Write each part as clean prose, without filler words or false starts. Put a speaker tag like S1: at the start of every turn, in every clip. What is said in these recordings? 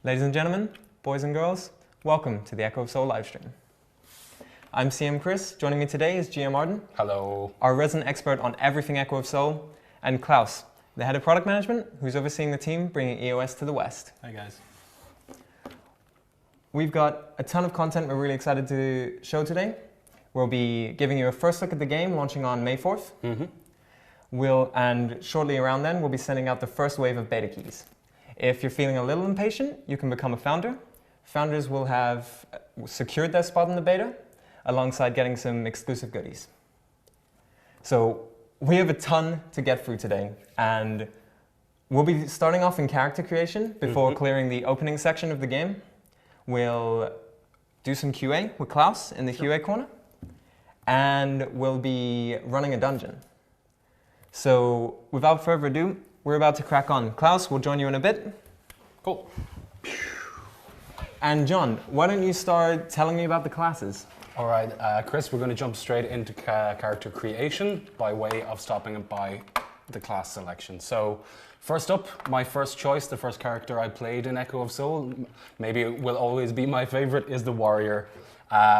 S1: Ladies and gentlemen, boys and girls, welcome to the Echo of Soul livestream. I'm CM Chris. Joining me today is GM Arden.
S2: Hello.
S1: Our resident expert on everything Echo of Soul, and Klaus, the head of product management, who's overseeing the team bringing EOS to the West.
S2: Hi guys.
S1: We've got a ton of content we're really excited to show today. We'll be giving you a first look at the game launching on May 4th. And shortly around then, we'll be sending out the first wave of beta keys. If you're feeling a little impatient, you can become a founder. Founders will have secured their spot in the beta alongside getting some exclusive goodies. So we have a ton to get through today, and we'll be starting off in character creation before clearing the opening section of the game. We'll do some QA with Klaus in the QA corner, and we'll be running a dungeon. So without further ado, we're about to crack on. Klaus, we'll join you in a bit.
S2: Cool.
S1: And John, why don't you start telling me about the classes?
S2: All right, Chris, we're going to jump straight into character creation by way of stopping it by the class selection. So first up, my first choice, the first character I played in Echo of Soul, maybe it will always be my favorite, is the warrior.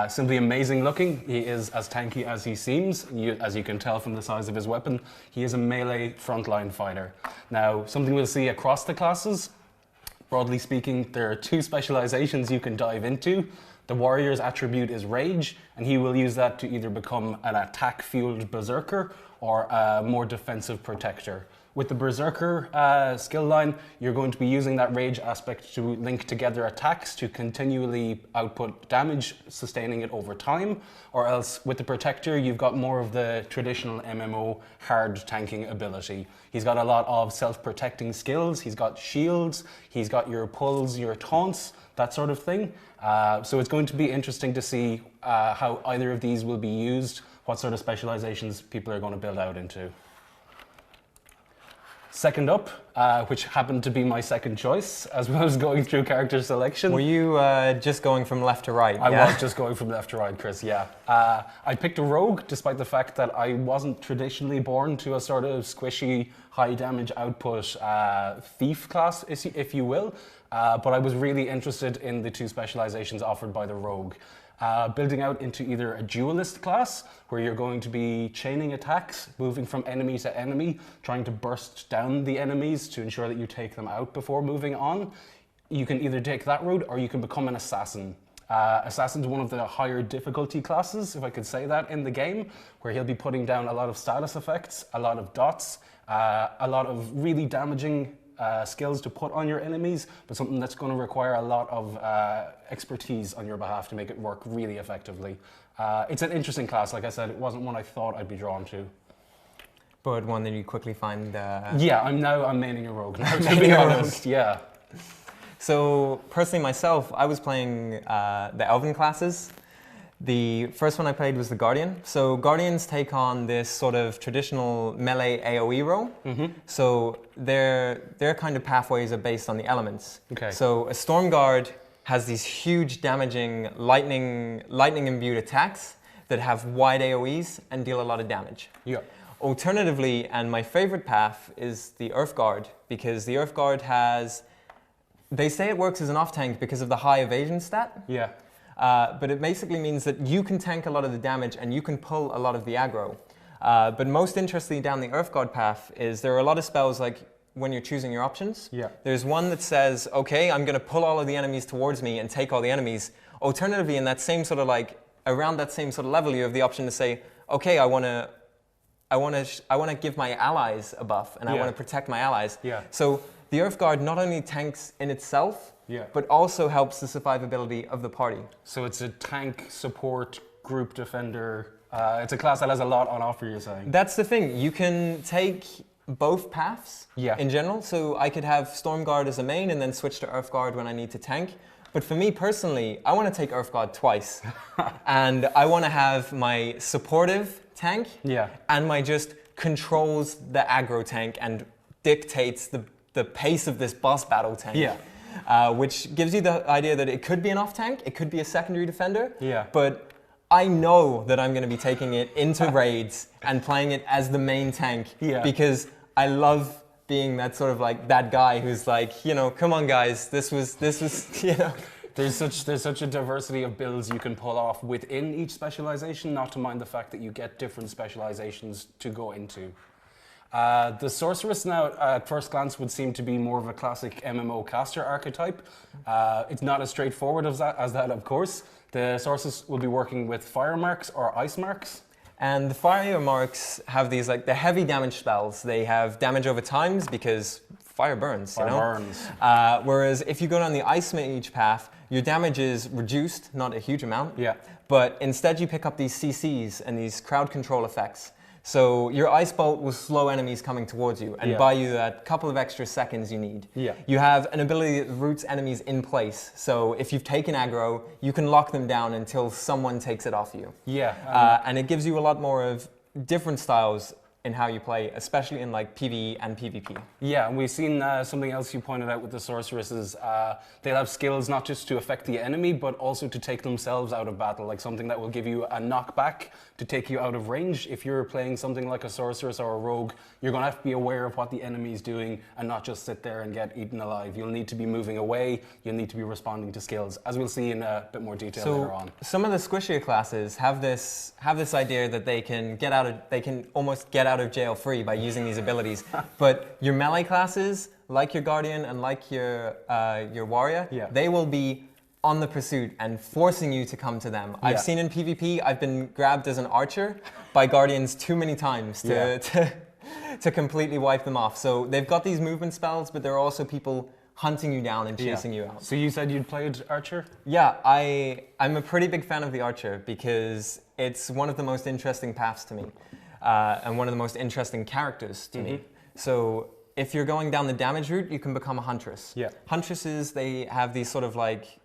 S2: Simply amazing looking. He is as tanky as he seems. As you can tell from the size of his weapon, he is a melee frontline fighter. Now, something we'll see across the classes, broadly speaking, there are two specializations you can dive into. The warrior's attribute is rage, and he will use that to either become an attack-fueled berserker or a more defensive protector. With the berserker skill line, you're going to be using that rage aspect to link together attacks to continually output damage, sustaining it over time. Or else with the protector, you've got more of the traditional MMO hard tanking ability. He's got a lot of self-protecting skills. He's got shields, he's got your pulls, your taunts, that sort of thing. So it's going to be interesting to see how either of these will be used, what sort of specializations people are going to build out into. Second up, which happened to be my second choice as I was going through character selection.
S1: Were you just going from left to right?
S2: I was just going from left to right, Chris, yeah. I picked a rogue despite the fact that I wasn't traditionally born to a sort of squishy, high damage output thief class, if you will. But I was really interested in the two specializations offered by the rogue. Building out into either a duelist class, where you're going to be chaining attacks, moving from enemy to enemy, trying to burst down the enemies to ensure that you take them out before moving on. You can either take that route, or you can become an assassin. Assassin's one of the higher difficulty classes, if I could say that, in the game, where he'll be putting down a lot of status effects, a lot of dots, a lot of really damaging skills to put on your enemies, but something that's going to require a lot of expertise on your behalf to make it work really effectively. It's an interesting class. Like I said, it wasn't one I thought I'd be drawn to.
S1: But one that you quickly find...
S2: Yeah, I'm maining a rogue now, to be honest, yeah.
S1: So personally myself, I was playing the Elven classes. The first one I played was the Guardian. So Guardians take on this sort of traditional melee AoE role. So their kind of pathways are based on the elements.
S2: Okay.
S1: So a Storm Guard has these huge damaging lightning imbued attacks that have wide AoEs and deal a lot of damage.
S2: Yeah.
S1: Alternatively, and my favorite path, is the Earth Guard, because the Earth Guard has, they say it works as an off tank because of the high evasion stat.
S2: Yeah.
S1: But it basically means that you can tank a lot of the damage and you can pull a lot of the aggro. But most interestingly down the Earth Guard path is there are a lot of spells like when you're choosing your options.
S2: Yeah.
S1: There's one that says, okay, I'm going to pull all of the enemies towards me and take all the enemies. Alternatively, in that same sort of around that same sort of level, you have the option to say, okay, I want to give my allies a buff and I want to protect my allies.
S2: Yeah.
S1: So the Earth Guard not only tanks in itself,
S2: yeah,
S1: but also helps the survivability of the party.
S2: So it's a tank, support, group defender. It's a class that has a lot on offer, you're saying?
S1: That's the thing. You can take both paths in general. So I could have Storm Guard as a main and then switch to Earth Guard when I need to tank. But for me personally, I want to take Earth Guard twice. And I want to have my supportive tank and my just controls the aggro tank and dictates the pace of this boss battle tank.
S2: Yeah.
S1: Which gives you the idea that it could be an off tank, it could be a secondary defender,
S2: yeah,
S1: but I know that I'm going to be taking it into raids and playing it as the main tank because I love being that sort of like that guy who's like, you know, come on guys, this was you know.
S2: There's such a diversity of builds you can pull off within each specialization, not to mind the fact that you get different specializations to go into. The Sorceress now, at first glance, would seem to be more of a classic MMO caster archetype. It's not as straightforward as that, of course. The Sorceress will be working with fire marks or ice marks.
S1: And the fire marks have these like the heavy damage spells. They have damage over times because fire burns, you know?
S2: Burns.
S1: Whereas if you go down the ice mage path, your damage is reduced, not a huge amount.
S2: Yeah.
S1: But instead you pick up these CCs and these crowd control effects. So your ice bolt will slow enemies coming towards you and buy you that couple of extra seconds you need.
S2: Yeah.
S1: You have an ability that roots enemies in place. So if you've taken aggro, you can lock them down until someone takes it off you.
S2: Yeah.
S1: And it gives you a lot more of different styles in how you play, especially in like PvE and PvP.
S2: Yeah, and we've seen something else you pointed out with the sorceresses. They'll have skills not just to affect the enemy, but also to take themselves out of battle, like something that will give you a knockback to take you out of range. If you're playing something like a sorceress or a rogue, you're going to have to be aware of what the enemy is doing and not just sit there and get eaten alive. You'll need to be moving away. You'll need to be responding to skills, as we'll see in a bit more detail later on.
S1: Some of the squishier classes have this idea that they can almost get out of jail free by using these abilities. But your melee classes, like your Guardian and like your Warrior, they will be on the pursuit and forcing you to come to them. I've seen in PvP, I've been grabbed as an archer by Guardians too many times to completely wipe them off. So they've got these movement spells, but there are also people hunting you down and chasing you out.
S2: So you said you'd played Archer?
S1: Yeah, I'm a pretty big fan of the Archer because it's one of the most interesting paths to me and one of the most interesting characters to me. So if you're going down the damage route, you can become a Huntress.
S2: Yeah.
S1: Huntresses, they have these sort of like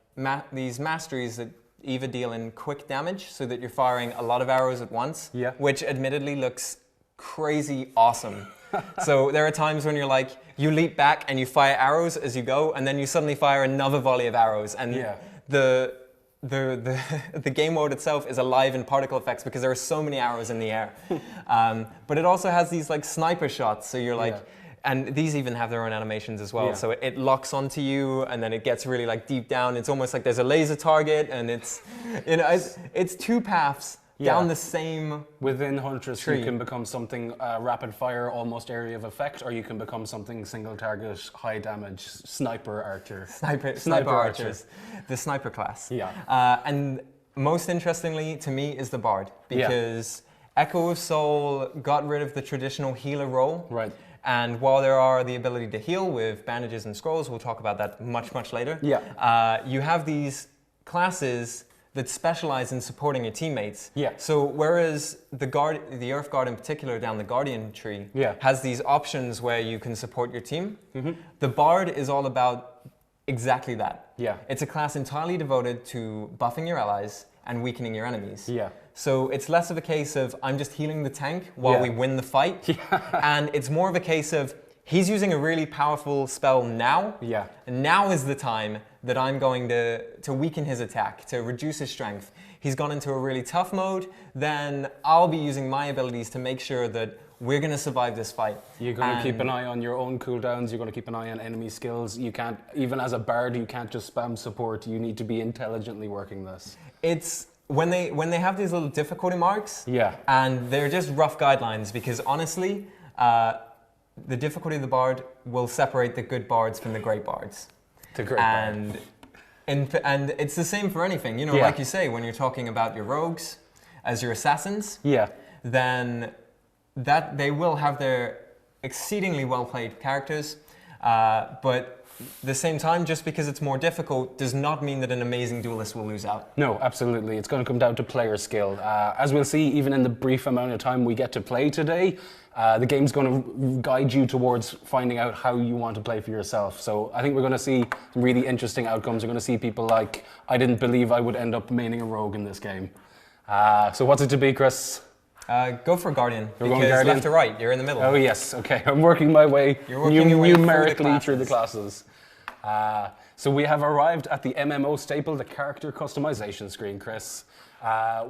S1: these masteries that either deal in quick damage so that you're firing a lot of arrows at once, which admittedly looks crazy awesome. So there are times when you're like, you leap back and you fire arrows as you go, and then you suddenly fire another volley of arrows. And the game mode itself is alive in particle effects because there are so many arrows in the air. But it also has these like sniper shots, so you're like, and these even have their own animations as well. So it locks onto you, and then it gets really like deep down. It's almost like there's a laser target, and it's, you know, it's two paths down the same
S2: within Huntress
S1: tree.
S2: You can become something rapid fire, almost area of effect, or you can become something single target, high damage, sniper archer.
S1: Sniper archers, the sniper class. And most interestingly to me is the Bard, because Echo of Soul got rid of the traditional healer role.
S2: Right.
S1: And while there are the ability to heal with bandages and scrolls, we'll talk about that much later. You have these classes that specialize in supporting your teammates. So whereas the Earth Guard in particular down the Guardian tree has these options where you can support your team, the Bard is all about exactly that. It's a class entirely devoted to buffing your allies and weakening your enemies. So it's less of a case of I'm just healing the tank while we win the fight, and it's more of a case of he's using a really powerful spell now, and now is the time that I'm going to weaken his attack, to reduce his strength. He's gone into a really tough mode, then I'll be using my abilities to make sure that we're going to survive this fight.
S2: You're going to keep an eye on your own cooldowns, you're going to keep an eye on enemy skills. You can't, even as a bard, you can't just spam support, you need to be intelligently working this.
S1: It's when they have these little difficulty marks, and they're just rough guidelines, because honestly, the difficulty of the Bard will separate the good bards from the great bards.
S2: The great bard.
S1: And it's the same for anything, you know, like you say, when you're talking about your rogues as your assassins, then that they will have their exceedingly well-played characters, but at the same time, just because it's more difficult does not mean that an amazing duelist will lose out.
S2: No, absolutely. It's going to come down to player skill. As we'll see, even in the brief amount of time we get to play today, the game's going to guide you towards finding out how you want to play for yourself. So I think we're going to see some really interesting outcomes. We're going to see people like, I didn't believe I would end up maining a rogue in this game. So what's it to be, Chris?
S1: Go for Guardian,
S2: You're
S1: because
S2: going Guardian?
S1: left to right, you're in the middle.
S2: Oh yes, okay. I'm working my way
S1: You're working your way
S2: numerically
S1: through the
S2: classes. So we have arrived at the MMO staple, the character customization screen, Chris.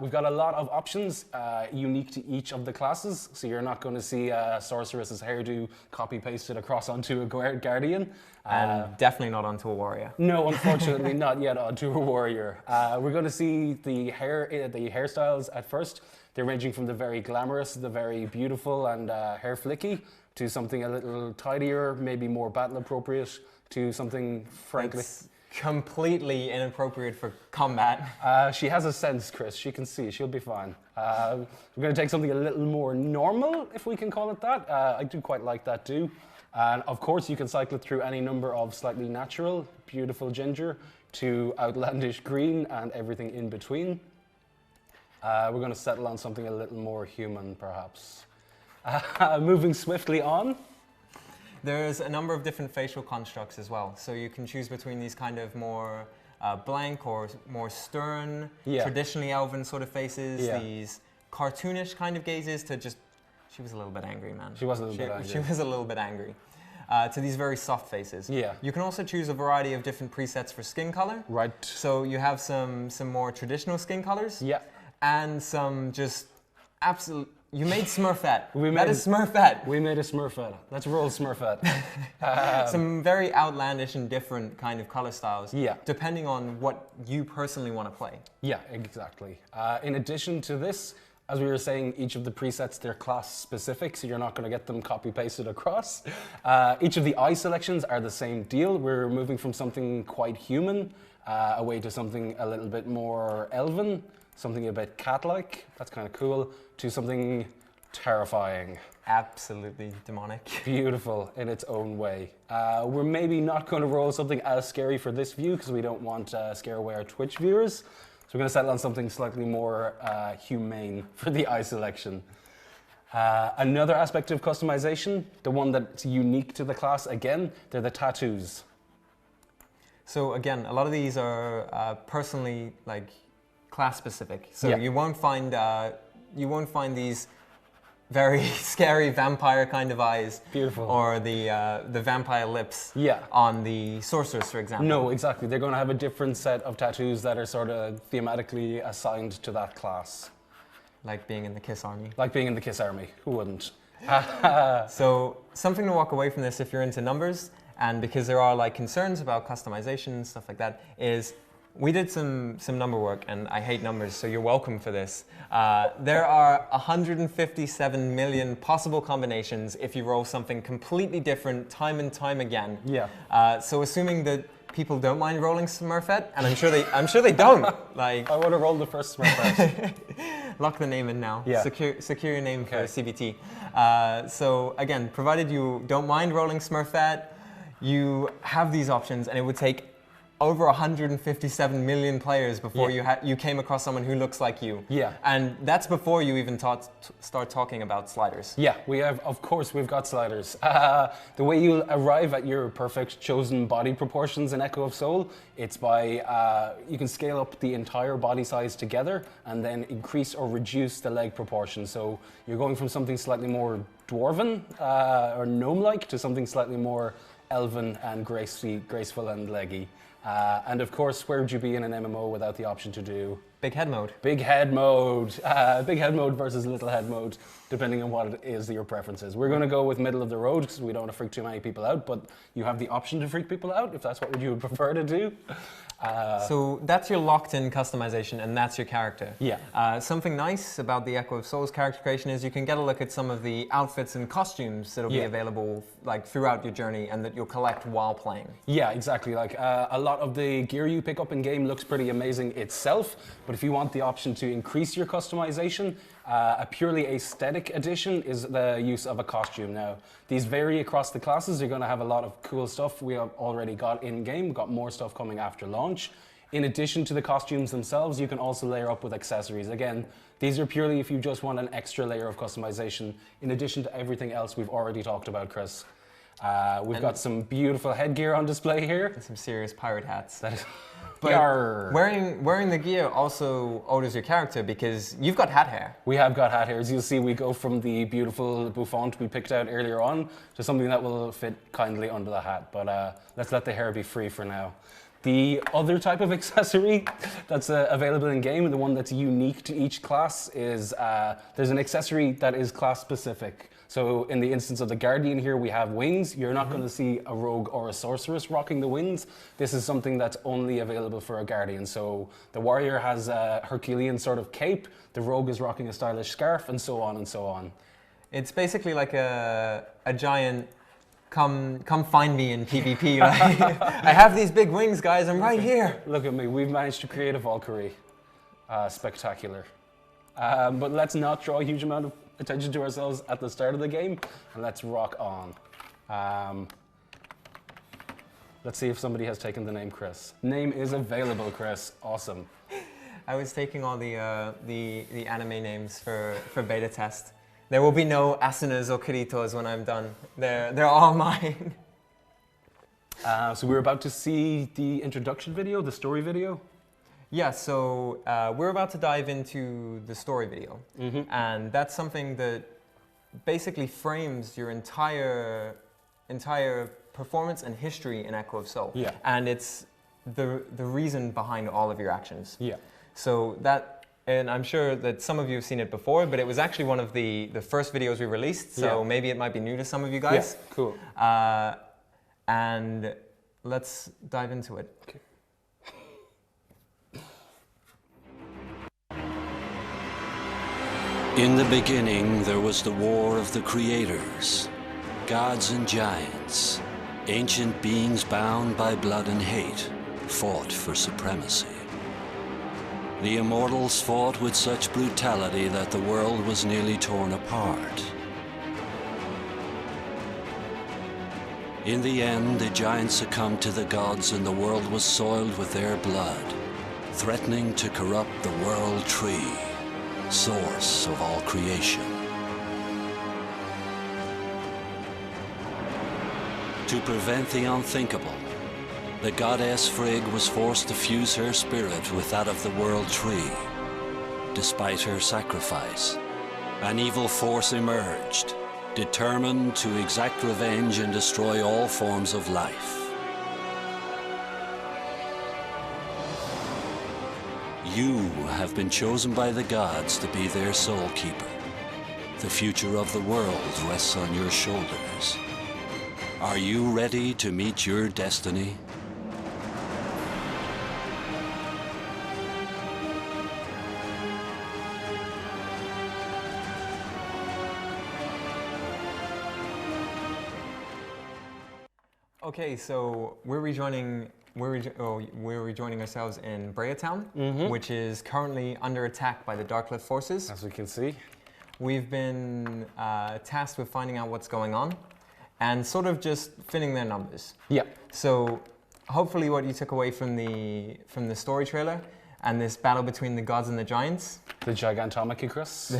S2: We've got a lot of options unique to each of the classes, so you're not going to see Sorceress's hairdo copy-pasted across onto a Guardian.
S1: And definitely not onto a warrior.
S2: No, unfortunately, not yet onto a warrior. We're going to see the hairstyles at first. They're ranging from the very glamorous, the very beautiful and hair flicky, to something a little tidier, maybe more battle appropriate, to something frankly...
S1: It's completely inappropriate for combat.
S2: She has a sense, Chris. She can see. She'll be fine. We're going to take something a little more normal, if we can call it that. I do quite like that too. And of course, you can cycle it through any number of slightly natural, beautiful ginger, to outlandish green and everything in between. We're going to settle on something a little more human, perhaps. Moving swiftly on.
S1: There's a number of different facial constructs as well. So you can choose between these kind of more blank or more stern, traditionally elven sort of faces, these cartoonish kind of gazes to just, she was a little bit angry, man.
S2: She was a little bit angry.
S1: She was a little bit angry. To these very soft faces.
S2: Yeah.
S1: You can also choose a variety of different presets for skin color.
S2: Right.
S1: So you have some more traditional skin colors.
S2: Yeah.
S1: And some just absolute. You made Smurfette.
S2: That
S1: is Smurfette.
S2: We made a Smurfette. Let's roll Smurfette.
S1: Some very outlandish and different kind of color styles.
S2: Yeah.
S1: Depending on what you personally want to play.
S2: Yeah, exactly. In addition to this, as we were saying, each of the presets, they're class specific, so you're not going to get them copy pasted across. Each of the eye selections are the same deal. We're moving from something quite human away to something a little bit more elven, something a bit cat-like, that's kind of cool, to something terrifying.
S1: Absolutely demonic.
S2: Beautiful in its own way. We're maybe not going to roll something as scary for this view because we don't want to scare away our Twitch viewers. So we're going to settle on something slightly more humane for the eye selection. Another aspect of customization, the one that's unique to the class, again, they're the tattoos.
S1: So again, a lot of these are personally like class specific. So you won't find these very scary vampire kind of eyes.
S2: Beautiful.
S1: Or the vampire lips on the sorceress, for example.
S2: No, exactly. They're going to have a different set of tattoos that are sort of thematically assigned to that class.
S1: Like being in the Kiss Army.
S2: Like being in the Kiss Army. Who wouldn't?
S1: So something to walk away from this if you're into numbers, and because there are like concerns about customization, stuff like that, is we did some number work, and I hate numbers, so you're welcome for this. There are 157 million possible combinations if you roll something completely different time and time again.
S2: Yeah.
S1: So assuming that people don't mind rolling Smurfette, and I'm sure they don't. Like
S2: I want to roll the first Smurfette.
S1: Lock the name in now.
S2: Yeah.
S1: Secure your name for CBT. So again, provided you don't mind rolling Smurfette, you have these options, and it would take over 157 million players before you came across someone who looks like you.
S2: Yeah.
S1: And that's before you even start talking about sliders.
S2: Yeah, of course we've got sliders. The way you'll arrive at your perfect chosen body proportions in Echo of Soul, it's by, you can scale up the entire body size together and then increase or reduce the leg proportion. So you're going from something slightly more dwarven or gnome-like to something slightly more elven and graceful and leggy. And of course, where would you be in an MMO without the option to do
S1: big head mode?
S2: Big head mode. Big head mode versus little head mode, depending on what it is that your preference is. We're going to go with middle of the road because we don't want to freak too many people out, but you have the option to freak people out if that's what you would prefer to do.
S1: So that's your locked-in customization, and that's your character.
S2: Yeah.
S1: Something nice about the Echo of Souls character creation is you can get a look at some of the outfits and costumes that'll be available like throughout your journey and that you'll collect while playing.
S2: Yeah, exactly. Like a lot of the gear you pick up in game looks pretty amazing itself, but if you want the option to increase your customization, a purely aesthetic addition is the use of a costume. Now, these vary across the classes. You're going to have a lot of cool stuff we have already got in-game. We've got more stuff coming after launch. In addition to the costumes themselves, you can also layer up with accessories. Again, these are purely if you just want an extra layer of customization, in addition to everything else we've already talked about, Chris. We've got some beautiful headgear on display here.
S1: And some serious pirate hats.
S2: That is
S1: But
S2: Yarr.
S1: wearing the gear also alters your character because you've got hat hair.
S2: We have got hat hair. As you'll see, we go from the beautiful bouffant we picked out earlier on to something that will fit kindly under the hat. But let's let the hair be free for now. The other type of accessory that's available in game, and the one that's unique to each class, is there's an accessory that is class specific. So in the instance of the Guardian here, we have wings. You're not going to see a rogue or a sorceress rocking the wings. This is something that's only available for a Guardian. So the warrior has a Herculean sort of cape, the rogue is rocking a stylish scarf, and so on and so on.
S1: It's basically like a giant come find me in PvP. Like, I have these big wings, guys. I'm right here.
S2: Look at me. We've managed to create a Valkyrie. Spectacular. But let's not draw a huge amount of attention to ourselves at the start of the game, and let's rock on. Let's see if somebody has taken the name Chris. Name is available, Chris. Awesome.
S1: I was taking all the anime names for beta test. There will be no Asunas or Kiritos when I'm done. They're all mine.
S2: So we're about to see the introduction video, the story video.
S1: Yeah, so we're about to dive into the story video. And that's something that basically frames your entire performance and history in Echo of Soul.
S2: Yeah.
S1: And it's the reason behind all of your actions.
S2: Yeah.
S1: So that, and I'm sure that some of you have seen it before, but it was actually one of the first videos we released, so
S2: Yeah.
S1: maybe it might be new to some of you guys.
S2: Yeah, cool.
S1: And let's dive into it.
S2: Okay.
S3: In the beginning, there was the war of the creators, gods and giants, ancient beings bound by blood and hate, fought for supremacy. The immortals fought with such brutality that the world was nearly torn apart. In the end, the giants succumbed to the gods and the world was soiled with their blood, threatening to corrupt the world tree, source of all creation. To prevent the unthinkable, the goddess Frigg was forced to fuse her spirit with that of the world tree. Despite her sacrifice, an evil force emerged, determined to exact revenge and destroy all forms of life. You have been chosen by the gods to be their soul keeper. The future of the world rests on your shoulders. Are you ready to meet your destiny?
S1: Okay, so we're rejoining ourselves in Brea Town, which is currently under attack by the Darkcliff forces.
S2: As we can see.
S1: We've been tasked with finding out what's going on and sort of just filling their numbers.
S2: Yeah.
S1: So hopefully what you took away from the story trailer and this battle between the gods and the giants.
S2: The gigantometry, Chris.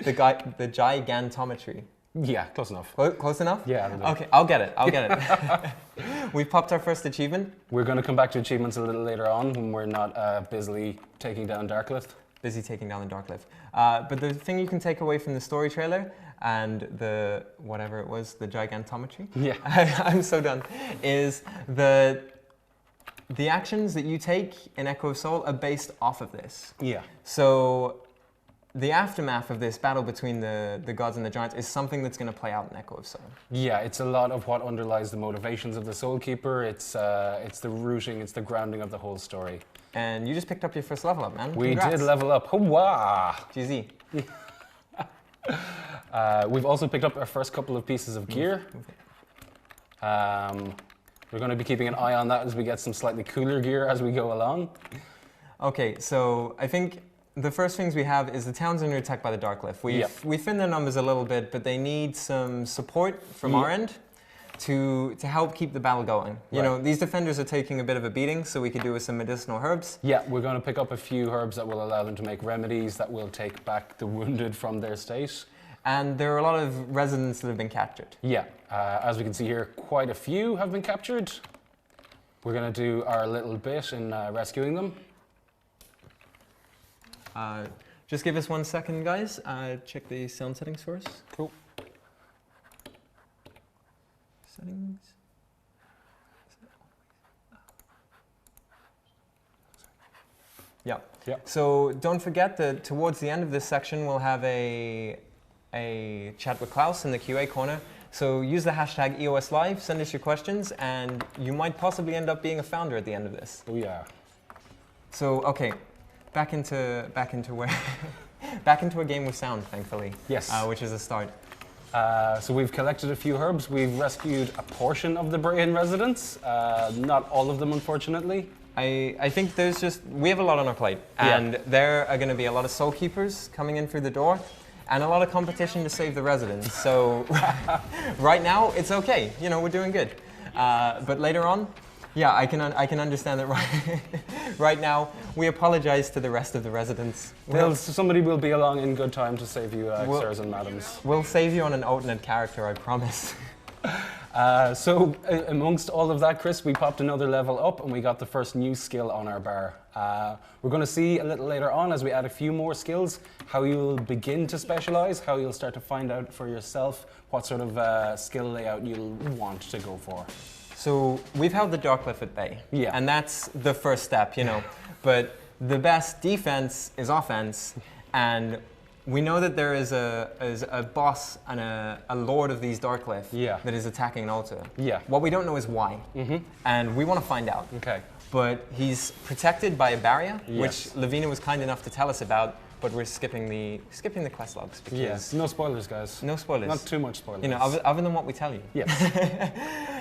S1: the gigantometry.
S2: Yeah, close enough.
S1: Close enough?
S2: Yeah.
S1: Okay, I'll get it. We've popped our first achievement.
S2: We're going to come back to achievements a little later on when we're not busily taking down Darkcliff.
S1: Busy taking down the Darkcliff. But the thing you can take away from the story trailer and the, whatever it was, the gigantometry?
S2: Yeah.
S1: I'm so done. Is the actions that you take in Echo of Soul are based off of this.
S2: Yeah.
S1: So the aftermath of this battle between the gods and the giants is something that's going to play out in Echo of Soul.
S2: Yeah, it's a lot of what underlies the motivations of the Soul Keeper. It's the rooting, it's the grounding of the whole story.
S1: And you just picked up your first level up, man.
S2: We
S1: Congrats.
S2: did level up. Hooah!
S1: GZ.
S2: We've also picked up our first couple of pieces of gear. We're going to be keeping an eye on that as we get some slightly cooler gear as we go along.
S1: Okay, so I think the first things we have is the town's under attack by the Darkcliff. We've thinned their numbers a little bit, but they need some support from our end to help keep the battle going. You know, these defenders are taking a bit of a beating, so we could do with some medicinal herbs.
S2: Yeah, we're going to pick up a few herbs that will allow them to make remedies that will take back the wounded from their state.
S1: And there are a lot of residents that have been captured.
S2: Yeah, as we can see here, quite a few have been captured. We're going to do our little bit in rescuing them.
S1: Just give us 1 second, guys. Check the sound settings for us.
S2: Cool.
S1: Settings. Yeah.
S2: Yeah.
S1: So don't forget that towards the end of this section, we'll have a chat with Klaus in the QA corner. So use the hashtag EOS Live, send us your questions, and you might possibly end up being a founder at the end of this.
S2: Oh yeah.
S1: So okay, back into where back into a game with sound, thankfully.
S2: Yes.
S1: Which is a start.
S2: So we've collected a few herbs. We've rescued a portion of the Brain residents. Not all of them, unfortunately.
S1: I think we have a lot on our plate,
S2: Yeah.
S1: and there are going to be a lot of soul keepers coming in through the door, and a lot of competition to save the residents. So right now it's okay, we're doing good. But later on, yeah, I can understand that right now we apologize to the rest of the residents.
S2: Somebody will be along in good time to save you, sirs and madams.
S1: We'll save you on an alternate character, I promise.
S2: So amongst all of that, Chris, we popped another level up and we got the first new skill on our bar. We're going to see a little later on, as we add a few more skills, how you'll begin to specialize, how you'll start to find out for yourself what sort of skill layout you'll want to go for.
S1: So we've held the Darklift at bay,
S2: Yeah.
S1: and that's the first step, But the best defense is offense, and we know that there is a boss and a lord of these Darklift
S2: Yeah.
S1: that is attacking an altar.
S2: Yeah.
S1: What we don't know is why, and we want to find out.
S2: Okay.
S1: But he's protected by a barrier,
S2: Yes.
S1: which Lavina was kind enough to tell us about. But we're skipping the quest logs because
S2: Yes. No spoilers, guys.
S1: no spoilers.
S2: Not too much spoilers.
S1: Other than what we tell you.
S2: Yes.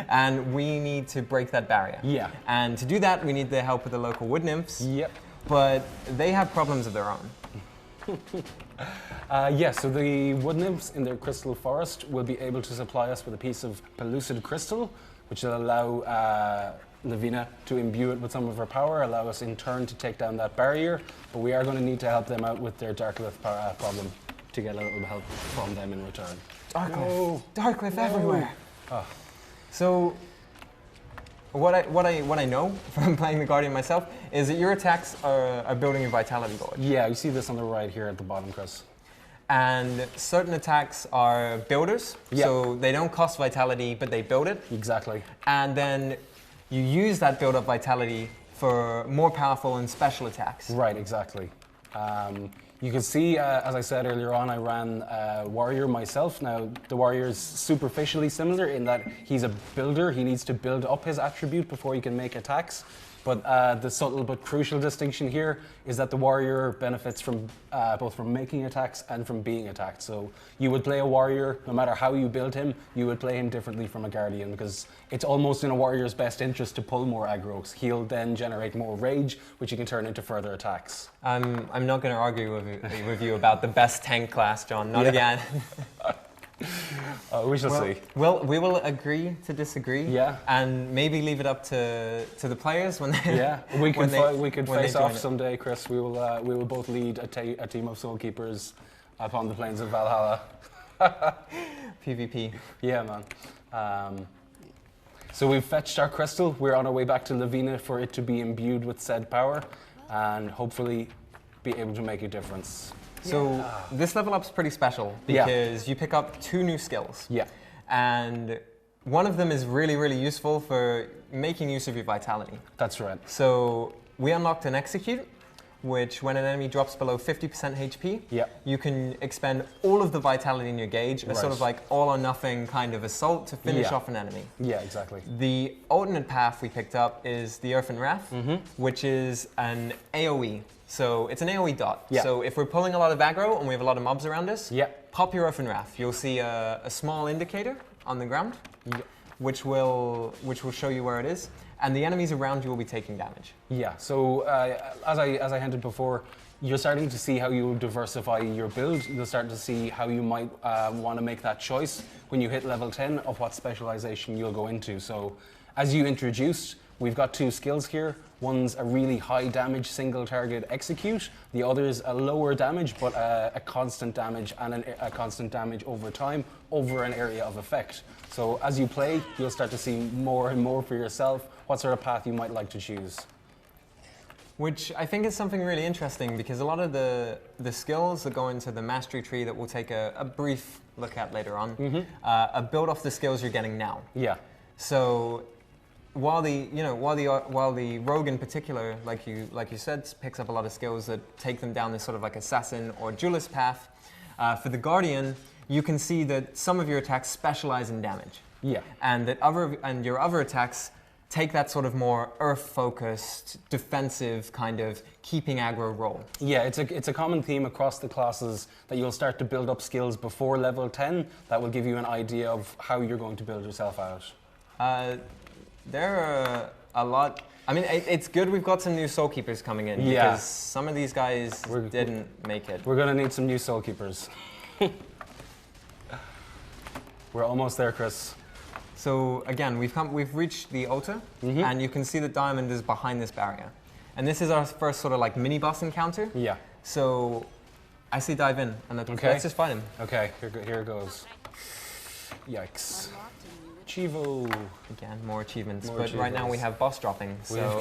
S1: And we need to break that barrier.
S2: Yeah.
S1: And to do that, we need the help of the local wood nymphs.
S2: Yep.
S1: But they have problems of their own.
S2: So the wood nymphs in their crystal forest will be able to supply us with a piece of pellucid crystal, which will allow Lavina to imbue it with some of her power, allow us in turn to take down that barrier. But we are going to need to help them out with their Darklift problem to get a little help from them in return.
S1: Darklift.
S2: No.
S1: Darklift
S2: No.
S1: everywhere.
S2: Oh.
S1: So what I know from playing the Guardian myself is that your attacks are building your vitality gauge.
S2: Yeah, you see this on the right here at the bottom, Chris.
S1: And certain attacks are builders,
S2: Yeah.
S1: so they don't cost vitality, but they build it.
S2: Exactly.
S1: And then you use that build-up vitality for more powerful and special attacks.
S2: Right, exactly. You can see, as I said earlier on, I ran Warrior myself. Now, the Warrior is superficially similar in that he's a builder. He needs to build up his attribute before he can make attacks. But the subtle but crucial distinction here is that the Warrior benefits from both from making attacks and from being attacked. So you would play a Warrior, no matter how you build him, you would play him differently from a Guardian, because it's almost in a Warrior's best interest to pull more aggros. He'll then generate more rage, which he can turn into further attacks.
S1: I'm not going to argue with you about the best tank class, John. Not again.
S2: We shall see.
S1: Well, we will agree to disagree.
S2: Yeah.
S1: And maybe leave it up to the players when they.
S2: Yeah, we could we could
S1: when they
S2: face
S1: join
S2: off
S1: it.
S2: someday, Chris. We will both lead a team of Soul Keepers upon the plains of Valhalla.
S1: PvP.
S2: Yeah, man. So we've fetched our crystal. We're on our way back to Lavina for it to be imbued with said power, and hopefully be able to make a difference.
S1: So this level up's pretty special
S2: Yeah.
S1: because you pick up 2 new skills.
S2: Yeah.
S1: And one of them is really, really useful for making use of your vitality.
S2: That's right.
S1: So we unlocked an Execute, which when an enemy drops below 50% HP,
S2: Yeah.
S1: you can expend all of the vitality in your gauge, a sort
S2: Right.
S1: of like all or nothing kind of assault to finish
S2: Yeah.
S1: off an enemy.
S2: Yeah, exactly.
S1: The alternate path we picked up is the Earthen Wrath, which is an AoE. So it's an AoE dot.
S2: Yeah.
S1: So if we're pulling a lot of aggro and we have a lot of mobs around us,
S2: Yeah.
S1: pop your Earthen Wrath. You'll see a small indicator on the ground,
S2: Yeah.
S1: which will show you where it is, and the enemies around you will be taking damage.
S2: Yeah, so as I hinted before, you're starting to see how you diversify your build. You'll start to see how you might want to make that choice when you hit level 10 of what specialization you'll go into. So as you introduced, We've got two skills here. One's a really high damage single target execute. The other's a lower damage but a constant damage and a constant damage over time over an area of effect. So as you play, you'll start to see more and more for yourself what sort of path you might like to choose.
S1: Which I think is something really interesting because a lot of the skills that go into the mastery tree that we'll take a brief look at later on are built off the skills you're getting now.
S2: Yeah.
S1: So while the rogue in particular, like you said, picks up a lot of skills that take them down this sort of like assassin or duelist path, for the guardian, you can see that some of your attacks specialize in damage.
S2: Yeah.
S1: And that your other attacks take that sort of more earth-focused, defensive kind of keeping aggro role.
S2: Yeah, it's a common theme across the classes that you'll start to build up skills before level 10 that will give you an idea of how you're going to build yourself out.
S1: There are a lot. I mean, it's good we've got some new Soul Keepers coming in
S2: Yeah.
S1: because some of these guys didn't make it.
S2: We're going to need some new Soul Keepers. We're almost there, Chris.
S1: So again, we've reached the altar, and you can see that Diamond is behind this barrier. And this is our first sort of like mini boss encounter.
S2: Yeah.
S1: So I say dive in, and let's just fight him.
S2: Okay, here it goes. Yikes. Chivo.
S1: Again, more achievements.
S2: More
S1: but right now we
S2: achievements.
S1: have boss dropping, so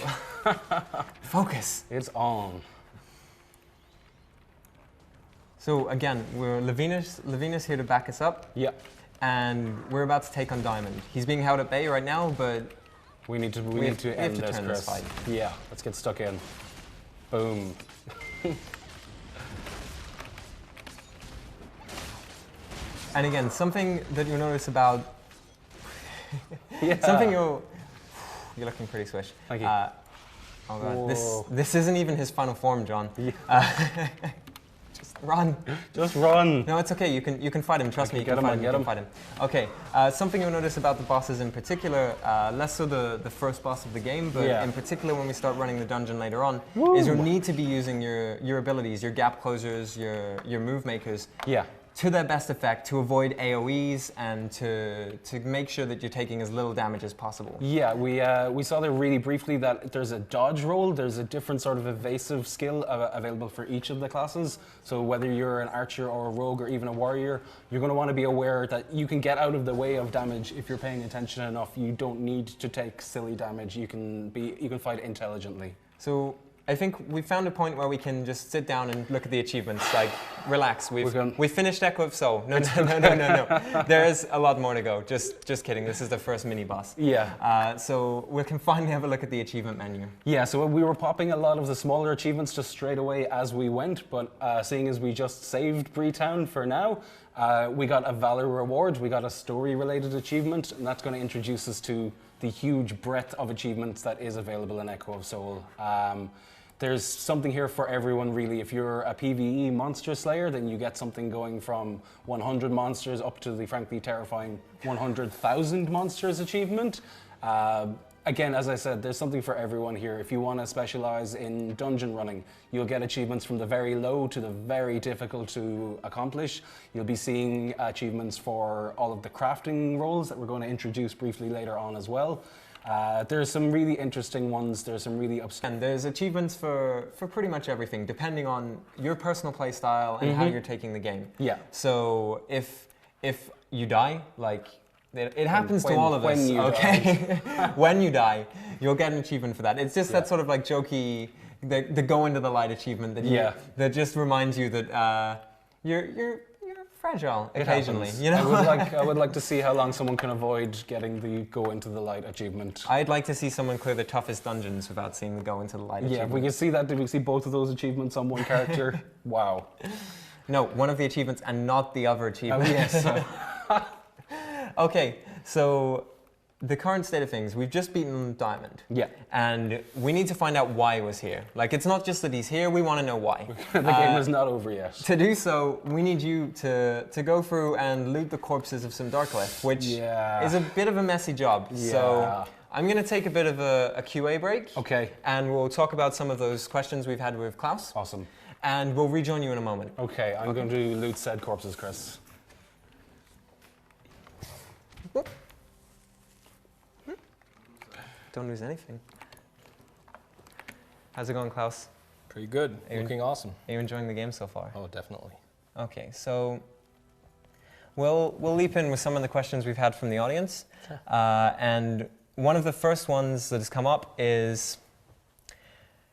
S1: focus.
S2: It's on.
S1: So again, we're Levinus here to back us up.
S2: Yeah.
S1: And we're about to take on Diamond. He's being held at bay right now, but
S2: We need to
S1: have to
S2: end this,
S1: turn
S2: Chris.
S1: this fight.
S2: Yeah, let's get stuck in. Boom.
S1: and again, something that you'll notice about
S2: Yeah.
S1: something you're looking pretty swish.
S2: Thank you.
S1: Oh god,
S2: Whoa.
S1: this isn't even his final form, John.
S2: Yeah.
S1: Just run.
S2: Just run.
S1: No, it's okay. You can fight him. Trust me, you
S2: Get
S1: can
S2: him,
S1: fight
S2: I'll
S1: him.
S2: get
S1: You can
S2: him.
S1: fight him. Okay. Something you'll notice about the bosses in particular, less so the first boss of the game, but
S2: Yeah.
S1: in particular when we start running the dungeon later on,
S2: Woo.
S1: is you'll need to be using your abilities, your gap closers, your move makers,
S2: Yeah.
S1: to their best effect to avoid AoEs and to make sure that you're taking as little damage as possible.
S2: Yeah, we saw there really briefly that there's a dodge roll. There's a different sort of evasive skill available for each of the classes. So whether you're an archer or a rogue or even a warrior, you're going to want to be aware that you can get out of the way of damage if you're paying attention enough. You don't need to take silly damage. You can fight intelligently.
S1: So I think we found a point where we can just sit down and look at the achievements. Like, relax. We finished Echo of Soul. No. There is a lot more to go. Just kidding. This is the first mini boss.
S2: Yeah.
S1: So we can finally have a look at the achievement menu.
S2: Yeah, so we were popping a lot of the smaller achievements just straight away as we went, but seeing as we just saved Breetown for now, we got a Valor reward, we got a story-related achievement, and that's going to introduce us to the huge breadth of achievements that is available in Echo of Soul. There's something here for everyone, really. If you're a PvE monster slayer, then you get something going from 100 monsters up to the frankly terrifying 100,000 monsters achievement. Again, as I said, there's something for everyone here. If you want to specialize in dungeon running, you'll get achievements from the very low to the very difficult to accomplish. You'll be seeing achievements for all of the crafting roles that we're going to introduce briefly later on as well. There's some really interesting ones. There's some really
S1: And there's achievements for pretty much everything, depending on your personal play style and how you're taking the game.
S2: Yeah.
S1: So if you die, like it happens to
S2: When-
S1: all of
S2: when
S1: us,
S2: you
S1: okay? When you die, you'll get an achievement for that. It's just
S2: Yeah.
S1: that sort of like jokey, the go into the light achievement that that just reminds you that you're fragile
S2: It
S1: occasionally.
S2: happens.
S1: You know.
S2: I would like to see how long someone can avoid getting the go into the light achievement.
S1: I'd like to see someone clear the toughest dungeons without seeing the go into the light
S2: Yeah, if
S1: achievement.
S2: we can see that, did we see both of those achievements on one character? Wow.
S1: No, one of the achievements and not the other
S2: Oh,
S1: achievement.
S2: yes.
S1: Okay, so the current state of things, we've just beaten Diamond.
S2: Yeah.
S1: And we need to find out why he was here. Like, it's not just that he's here, we want to know why.
S2: The game is not over yet.
S1: To do so, we need you to go through and loot the corpses of some Darkleth, which
S2: Yeah.
S1: is a bit of a messy job. So
S2: Yeah.
S1: I'm going to take a bit of a QA break.
S2: Okay.
S1: And we'll talk about some of those questions we've had with Klaus.
S2: Awesome.
S1: And we'll rejoin you in a moment.
S2: Okay, I'm going to loot said corpses, Chris.
S1: don't lose anything. How's it going, Klaus?
S4: Pretty good. Looking awesome.
S1: Are you enjoying the game so far?
S4: Oh, definitely.
S1: Okay, so we'll leap in with some of the questions we've had from the audience.
S4: Sure.
S1: And one of the first ones that has come up is,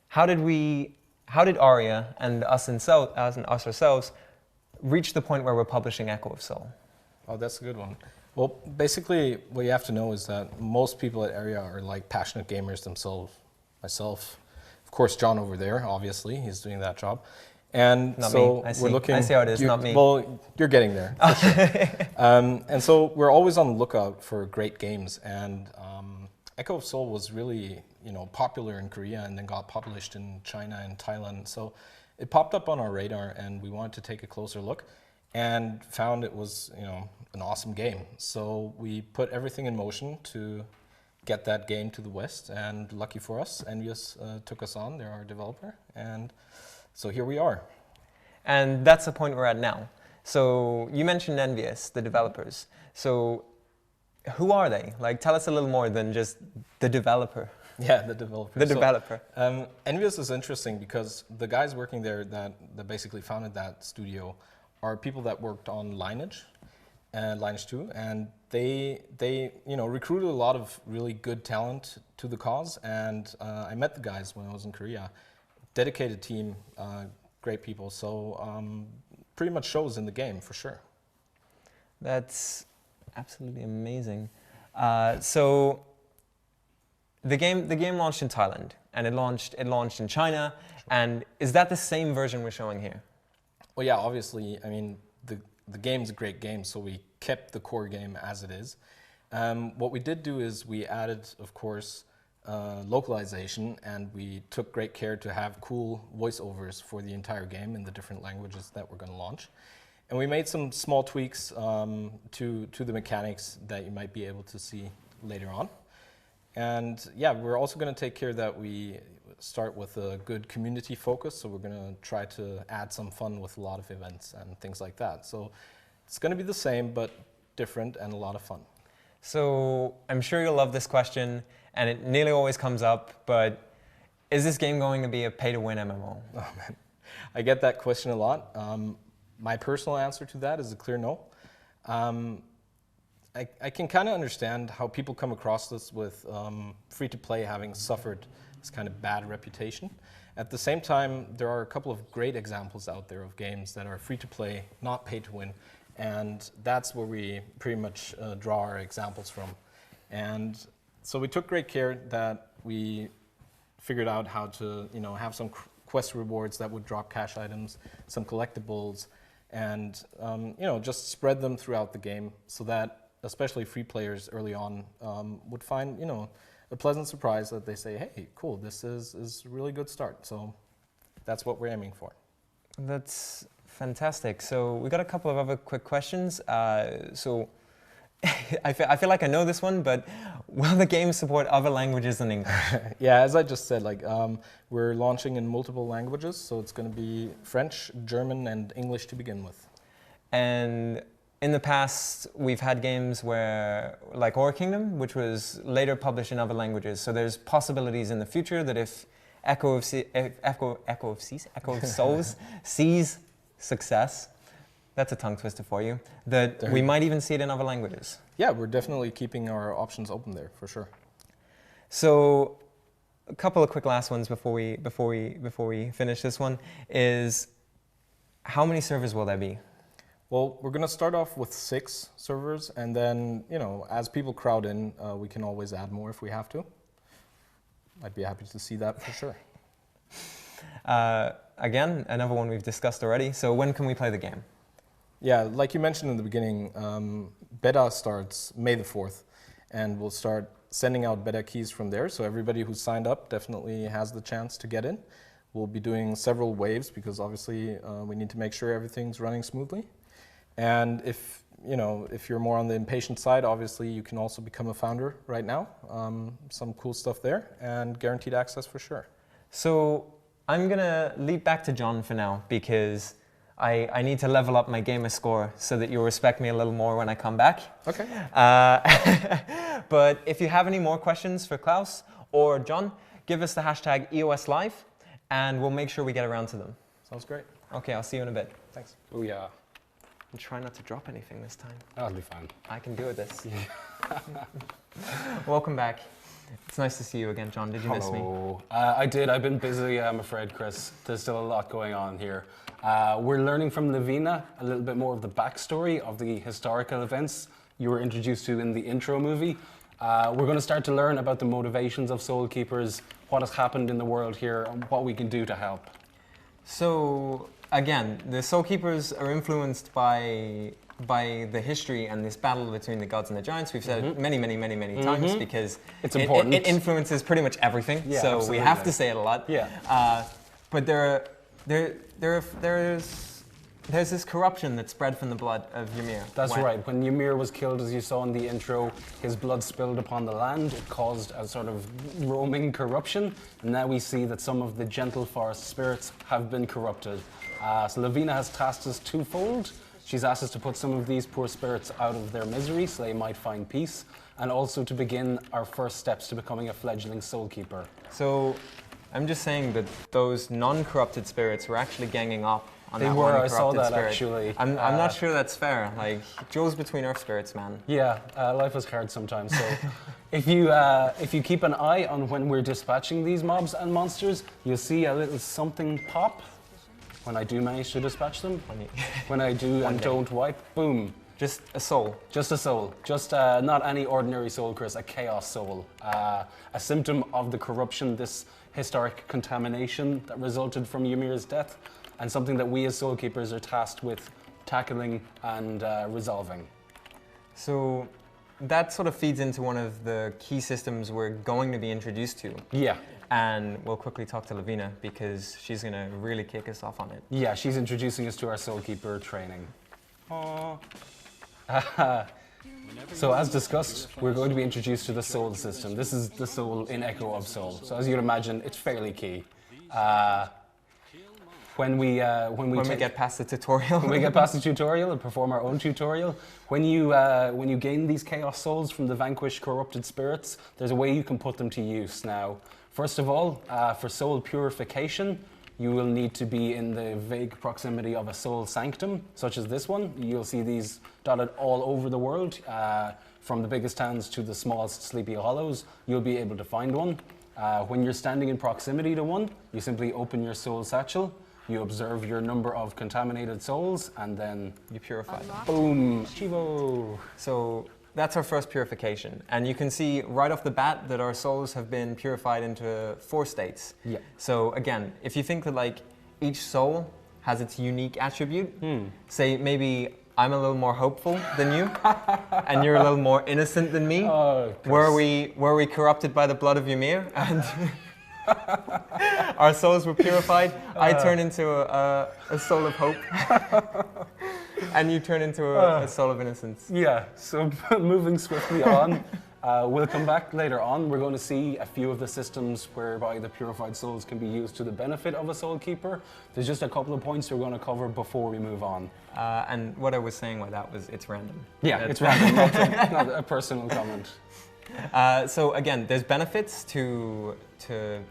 S1: how did Aria and us ourselves reach the point where we're publishing Echo of Soul?
S4: Oh, that's a good one. Well, basically, what you have to know is that most people at Area are like passionate gamers themselves. Myself, of course, John over there, obviously, he's doing that job. And
S1: Not
S4: so
S1: me. I see.
S4: we're looking.
S1: I see how it is, not me.
S4: Well, you're getting there. For sure. And so we're always on the lookout for great games. And Echo of Soul was really, popular in Korea and then got published in China and Thailand. So it popped up on our radar, and we wanted to take a closer look, and found it was, an awesome game. So we put everything in motion to get that game to the West, and lucky for us, Envious took us on. They're our developer, and so here we are.
S1: And that's the point we're at now. So you mentioned Envious, the developers. So who are they? Like, tell us a little more than just the developer.
S4: Yeah, the developer.
S1: The developer.
S4: Envious is interesting because the guys working there that basically founded that studio are people that worked on Lineage and Lineage 2, and they recruited a lot of really good talent to the cause. And I met the guys when I was in Korea. Dedicated team, great people. So pretty much shows in the game for sure.
S1: That's absolutely amazing. So the game launched in Thailand, and it launched in China. Sure. And is that the same version we're showing here?
S4: Well, yeah, obviously. I mean, the game's a great game, so we kept the core game as it is. What we did do is we added, of course, localization, and we took great care to have cool voiceovers for the entire game in the different languages that we're going to launch. And we made some small tweaks to the mechanics that you might be able to see later on. And yeah, we're also going to take care that we start with a good community focus. So we're going to try to add some fun with a lot of events and things like that. So it's going to be the same, but different and a lot of fun.
S1: So I'm sure you'll love this question, and it nearly always comes up, but is this game going to be a pay-to-win MMO?
S4: Oh man, I get that question a lot. My personal answer to that is a clear no. I can kind of understand how people come across this with free-to-play having suffered this kind of bad reputation. At the same time, there are a couple of great examples out there of games that are free-to-play, not pay-to-win, and that's where we pretty much draw our examples from. And so we took great care that we figured out how to have some quest rewards that would drop cash items, some collectibles, and just spread them throughout the game so that especially free players early on would find a pleasant surprise that they say, hey, cool, this is a really good start. So that's what we're aiming for.
S1: That's fantastic. So we got a couple of other quick questions. So I feel like I know this one, but will the game support other languages than English?
S4: Yeah, as I just said, we're launching in multiple languages, so it's going to be French, German, and English to begin with.
S1: And in the past, we've had games where, like Ore Kingdom, which was later published in other languages. So there's possibilities in the future that if Echo of Souls sees success, that's a tongue twister for you, that we might even see it in other languages.
S4: Yeah, we're definitely keeping our options open there, for sure.
S1: So a couple of quick last ones before we finish this one is, how many servers will there be?
S4: Well, we're going to start off with 6 servers, and then, as people crowd in, we can always add more if we have to. I'd be happy to see that for sure.
S1: Again, another one we've discussed already. So when can we play the game?
S4: Yeah, like you mentioned in the beginning, beta starts May the 4th, and we'll start sending out beta keys from there. So everybody who's signed up definitely has the chance to get in. We'll be doing several waves because obviously we need to make sure everything's running smoothly. And if you're more on the impatient side, obviously you can also become a founder right now. Some cool stuff there, and guaranteed access for sure.
S1: So I'm gonna leap back to John for now because I need to level up my gamer score so that you'll respect me a little more when I come back.
S4: Okay.
S1: But if you have any more questions for Klaus or John, give us the hashtag EOSLive and we'll make sure we get around to them.
S4: Sounds great.
S1: Okay, I'll see you in a bit.
S4: Thanks.
S2: Oh yeah,
S1: And try not to drop anything this time.
S2: that'll be fine.
S1: I can do this. Welcome back. It's nice to see you again, John. Did you miss me?
S2: Hello. I did. I've been busy, I'm afraid, Chris. There's still a lot going on here. We're learning from Lavina a little bit more of the backstory of the historical events you were introduced to in the intro movie. We're going to start to learn about the motivations of Soul Keepers, what has happened in the world here, and what we can do to help.
S1: So, again, the Soul Keepers are influenced by the history and this battle between the gods and the giants. We've said it many times because
S2: It's important.
S1: It influences pretty much everything.
S2: Yeah,
S1: so we have
S2: absolutely.
S1: to say it a lot.
S2: Yeah.
S1: But there's this corruption that spread from the blood of Ymir.
S2: That's right. When Ymir was killed, as you saw in the intro, his blood spilled upon the land. It caused a sort of roaming corruption. And now we see that some of the gentle forest spirits have been corrupted. So Lavina has tasked us twofold. She's asked us to put some of these poor spirits out of their misery so they might find peace, and also to begin our first steps to becoming a fledgling soul keeper.
S1: So I'm just saying that those non-corrupted spirits were actually ganging up on
S2: They
S1: that
S2: were,
S1: one
S2: I saw
S1: corrupted
S2: that
S1: spirit.
S2: actually.
S1: I'm not sure that's fair. Like, Joe's between Earth spirits, man.
S2: Yeah, life is hard sometimes. So if you keep an eye on when we're dispatching these mobs and monsters, you'll see a little something pop when I do manage to dispatch them. When I do and
S1: day.
S2: don't wipe, boom.
S1: Just a soul.
S2: Just a soul. Just not any ordinary soul, Chris, a chaos soul. A symptom of the corruption, this historic contamination that resulted from Ymir's death, and something that we as soul keepers are tasked with tackling and resolving.
S1: So that sort of feeds into one of the key systems we're going to be introduced to.
S2: Yeah.
S1: And we'll quickly talk to Lavina because she's going to really kick us off on it.
S2: Yeah, she's introducing us to our soul keeper training. So as discussed, we're going to be introduced to the soul system. This is the soul in Echo of Soul. So as you'd imagine, it's fairly key. When we
S1: get past the tutorial.
S2: when we get past the tutorial and perform our own tutorial, when you gain these chaos souls from the vanquished corrupted spirits, there's a way you can put them to use. Now, first of all, for soul purification, you will need to be in the vague proximity of a soul sanctum, such as this one. You'll see these dotted all over the world, from the biggest towns to the smallest sleepy hollows. You'll be able to find one. When you're standing in proximity to one, you simply open your soul satchel, you observe your number of contaminated souls, and then
S1: You purify them.
S2: boom, Chivo.
S1: So that's our first purification. And you can see right off the bat that our souls have been purified into 4 states.
S2: Yeah.
S1: So again, if you think that like each soul has its unique attribute, say maybe I'm a little more hopeful than you, and you're a little more innocent than me.
S2: Oh,
S1: were we corrupted by the blood of Ymir and our souls were purified? I turn into a soul of hope, and you turn into a soul of innocence.
S2: Yeah, so moving swiftly on, we'll come back later on. We're going to see a few of the systems whereby the purified souls can be used to the benefit of a soul keeper. There's just a couple of points we're going to cover before we move on.
S1: And what I was saying by that was it's random.
S2: Yeah, it's random, not a personal comment.
S1: So again, there's benefits to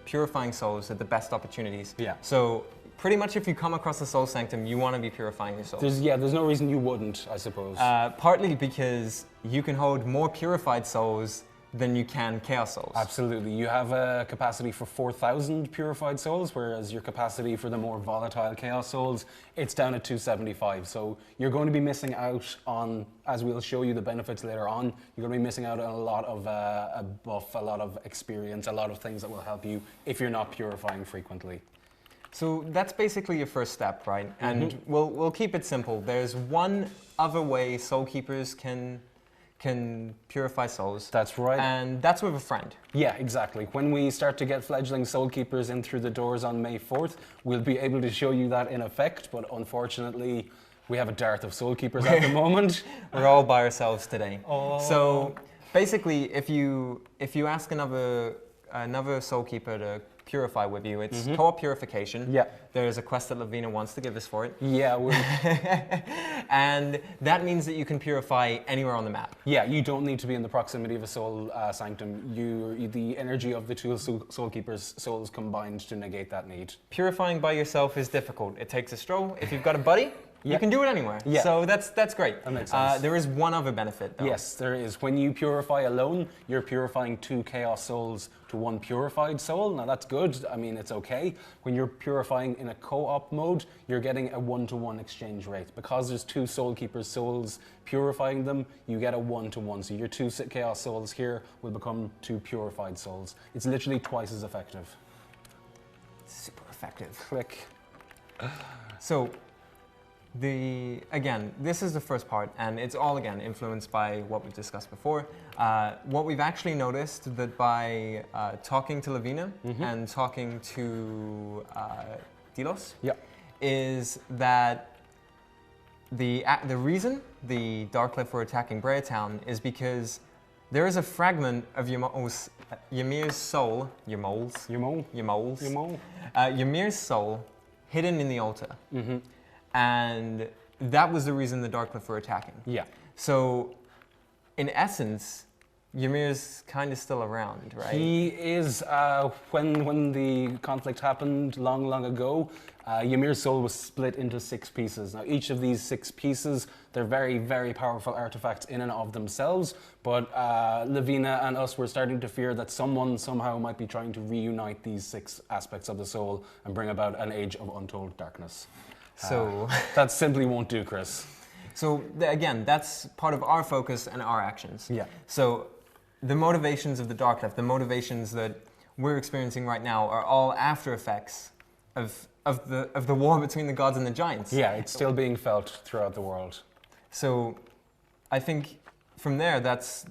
S1: purifying souls at the best opportunities.
S2: Yeah.
S1: So pretty much if you come across a soul sanctum, you want to be purifying your soul.
S2: There's no reason you wouldn't, I suppose.
S1: Partly because you can hold more purified souls than you can chaos souls.
S2: Absolutely. You have a capacity for 4,000 purified souls, whereas your capacity for the more volatile chaos souls, it's down at 275. So you're going to be missing out on, as we'll show you the benefits later on, you're going to be missing out on a lot of a buff, a lot of experience, a lot of things that will help you if you're not purifying frequently.
S1: So that's basically your first step, right? And we'll keep it simple. There's one other way soul keepers can purify souls.
S2: That's right.
S1: And that's with a friend.
S2: Yeah, exactly. When we start to get fledgling soul keepers in through the doors on May 4th, we'll be able to show you that in effect, but unfortunately, we have a dearth of soul keepers at the moment.
S1: We're all by ourselves today.
S2: Oh.
S1: So basically, if you ask another soul keeper to purify with you. It's co-op purification.
S2: Yeah.
S1: There's a quest that Lavina wants to give us for it.
S2: Yeah,
S1: And that means that you can purify anywhere on the map.
S2: yeah. You don't need to be in the proximity of a soul sanctum. The energy of the two soul keepers' souls combined to negate that need.
S1: Purifying by yourself is difficult. It takes a stroll. If you've got a buddy,
S2: Yeah.
S1: you can do it anywhere.
S2: Yeah.
S1: So that's great.
S2: That makes sense.
S1: There is one other benefit, though.
S2: Yes, there is. When you purify alone, you're purifying 2 chaos souls to 1 purified soul. Now that's good. I mean, it's okay. When you're purifying in a co-op mode, you're getting a 1-to-1 exchange rate. Because there's 2 soul keepers' souls purifying them, you get a 1-to-1. So your 2 chaos souls here will become 2 purified souls. It's literally twice as effective.
S1: Super effective.
S2: Click.
S1: So, again, this is the first part, and it's all, again, influenced by what we've discussed before. What we've actually noticed that by talking to Lavina and talking to Delos
S2: Yeah.
S1: is that the reason the Darkclef were attacking Breatown is because there is a fragment of Ymir's soul, Ymir's soul hidden in the altar. And that was the reason the Darkclef were attacking.
S2: Yeah.
S1: So, in essence, Ymir's kind of still around, right?
S2: He is, when the conflict happened long ago, Ymir's soul was split into 6 pieces. Now, each of these 6 pieces, they're very, very powerful artifacts in and of themselves, but Lavina and us were starting to fear that someone somehow might be trying to reunite these 6 aspects of the soul and bring about an age of untold darkness.
S1: So,
S2: That simply won't do, Chris.
S1: so again, that's part of our focus and our actions.
S2: Yeah.
S1: So, the motivations of the Darkclef, the motivations that we're experiencing right now, are all after effects of the war between the gods and the giants.
S2: Yeah, it's still being felt throughout the world.
S1: So, I think from there, that's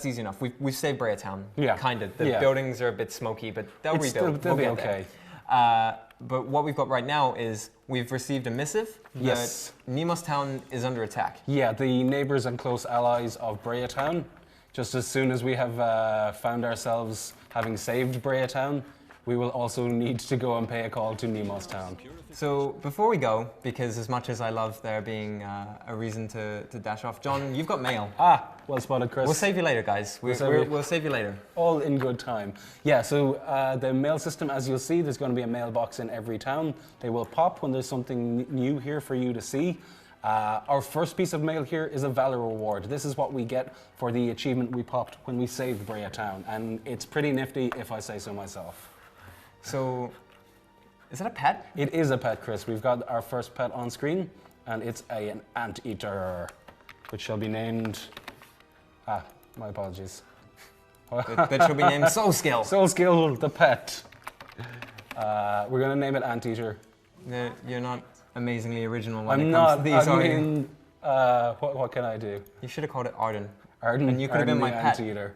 S1: easy enough. We've saved Breatown.
S2: Yeah.
S1: Kind of. The
S2: Yeah.
S1: buildings are a bit smoky, but they'll
S2: It's
S1: rebuild.
S2: they'll be
S1: We'll get there.
S2: okay.
S1: But what we've got right now is we've received a missive
S2: Yes.
S1: that Nemo's town is under attack.
S2: Yeah, the neighbours and close allies of Breatown. Just as soon as we have found ourselves having saved Breatown, we will also need to go and pay a call to Nemo's town.
S1: So before we go, because as much as I love there being a reason to dash off, John, you've got mail.
S2: Well spotted, Chris.
S1: We'll save you later, guys. We'll save you later.
S2: All in good time. Yeah, so the mail system, as you'll see, there's going to be a mailbox in every town. They will pop when there's something new here for you to see. Our first piece of mail here is a Valor Reward. This is what we get for the achievement we popped when we saved Breatown, and it's pretty nifty if I say so myself.
S1: So, is that a pet?
S2: It is a pet, Chris. We've got our first pet on screen, and it's an anteater, which shall be named... my apologies.
S1: that should be named Soul Skill.
S2: Soul Skill, the pet. We're going to name it Anteater.
S1: You're not amazingly original when
S2: I'm
S1: it comes
S2: not.
S1: to these,
S2: I
S1: are you?
S2: mean, what can I do?
S1: You should have called it Arden.
S2: Arden,
S1: And you could have been
S2: Arden
S1: my
S2: the
S1: pet.
S2: Anteater.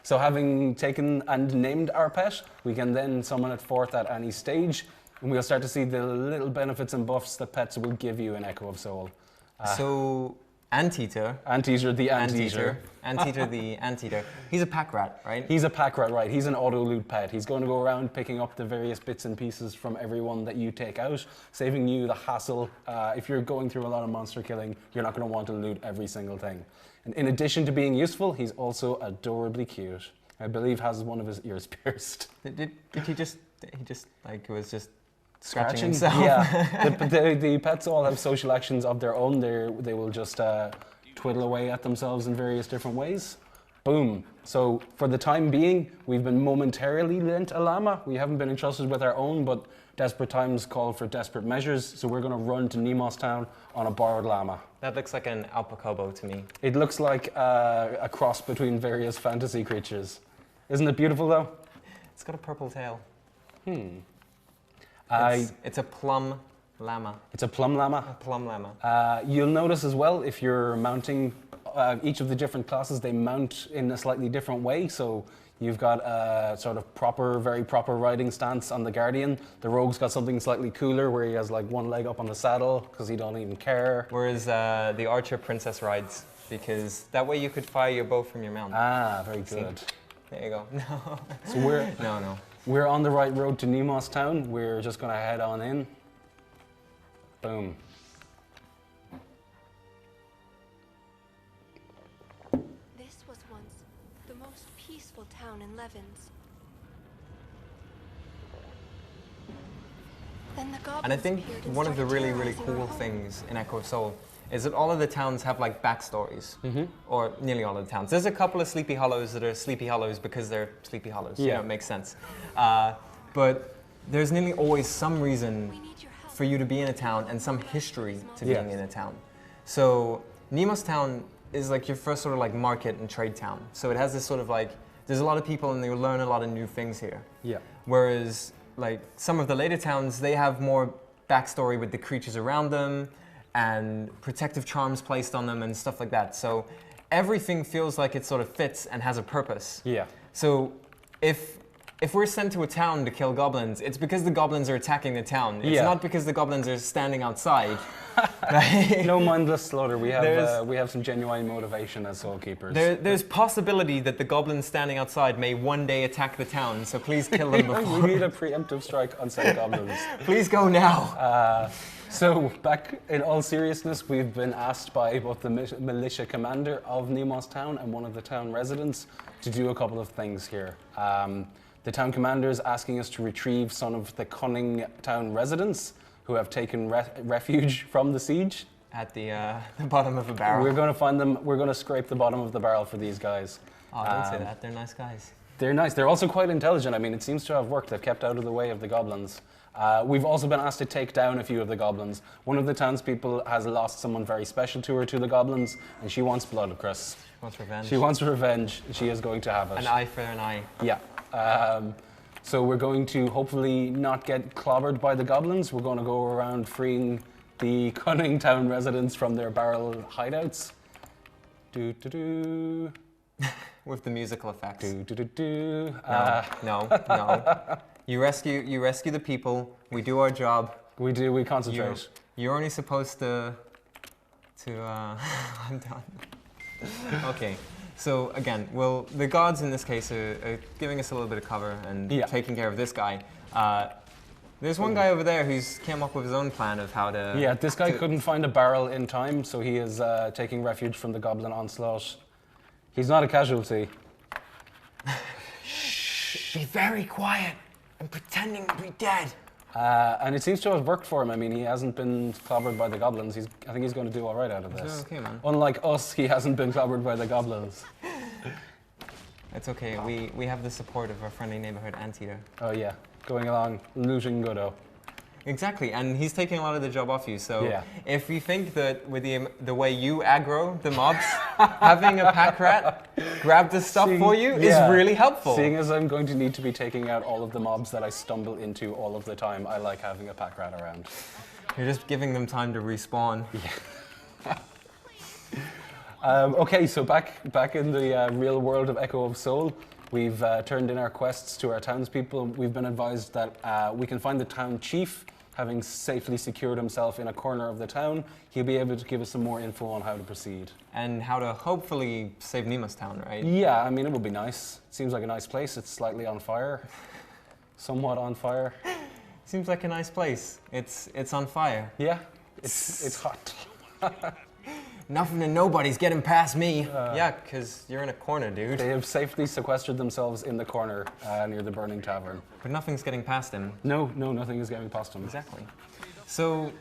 S2: So having taken and named our pet, we can then summon it forth at any stage, and we'll start to see the little benefits and buffs that pets will give you in Echo of Soul.
S1: So, Anteater.
S2: Anteater, the Anteater.
S1: Anteater the Anteater. He's a pack rat, right?
S2: He's a pack rat, right? He's an auto-loot pet. He's going to go around picking up the various bits and pieces from everyone that you take out, saving you the hassle. If you're going through a lot of monster killing, you're not going to want to loot every single thing. And in addition to being useful, he's also adorably cute. I believe has one of his ears pierced.
S1: Did he just like was just scratching himself?
S2: Yeah. the pets all have social actions of their own. They will just twiddle away at themselves in various different ways. Boom. So for the time being, we've been momentarily lent a llama. We haven't been entrusted with our own, but desperate times call for desperate measures. So we're going to run to Nemo's town on a borrowed llama.
S1: That looks like an alpacobo to me.
S2: It looks like a cross between various fantasy creatures. Isn't it beautiful though?
S1: It's got a purple tail.
S2: It's
S1: It's a plum llama.
S2: a plum llama.
S1: A plum llama.
S2: You'll notice as well, if you're mounting each of the different classes, they mount in a slightly different way. So you've got a sort of proper, very proper riding stance on the Guardian. The Rogue's got something slightly cooler where he has like one leg up on the saddle because he don't even care.
S1: Whereas the Archer Princess rides, because that way you could fire your bow from your mount.
S2: Very good.
S1: There you go. No.
S2: So we're
S1: No.
S2: We're on the right road to Nemo's Town. We're just going to head on in. Boom.
S5: This was once the most peaceful town in Levens. Then the goblins
S1: And I think
S5: appeared and
S1: one of the
S5: started
S1: really, really
S5: terrorizing our
S1: cool
S5: home.
S1: things in Echo of Soul is that all of the towns have like backstories, or nearly all of the towns. There's a couple of Sleepy Hollows that are Sleepy Hollows because they're Sleepy Hollows. You
S2: Yeah.
S1: know, it makes sense. But there's nearly always some reason
S5: We need your help.
S1: for you to be in a town and some history to
S2: Yes.
S1: being in a town. So Nemo's Town is like your first sort of like market and trade town. So it has this sort of like, there's a lot of people and they learn a lot of new things here.
S2: Yeah.
S1: Whereas like some of the later towns, they have more backstory with the creatures around them and protective charms placed on them and stuff like that. So everything feels like it sort of fits and has a purpose.
S2: Yeah.
S1: So if we're sent to a town to kill goblins, it's because the goblins are attacking the town. It's
S2: Yeah.
S1: not because the goblins are standing outside. Right?
S2: No mindless slaughter. We
S1: There's-
S2: have some genuine motivation as soul keepers.
S1: There's possibility that the goblins standing outside may one day attack the town, so please kill them
S2: we
S1: before.
S2: need a preemptive strike on said goblins.
S1: Please go now.
S2: So, back in all seriousness, we've been asked by both the militia commander of Nemo's Town and one of the town residents to do a couple of things here. The town commander is asking us to retrieve some of the cunning town residents who have taken refuge from the siege.
S1: At the bottom of a barrel.
S2: We're going to find them. We're going to scrape the bottom of the barrel for these guys.
S1: Oh, don't say that. They're nice guys.
S2: They're nice. They're also quite intelligent. I mean, it seems to have worked. They've kept out of the way of the goblins. We've also been asked to take down a few of the goblins. One of the townspeople has lost someone very special to her to the goblins, and she wants blood, Chris.
S1: Wants revenge.
S2: She wants revenge. She is going to have it.
S1: An eye for an eye.
S2: Yeah. So we're going to hopefully not get clobbered by the goblins. We're going to go around freeing the cunning town residents from their barrel hideouts. Do do do.
S1: With the musical effects.
S2: Do do do do.
S1: No. You rescue the people. We do our job.
S2: We do. We concentrate.
S1: You're only supposed to. I'm done. Okay. So again, well, the gods in this case are giving us a little bit of cover and
S2: Yeah.
S1: taking care of this guy. There's one guy over there who's came up with his own plan of how to.
S2: Yeah, this guy
S1: to-
S2: couldn't find a barrel in time, so he is taking refuge from the goblin onslaught. He's not a casualty.
S1: Be very quiet. I'm pretending to be dead.
S2: And it seems to have worked for him. I mean, he hasn't been clobbered by the goblins. I think he's going to do all right out of this.
S1: Okay, man.
S2: Unlike us, he hasn't been clobbered by the goblins.
S1: It's okay. We have the support of our friendly neighborhood anteater.
S2: Oh yeah, going along, looting Godot.
S1: Exactly, and he's taking a lot of the job off you. So
S2: Yeah.
S1: if you think that with the way you aggro the mobs, having a pack rat grab the stuff for you
S2: Yeah.
S1: is really helpful.
S2: Seeing as I'm going to need to be taking out all of the mobs that I stumble into all of the time, I like having a pack rat around.
S1: You're just giving them time to respawn.
S2: Okay, so back in the real world of Echo of Soul, we've turned in our quests to our townspeople. We've been advised that we can find the town chief, having safely secured himself in a corner of the town. He'll be able to give us some more info on how to proceed.
S1: And how to hopefully save Nemo's Town, right?
S2: Yeah, I mean, it would be nice. Seems like a nice place. It's slightly on fire. Somewhat on fire.
S1: Seems like a nice place. It's on fire.
S2: Yeah, it's hot.
S1: Nothing and nobody's getting past me. Yeah, because you're in a corner, dude.
S2: They have safely sequestered themselves in the corner near the burning tavern.
S1: But nothing's getting past him.
S2: No, nothing is getting past them.
S1: Exactly. So,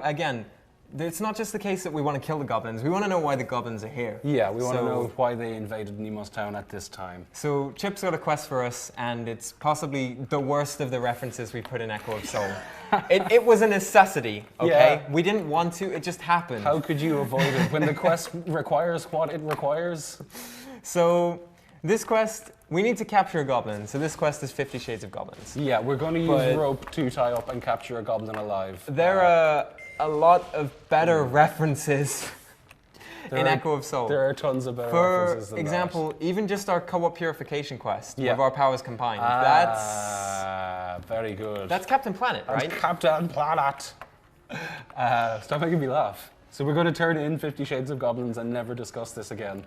S1: again, it's not just the case that we want to kill the goblins. We want to know why the goblins are here.
S2: Yeah, we want to
S1: So-
S2: know why they invaded Nemo's Town at this time.
S1: So Chip's got a quest for us, and it's possibly the worst of the references we put in Echo of Soul. It was a necessity, okay?
S2: Yeah.
S1: We didn't want to, it just happened.
S2: How could you avoid it when the quest requires what it requires?
S1: So this quest, we need to capture a goblin. So this quest is 50 Shades of Goblins.
S2: Yeah, we're going to use
S1: But-
S2: rope to tie up and capture a goblin alive.
S1: There are a lot of better references in
S2: There are-
S1: Echo of Soul.
S2: There are tons of better
S1: For
S2: references than
S1: example, even just our co-op purification quest
S2: Yeah.
S1: of our powers combined.
S2: Very good.
S1: That's Captain Planet, right?
S2: Captain Planet. Stop making me laugh. So we're going to turn in 50 Shades of Goblins and never discuss this again.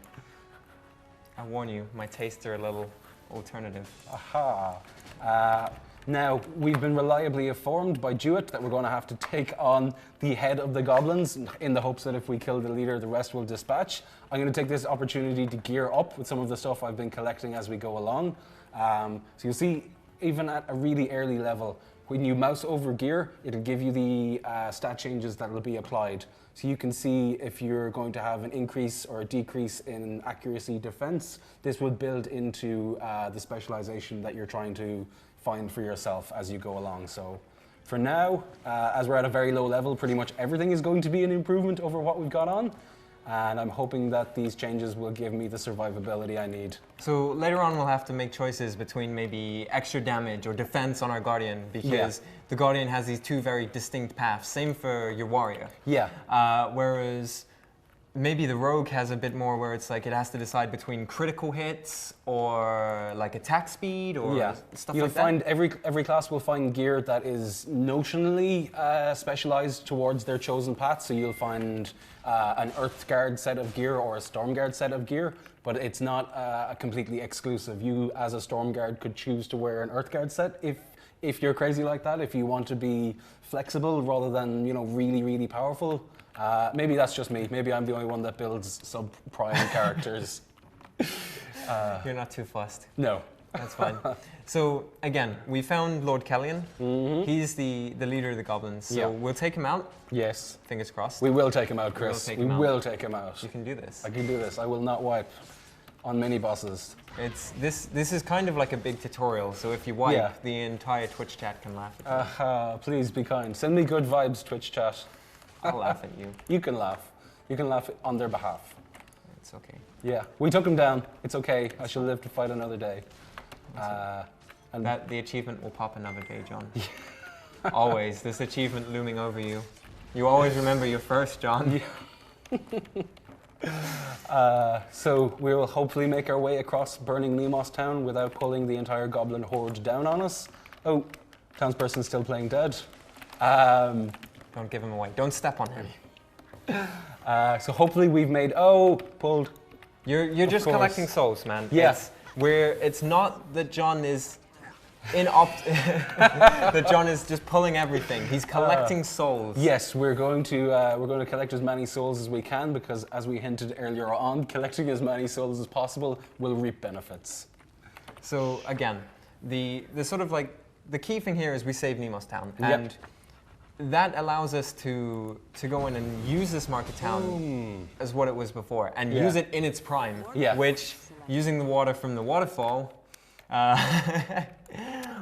S1: I warn you, my tastes are a little alternative.
S2: Aha. Now, we've been reliably informed by Jewett that we're going to have to take on the head of the goblins in the hopes that if we kill the leader, the rest will dispatch. I'm going to take this opportunity to gear up with some of the stuff I've been collecting as we go along. So you'll see, even at a really early level, when you mouse over gear, it'll give you the stat changes that will be applied. So you can see if you're going to have an increase or a decrease in accuracy defense, this would build into the specialization that you're trying to find for yourself as you go along. So for now, as we're at a very low level, pretty much everything is going to be an improvement over what we've got on. And I'm hoping that these changes will give me the survivability I need.
S1: So later on we'll have to make choices between maybe extra damage or defense on our Guardian, because the Guardian has these two very distinct paths. Same for your Warrior.
S2: Yeah.
S1: Whereas maybe the Rogue has a bit more where it's like it has to decide between critical hits or like attack speed or stuff
S2: You'll
S1: like that.
S2: find every class will find gear that is notionally specialized towards their chosen path. So you'll find an Earth Guard set of gear or a Storm Guard set of gear, but it's not completely exclusive. You, as a Storm Guard, could choose to wear an Earth Guard set if you're crazy like that. If you want to be flexible rather than really powerful. Maybe that's just me. Maybe I'm the only one that builds sub-prime characters.
S1: You're not too fussed.
S2: No.
S1: That's fine. So again, we found Lord Kellyan. He's the leader of the goblins. So we'll take him out.
S2: Yes.
S1: Fingers crossed.
S2: We will take him out, Chris.
S1: take
S2: We
S1: him out.
S2: will take him out.
S1: You can do this.
S2: I can do this. I will not wipe on mini bosses.
S1: It's this is kind of like a big tutorial. So if you wipe,
S2: Yeah.
S1: the entire Twitch chat can laugh at you.
S2: Please be kind. Send me good vibes, Twitch chat.
S1: I'll laugh at you.
S2: You can laugh. You can laugh on their behalf.
S1: It's okay.
S2: Yeah, we took him down. It's okay. I shall live to fight another day. And
S1: That the achievement will pop another day, John. Always, this achievement looming over you. You always remember your first, John.
S2: so we will hopefully make our way across burning Nemos Town without pulling the entire goblin horde down on us. Oh, townsperson's still playing dead.
S1: Don't give him away. Don't step on him.
S2: So hopefully we've made pulled.
S1: You're just
S2: course.
S1: collecting souls, man.
S2: Yes.
S1: It's not that John is that John is just pulling everything. He's collecting souls.
S2: Yes, we're going to collect as many souls as we can, because as we hinted earlier on, collecting as many souls as possible will reap benefits.
S1: So again, the sort of like the key thing here is we save Nemos Town, and that allows us to go in and use this market town as what it was before, and use it in its prime.
S2: Yeah.
S1: Which, using the water from the waterfall,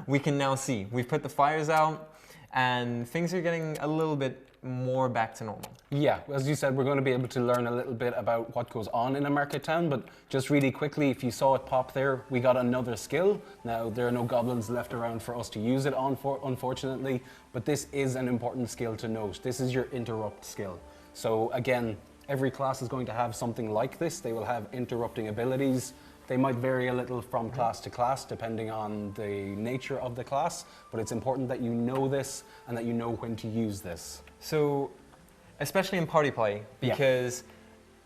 S1: we can now see. We've put the fires out, and things are getting a little bit more back to normal.
S2: Yeah, as you said, we're going to be able to learn a little bit about what goes on in a market town, but just really quickly, if you saw it pop there, we got another skill. Now, there are no goblins left around for us to use it on, unfortunately, but this is an important skill to note. This is your interrupt skill. So again, every class is going to have something like this. They will have interrupting abilities. They might vary a little from class to class depending on the nature of the class, but it's important that you know this and that you know when to use this.
S1: So, especially in party play, because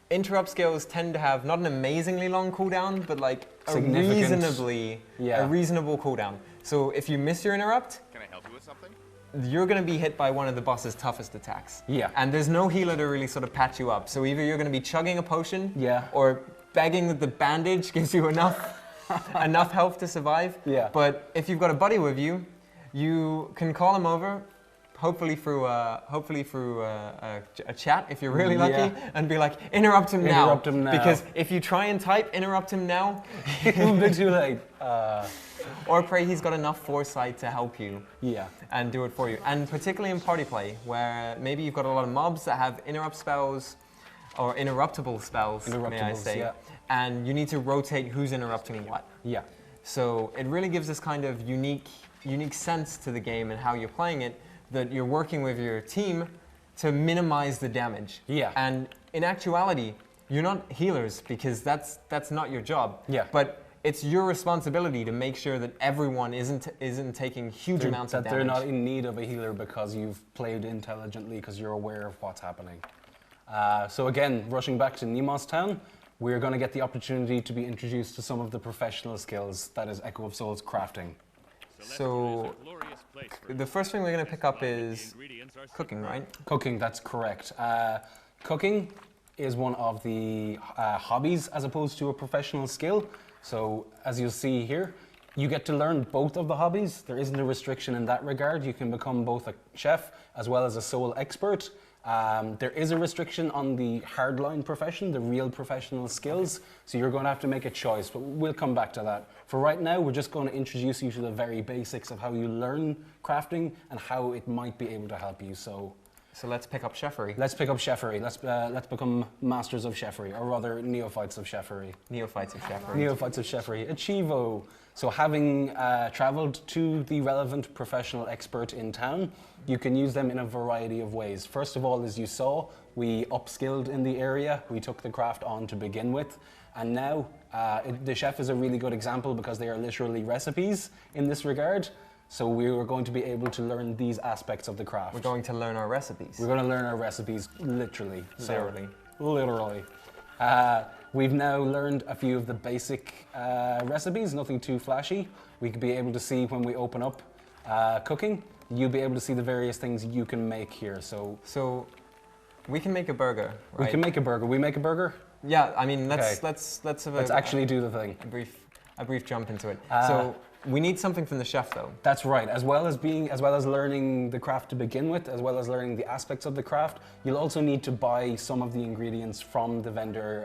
S1: interrupt skills tend to have not an amazingly long cooldown, but like a reasonable cooldown. So if you miss your interrupt,
S6: Can I help you with something?
S1: you're going to be hit by one of the boss's toughest attacks.
S2: Yeah.
S1: And there's no healer to really sort of patch you up. So either you're going to be chugging a potion,
S2: Yeah.
S1: or begging that the bandage gives you enough enough health to survive.
S2: Yeah.
S1: But if you've got a buddy with you, you can call him over, hopefully through a chat if you're really lucky, and be like, interrupt him now.
S2: Interrupt him now.
S1: Because if you try and type interrupt him now,
S2: It'll be too late.
S1: or pray he's got enough foresight to help you.
S2: Yeah.
S1: And do it for you. And particularly in party play, where maybe you've got a lot of mobs that have interrupt spells, or interruptible spells, may I
S2: Interruptibles,
S1: say,
S2: yeah.
S1: and you need to rotate who's interrupting what.
S2: Yeah.
S1: So it really gives this kind of unique sense to the game and how you're playing it, that you're working with your team to minimize the damage.
S2: Yeah.
S1: And in actuality, you're not healers, because that's not your job.
S2: Yeah.
S1: But it's your responsibility to make sure that everyone isn't taking huge amounts of
S2: That
S1: damage.
S2: they're not in need of a healer because you've played intelligently, because you're aware of what's happening. So again, rushing back to Nemos Town, we're going to get the opportunity to be introduced to some of the professional skills that is Echo of Souls crafting.
S1: So the first thing we're going to pick up is cooking, right?
S2: Cooking, that's correct. Cooking is one of the hobbies as opposed to a professional skill. So as you'll see here, you get to learn both of the hobbies. There isn't a restriction in that regard. You can become both a chef as well as a soul expert. There is a restriction on the hardline profession, the real professional skills, so you're going to have to make a choice, but we'll come back to that. For right now, we're just going to introduce you to the very basics of how you learn crafting and how it might be able to help you. So
S1: let's pick up chefery.
S2: let's pick up chefery. Let's become masters of chefery, or rather neophytes of chefery.
S1: Neophytes of chefery.
S2: Neophytes of chefery. Achievo. So having traveled to the relevant professional expert in town, you can use them in a variety of ways. First of all, as you saw, we upskilled in the area. We took the craft on to begin with. And now, the chef is a really good example because they are literally recipes in this regard. So we are going to be able to learn these aspects of the craft.
S1: We're going to learn our recipes.
S2: We're going to learn our recipes literally.
S1: Literally.
S2: Literally. We've now learned a few of the basic recipes, nothing too flashy. We could be able to see when we open up cooking, you'll be able to see the various things you can make here.
S1: So we can make a burger, right?
S2: We can make a burger. We make a burger?
S1: Yeah, I mean,
S2: Okay.
S1: let's have
S2: Let's actually do the thing.
S1: a brief jump into it. So we need something from the chef, though.
S2: That's right. As well as learning the craft to begin with, as well as learning the aspects of the craft, you'll also need to buy some of the ingredients from the vendor,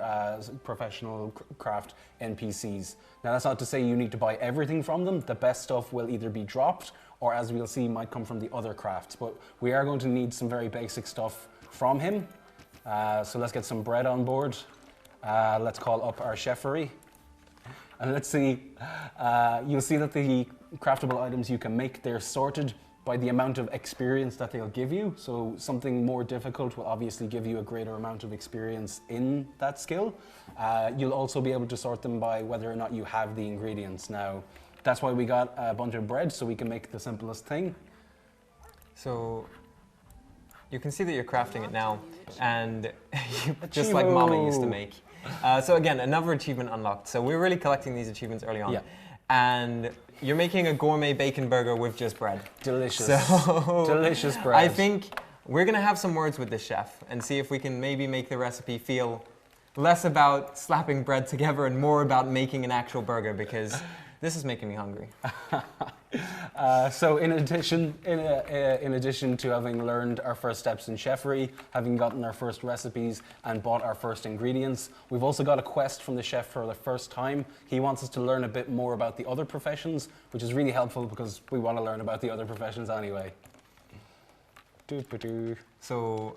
S2: professional craft NPCs. Now, that's not to say you need to buy everything from them. The best stuff will either be dropped, or as we'll see, might come from the other crafts. But we are going to need some very basic stuff from him. So let's get some bread on board. Let's call up our chefery. And let's see, you'll see that the craftable items you can make, they're sorted by the amount of experience that they'll give you. So something more difficult will obviously give you a greater amount of experience in that skill. You'll also be able to sort them by whether or not you have the ingredients. Now, that's why we got a bunch of bread, so we can make the simplest thing.
S1: So you can see that you're crafting it now, and just like Mama used to make. So again, another achievement unlocked. So we're really collecting these achievements early on.
S2: Yeah.
S1: And you're making a gourmet bacon burger with just bread.
S2: Delicious.
S1: So
S2: Delicious bread.
S1: I think we're gonna have some words with the chef and see if we can maybe make the recipe feel less about slapping bread together and more about making an actual burger, because this is making me hungry.
S2: So in addition to having learned our first steps in chefery, having gotten our first recipes and bought our first ingredients, we've also got a quest from the chef for the first time. He wants us to learn a bit more about the other professions, which is really helpful because we want to learn about the other professions anyway.
S1: So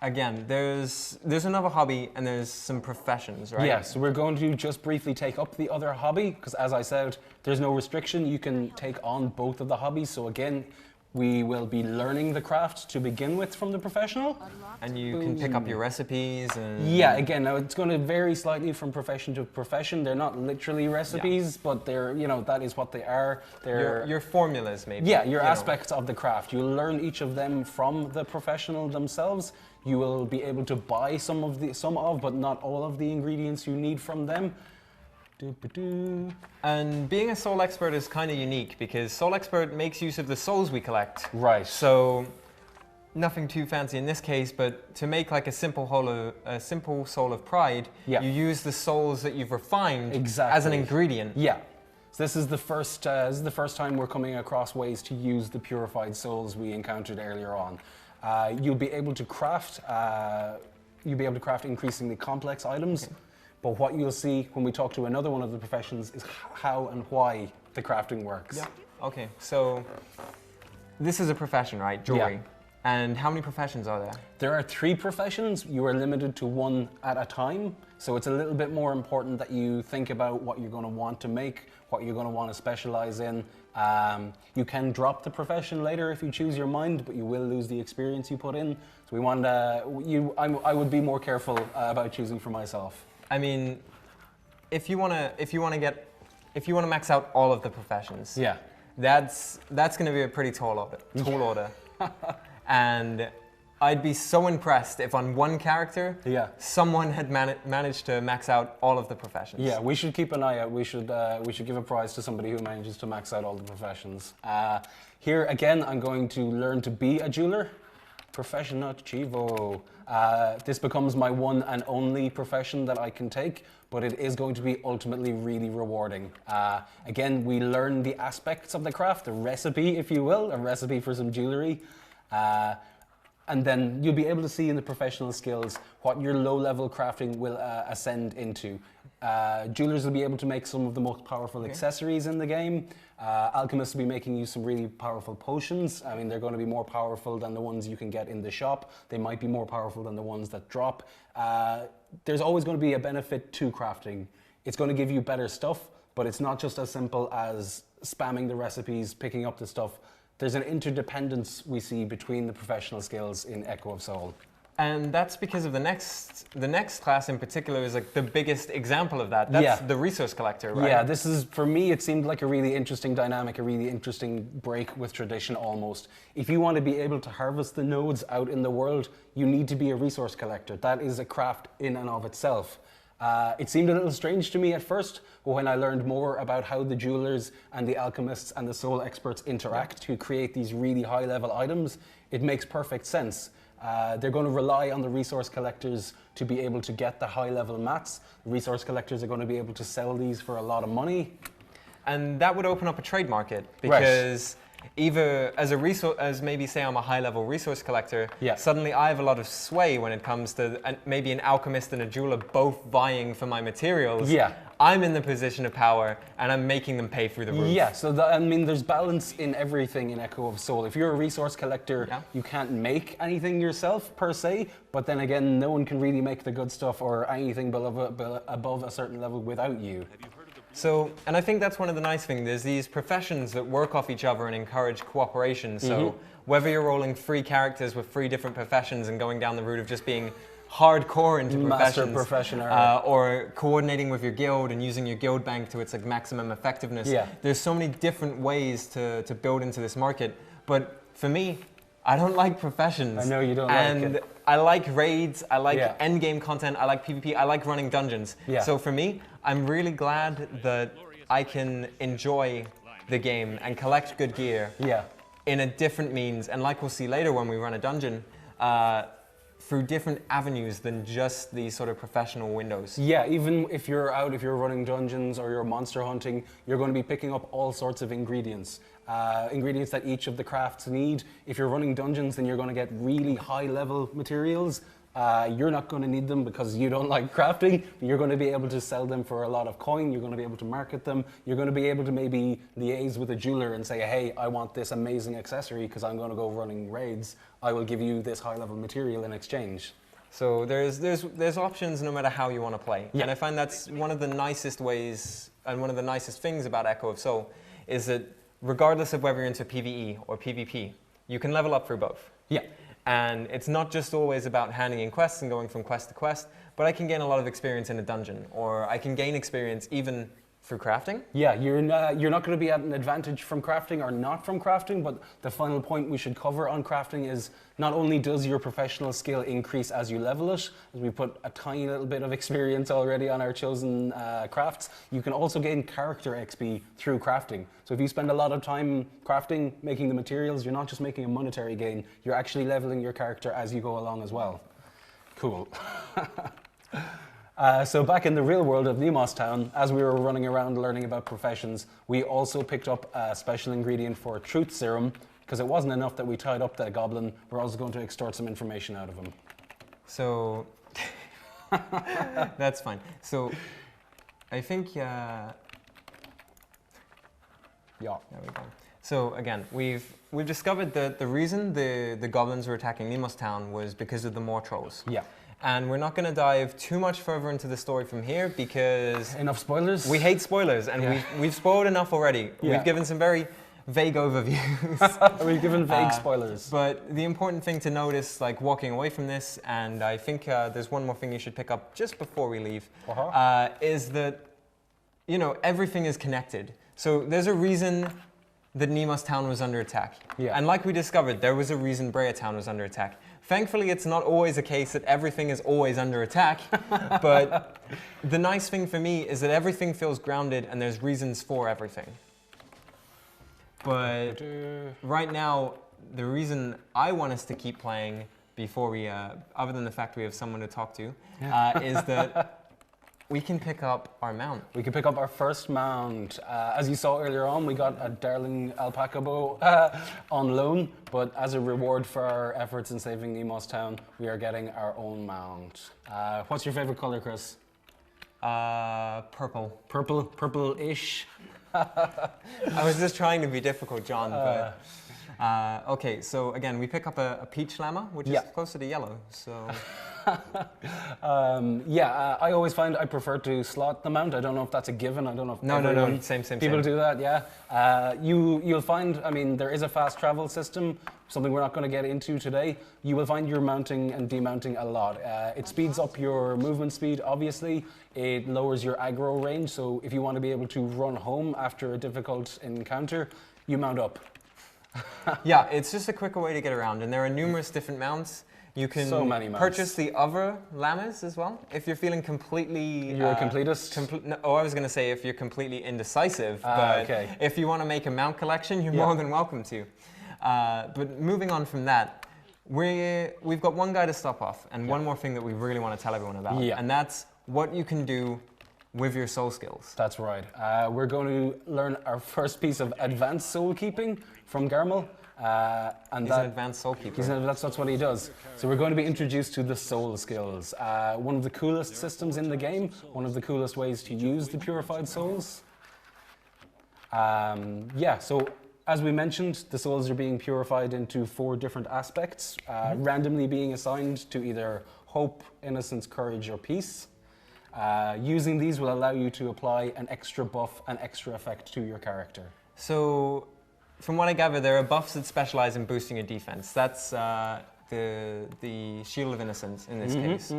S1: again, there's another hobby and there's some professions, right?
S2: Yes, we're going to just briefly take up the other hobby because, as I said, there's no restriction. You can take on both of the hobbies. So again, we will be learning the craft to begin with from the professional.
S1: And you can pick up your recipes and...
S2: Yeah, again, now it's going to vary slightly from profession to profession. They're not literally recipes, but they're, that is what they are. They're
S1: your formulas, maybe.
S2: Yeah, your aspects of the craft. You'll learn each of them from the professional themselves. You will be able to buy some of, but not all of the ingredients you need from them.
S1: And being a soul expert is kind of unique because soul expert makes use of the souls we collect.
S2: Right.
S1: So nothing too fancy in this case, but to make like a simple soul of pride,
S2: Yeah.
S1: you use the souls that you've refined
S2: Exactly.
S1: as an ingredient.
S2: Yeah. So this is the first time we're coming across ways to use the purified souls we encountered earlier on. You'll be able to craft increasingly complex items, but what you'll see when we talk to another one of the professions is how and why the crafting works.
S1: Yeah. Okay, so this is a profession, right? Jewelry.
S2: Yeah.
S1: And how many professions are there?
S2: There are 3 professions. You are limited to 1 at a time. So it's a little bit more important that you think about what you're going to want to make, what you're going to want to specialize in. You can drop the profession later if you choose your mind, but you will lose the experience you put in. So we want I would be more careful about choosing for myself.
S1: I mean, if you want to max out all of the professions,
S2: Yeah.
S1: that's going to be a pretty tall order. And I'd be so impressed if on one character,
S2: Yeah.
S1: someone had managed to max out all of the professions.
S2: Yeah, we should keep an eye out. We should give a prize to somebody who manages to max out all the professions. Here again, I'm going to learn to be a jeweler. Professionativo. This becomes my one and only profession that I can take, but it is going to be ultimately really rewarding. Again, we learn the aspects of the craft, the recipe, if you will, a recipe for some jewelry. And then you'll be able to see in the professional skills what your low-level crafting will ascend into. Jewelers will be able to make some of the most powerful accessories in the game. Alchemists will be making you some really powerful potions. I mean, they're going to be more powerful than the ones you can get in the shop. They might be more powerful than the ones that drop. There's always going to be a benefit to crafting. It's going to give you better stuff, but it's not just as simple as spamming the recipes, picking up the stuff. There's an interdependence we see between the professional skills in Echo of Soul.
S1: And that's because of the next class in particular is like the biggest example of that. That's the resource collector, right?
S2: Yeah, this is, for me, it seemed like a really interesting dynamic, a really interesting break with tradition almost. If you want to be able to harvest the nodes out in the world, you need to be a resource collector. That is a craft in and of itself. It seemed a little strange to me at first, but when I learned more about how the jewelers and the alchemists and the soul experts interact to create these really high-level items, it makes perfect sense. They're going to rely on the resource collectors to be able to get the high-level mats. The resource collectors are going to be able to sell these for a lot of money.
S1: And that would open up a trade market because either as a resource, as maybe say I'm a high-level resource collector, suddenly I have a lot of sway when it comes to maybe an alchemist and a jeweler both vying for my materials.
S2: Yeah.
S1: I'm in the position of power and I'm making them pay through the roof.
S2: Yeah, so I mean, there's balance in everything in Echo of Soul. If you're a resource collector, you can't make anything yourself per se, but then again, no one can really make the good stuff or anything above a certain level without you.
S1: So, and I think that's one of the nice things. There's these professions that work off each other and encourage cooperation. So whether you're rolling 3 characters with 3 different professions and going down the route of just being hardcore into professions, or coordinating with your guild and using your guild bank to its like maximum effectiveness. There's so many different ways to build into this market. But for me, I don't like professions.
S2: I know you don't like it.
S1: And I like raids, I like endgame content, I like PvP, I like running dungeons. So for me, I'm really glad that I can enjoy the game and collect good gear in a different means. And like we'll see later when we run a dungeon, through different avenues than just these sort of professional windows.
S2: Yeah, even if you're running dungeons or you're monster hunting, you're going to be picking up all sorts of ingredients. Ingredients that each of the crafts need. If you're running dungeons, then you're going to get really high-level materials. You're not going to need them because you don't like crafting. You're going to be able to sell them for a lot of coin. You're going to be able to market them. You're going to be able to maybe liaise with a jeweler and say, hey, I want this amazing accessory because I'm going to go running raids. I will give you this high-level material in exchange.
S1: So there's options no matter how you want to play. And I find that's one of the nicest ways and one of the nicest things about Echo of Soul is that regardless of whether you're into PvE or PvP, you can level up through both. And it's not just always about handing in quests and going from quest to quest, but I can gain a lot of experience in a dungeon, or I can gain experience even through crafting.
S2: Yeah, you're not going to be at an advantage from crafting or not from crafting, but the final point we should cover on crafting is not only does your professional skill increase as you level it, as we put a tiny little bit of experience already on our chosen crafts, you can also gain character XP through crafting. So if you spend a lot of time crafting, making the materials, you're not just making a monetary gain, you're actually leveling your character as you go along as well. Cool. So back in the real world of Nemo's Town, as we were running around learning about professions, we also picked up a special ingredient for Truth Serum, because it wasn't enough that we tied up that goblin, we're also going to extort some information out of him.
S1: So, that's fine. So, I think, there we go. So again, we've discovered that the reason the goblins were attacking Nemo's Town was because of the Moor Trolls. And we're not going to dive too much further into the story from here because...
S2: Enough spoilers?
S1: We hate spoilers, and we've spoiled enough already. We've given some very vague overviews.
S2: We've given vague spoilers.
S1: But the important thing to notice, like walking away from this, and I think there's one more thing you should pick up just before we leave, is that, you know, everything is connected. So there's a reason that Nemo's Town was under attack. And like we discovered, there was a reason Brea Town was under attack. Thankfully, it's not always a case that everything is always under attack, but the nice thing for me is that everything feels grounded and there's reasons for everything. But right now, the reason I want us to keep playing before we, other than the fact we have someone to talk to, is that we can pick up our mount.
S2: We can pick up our first mount. As you saw earlier on, we got a darling alpaca bow on loan, but as a reward for our efforts in saving Nemo's Town, we are getting our own mount. What's your favorite color, Chris?
S1: Purple.
S2: Purple? Purple-ish?
S1: I was just trying to be difficult, John, but... okay, so again, we pick up a peach llama, which is closer to yellow, so...
S2: I always find I prefer to slot the mount. I don't know if that's a given. I don't know if
S1: No, same.
S2: people do that, yeah. You'll find, I mean, there is a fast travel system, something we're not going to get into today. You will find you're mounting and demounting a lot. It speeds up your movement speed, obviously. It lowers your aggro range, so if you want to be able to run home after a difficult encounter, you mount up.
S1: Yeah, it's just a quicker way to get around, and there are numerous different mounts. You can
S2: So many mounts.
S1: purchase the other llamas as well. If you're feeling completely...
S2: You're a completist?
S1: I was going to say if you're completely indecisive, but
S2: okay.
S1: if you want to make a mount collection, you're more than welcome to. But moving on from that, we've got one guy to stop off, and one more thing that we really want to tell everyone about, and that's what you can do with your soul skills.
S2: That's right. We're going to learn our first piece of advanced soul keeping from Garmel. And
S1: He's an advanced soul keeper.
S2: That's what he does. So we're going to be introduced to the soul skills. One of the coolest systems in the game, one of the coolest ways to use the purified souls. So as we mentioned, the souls are being purified into 4 different aspects, randomly being assigned to either hope, innocence, courage, or peace. Using these will allow you to apply an extra buff, an extra effect to your character.
S1: So, from what I gather, there are buffs that specialize in boosting your defense. That's the Shield of Innocence in this case.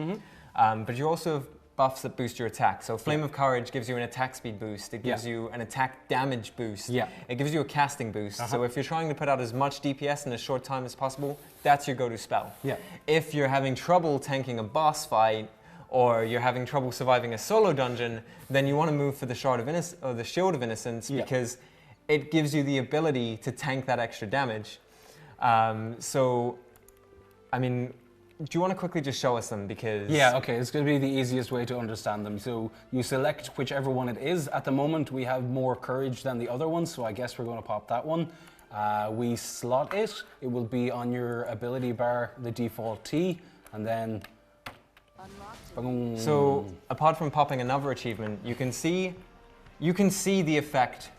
S1: But you also have buffs that boost your attack. So Flame of Courage gives you an attack speed boost. It gives you an attack damage boost. It gives you a casting boost. So if you're trying to put out as much DPS in as short time as possible, that's your go-to spell. If you're having trouble tanking a boss fight, or you're having trouble surviving a solo dungeon, then you want to move for the the Shield of Innocence because it gives you the ability to tank that extra damage. So, I mean, do you want to quickly just show us them? Because
S2: okay, it's going to be the easiest way to understand them. So you select whichever one it is. At the moment, we have more courage than the other one, so I guess we're going to pop that one. We slot it. It will be on your ability bar, the default T, and then... Boom.
S1: So, apart from popping another achievement, you can see the effect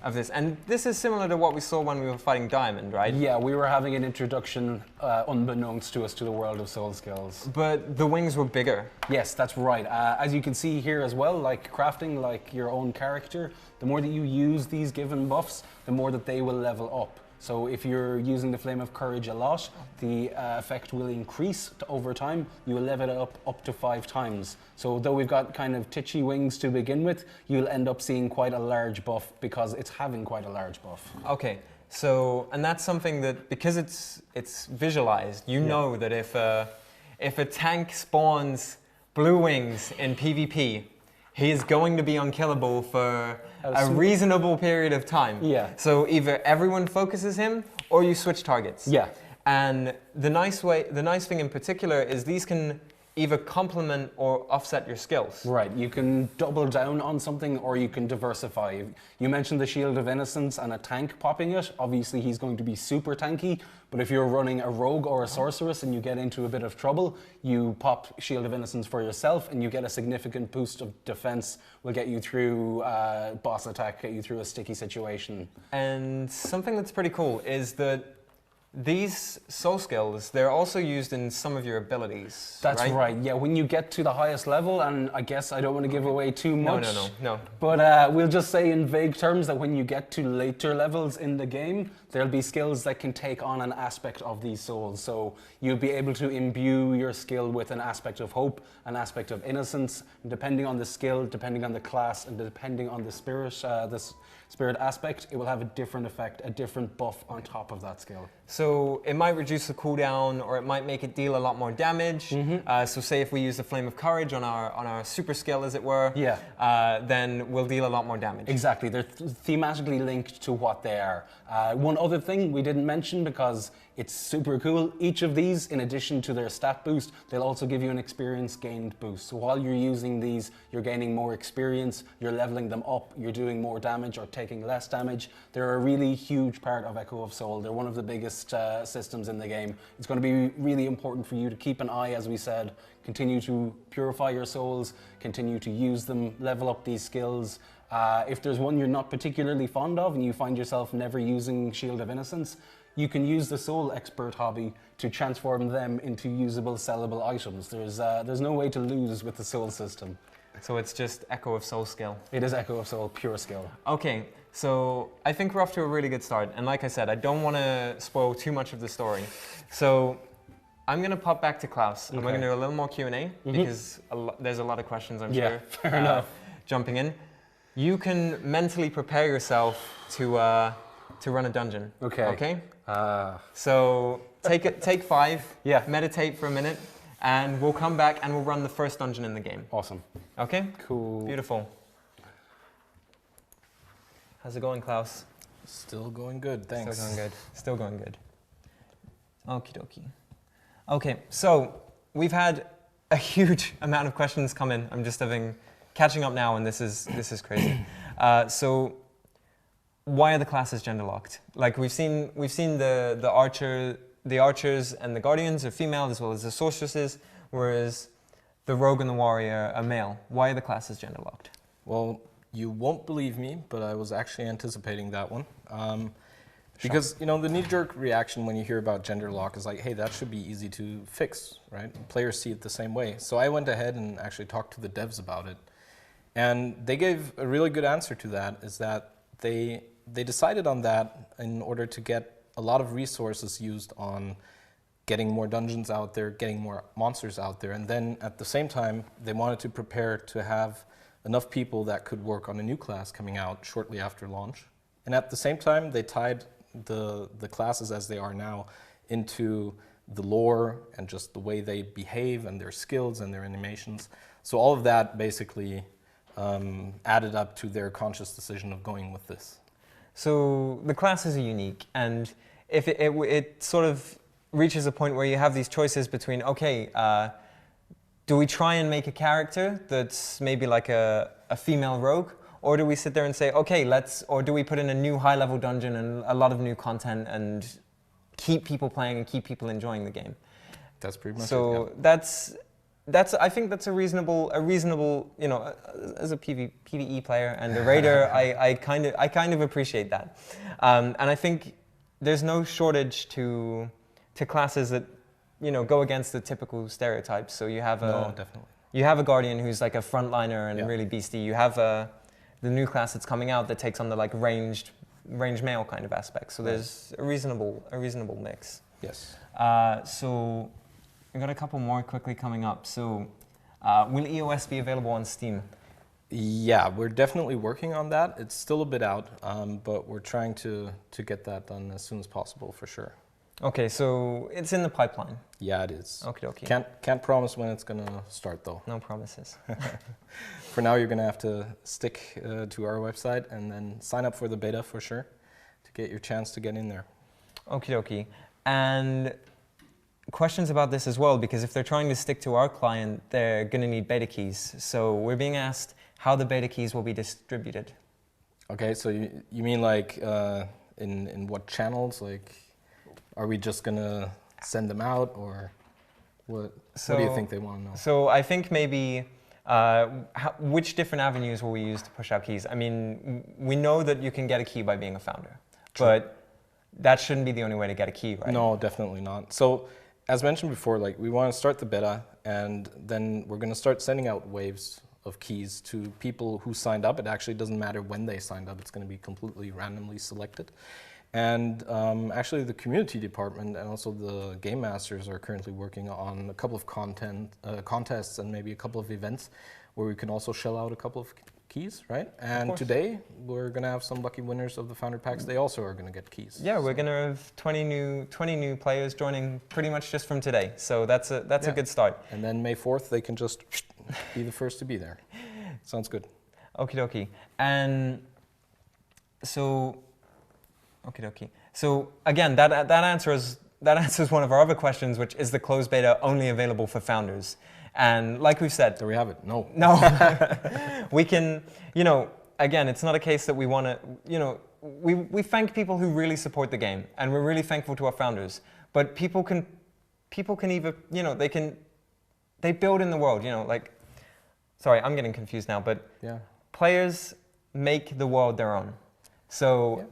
S1: of this. And this is similar to what we saw when we were fighting Diamond, right?
S2: Yeah, we were having an introduction unbeknownst to us to the world of soul skills.
S1: But the wings were bigger.
S2: Yes, that's right. As you can see here as well, like crafting like your own character, the more that you use these given buffs, the more that they will level up. So if you're using the Flame of Courage a lot, the effect will increase over time. You will level it up to 5 times. So though we've got kind of titchy wings to begin with, you'll end up seeing quite a large buff because it's having quite a large buff.
S1: Okay, so, and that's something that, because it's visualized, you know that if a tank spawns blue wings in PvP, he is going to be unkillable for a reasonable period of time. So either everyone focuses him or you switch targets. And the nice thing in particular is these can either complement or offset your skills.
S2: Right, you can double down on something or you can diversify. You mentioned the Shield of Innocence and a tank popping it. Obviously he's going to be super tanky, but if you're running a rogue or a sorceress and you get into a bit of trouble, you pop Shield of Innocence for yourself and you get a significant boost of defense. Will get you through boss attack, get you through a sticky situation.
S1: And something that's pretty cool is that these soul skills, they're also used in some of your abilities.
S2: That's right. Yeah, when you get to the highest level, and I guess I don't want to give away too much.
S1: No.
S2: But we'll just say in vague terms that when you get to later levels in the game, there'll be skills that can take on an aspect of these souls. So you'll be able to imbue your skill with an aspect of hope, an aspect of innocence, and depending on the skill, depending on the class, and depending on the spirit aspect, it will have a different effect, a different buff on top of that skill.
S1: So So it might reduce the cooldown, or it might make it deal a lot more damage. So say if we use the Flame of Courage on our super skill, as it were, then we'll deal a lot more damage.
S2: Exactly, they're thematically linked to what they are. One other thing we didn't mention, because it's super cool, each of these, in addition to their stat boost, they'll also give you an experience gained boost. So while you're using these, you're gaining more experience, you're leveling them up, you're doing more damage or taking less damage. They're a really huge part of Echo of Soul. They're one of the biggest systems in the game. It's going to be really important for you to keep an eye, as we said, continue to purify your souls, continue to use them, level up these skills. If there's one you're not particularly fond of and you find yourself never using Shield of Innocence, you can use the Soul Expert hobby to transform them into usable, sellable items. There's no way to lose with the Soul system.
S1: So it's just Echo of Soul skill.
S2: It is Echo of Soul, pure skill.
S1: Okay, so I think we're off to a really good start. And like I said, I don't want to spoil too much of the story. So I'm going to pop back to Klaus, and we're going to do a little more Q&A, because there's a lot of questions, I'm sure.
S2: Fair enough.
S1: Jumping in. You can mentally prepare yourself to run a dungeon. Okay? So take 5, meditate for a minute, and we'll come back and we'll run the first dungeon in the game.
S2: Awesome.
S1: Okay?
S2: Cool.
S1: Beautiful. How's it going, Klaus?
S4: Still going good, thanks.
S1: Still going good. Still going good. Okie dokie. Okay, so we've had a huge amount of questions come in. I'm just catching up now, and this is crazy. So why are the classes gender locked? Like we've seen the archers and the guardians are female, as well as the sorceresses, whereas the rogue and the warrior are male. Why are the classes gender locked?
S4: Well, you won't believe me, but I was actually anticipating that one. Because, you know, the knee-jerk reaction when you hear about gender lock is like, hey, that should be easy to fix, right? Players see it the same way. So I went ahead and actually talked to the devs about it. And they gave a really good answer to that, is that they decided on that in order to get a lot of resources used on getting more dungeons out there, getting more monsters out there. And then at the same time, they wanted to prepare to have enough people that could work on a new class coming out shortly after launch. And at the same time, they tied the classes as they are now into the lore and just the way they behave and their skills and their animations. So all of that basically added up to their conscious decision of going with this.
S1: So the classes are unique, and if it sort of reaches a point where you have these choices between, okay, do we try and make a character that's maybe like a female rogue? Or do we sit there and say, okay, or do we put in a new high-level dungeon and a lot of new content and keep people playing and keep people enjoying the game?
S4: That's pretty much it.
S1: So I think that's a reasonable, you know, as a PvE player and a raider, I kind of appreciate that. And I think there's no shortage to classes that, you know, go against the typical stereotypes. So you have a guardian who's like a frontliner and really beastie. You have the new class that's coming out that takes on the like ranged male kind of aspect. So there's a reasonable mix.
S4: Yes.
S1: So we've got a couple more quickly coming up. So will EOS be available on Steam?
S4: Yeah, we're definitely working on that. It's still a bit out, but we're trying to get that done as soon as possible for sure.
S1: Okay, so it's in the pipeline.
S4: Yeah, it is.
S1: Okie dokie.
S4: Can't promise when it's gonna start though.
S1: No promises.
S4: For now, you're gonna have to stick to our website and then sign up for the beta for sure to get your chance to get in there.
S1: Okie dokie. And questions about this as well, because if they're trying to stick to our client, they're gonna need beta keys. So we're being asked how the beta keys will be distributed.
S4: Okay, so you mean like in what channels? Like, are we just gonna send them out, or what do you think they want to know?
S1: So I think maybe which different avenues will we use to push out keys? I mean, we know that you can get a key by being a founder, but that shouldn't be the only way to get a key, right?
S4: No, definitely not. So as mentioned before, like we want to start the beta, and then we're going to start sending out waves of keys to people who signed up. It actually doesn't matter when they signed up. It's going to be completely randomly selected. And actually the community department and also the game masters are currently working on a couple of contests and maybe a couple of events where we can also shell out a couple of keys, right? And
S1: course.
S4: today we're gonna have some lucky winners of the founder packs. They also are gonna get keys.
S1: Yeah, we're going to have 20 new players joining pretty much just from today. So that's a
S4: Yeah.
S1: good start.
S4: And then May 4th, they can just be the first to be there. Sounds good.
S1: Okie dokie. And so, okie dokie. So again, that answers one of our other questions, which is the closed beta only available for founders? And like we've said,
S4: There we have it. No.
S1: no, we can, again, it's not a case that we want to, we thank people who really support the game, and we're really thankful to our founders. But people can either, they build in the world, sorry, I'm getting confused now, but
S4: Yeah.
S1: players make the world their own. So,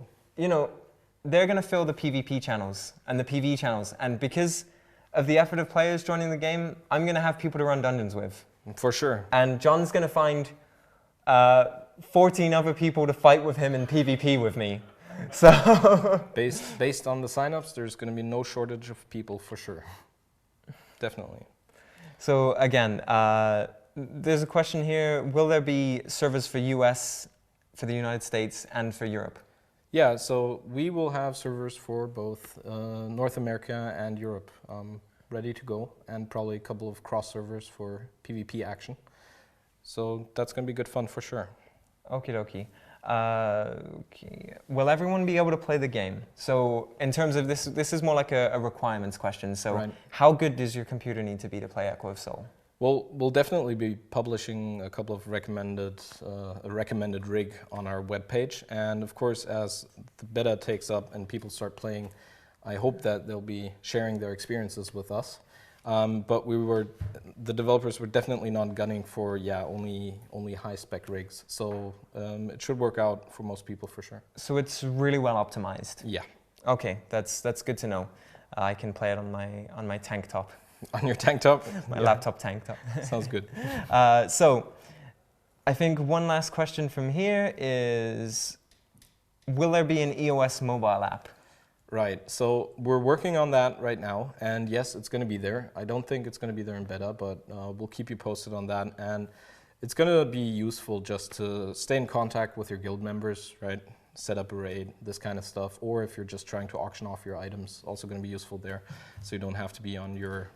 S1: they're going to fill the PvP channels and the PvE channels, and because of the effort of players joining the game, I'm going to have people to run dungeons with.
S4: For sure.
S1: And John's going to find 14 other people to fight with him in PvP with me. So
S4: Based on the signups, there's going to be no shortage of people for sure. Definitely.
S1: So again, there's a question here. Will there be servers for US, for the United States, and for Europe?
S4: Yeah, so we will have servers for both North America and Europe ready to go, and probably a couple of cross servers for PvP action. So that's going to be good fun for sure.
S1: Okie dokie. Okay. Will everyone be able to play the game? So in terms of this is more like a requirements question. So
S4: Right.
S1: how good does your computer need to be to play Echo of Soul?
S4: Well, we'll definitely be publishing a couple of a recommended rig on our webpage, and of course, as the beta takes up and people start playing, I hope that they'll be sharing their experiences with us. But the developers were definitely not gunning for only high spec rigs, so it should work out for most people for sure.
S1: So it's really well optimized.
S4: Yeah,
S1: Okay, that's good to know. I can play it on my tank top,
S4: on your tank top,
S1: my laptop tank top.
S4: sounds good.
S1: So I think one last question from here is, will there be an EOS mobile app?
S4: Right, so we're working on that right now, and yes, it's going to be there. I don't think it's going to be there in beta, but we'll keep you posted on that. And it's going to be useful just to stay in contact with your guild members, right? Set up a raid, this kind of stuff. Or if you're just trying to auction off your items, also going to be useful there, so you don't have to be on your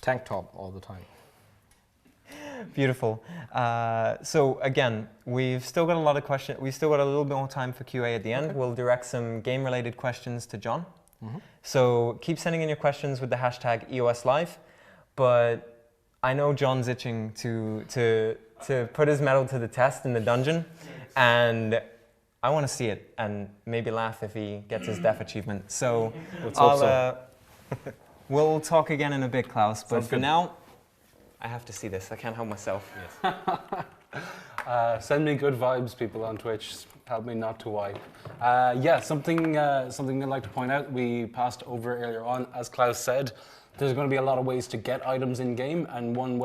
S4: tank top all the time.
S1: Beautiful. So again, we've still got a lot of questions. We've still got a little bit more time for QA at the end. We'll direct some game-related questions to John. So keep sending in your questions with the hashtag EOSLive. But I know John's itching to put his mettle to the test in the dungeon, and I want to see it and maybe laugh if he gets his death achievement. So
S4: Let's hope so.
S1: We'll talk again in a bit, Klaus. But
S4: Sounds
S1: for
S4: good.
S1: now, I have to see this. I can't help myself.
S2: Send me good vibes, people on Twitch. Help me not to wipe. Yeah, something I'd like to point out. We passed over earlier on, as Klaus said. There's going to be a lot of ways to get items in game, and one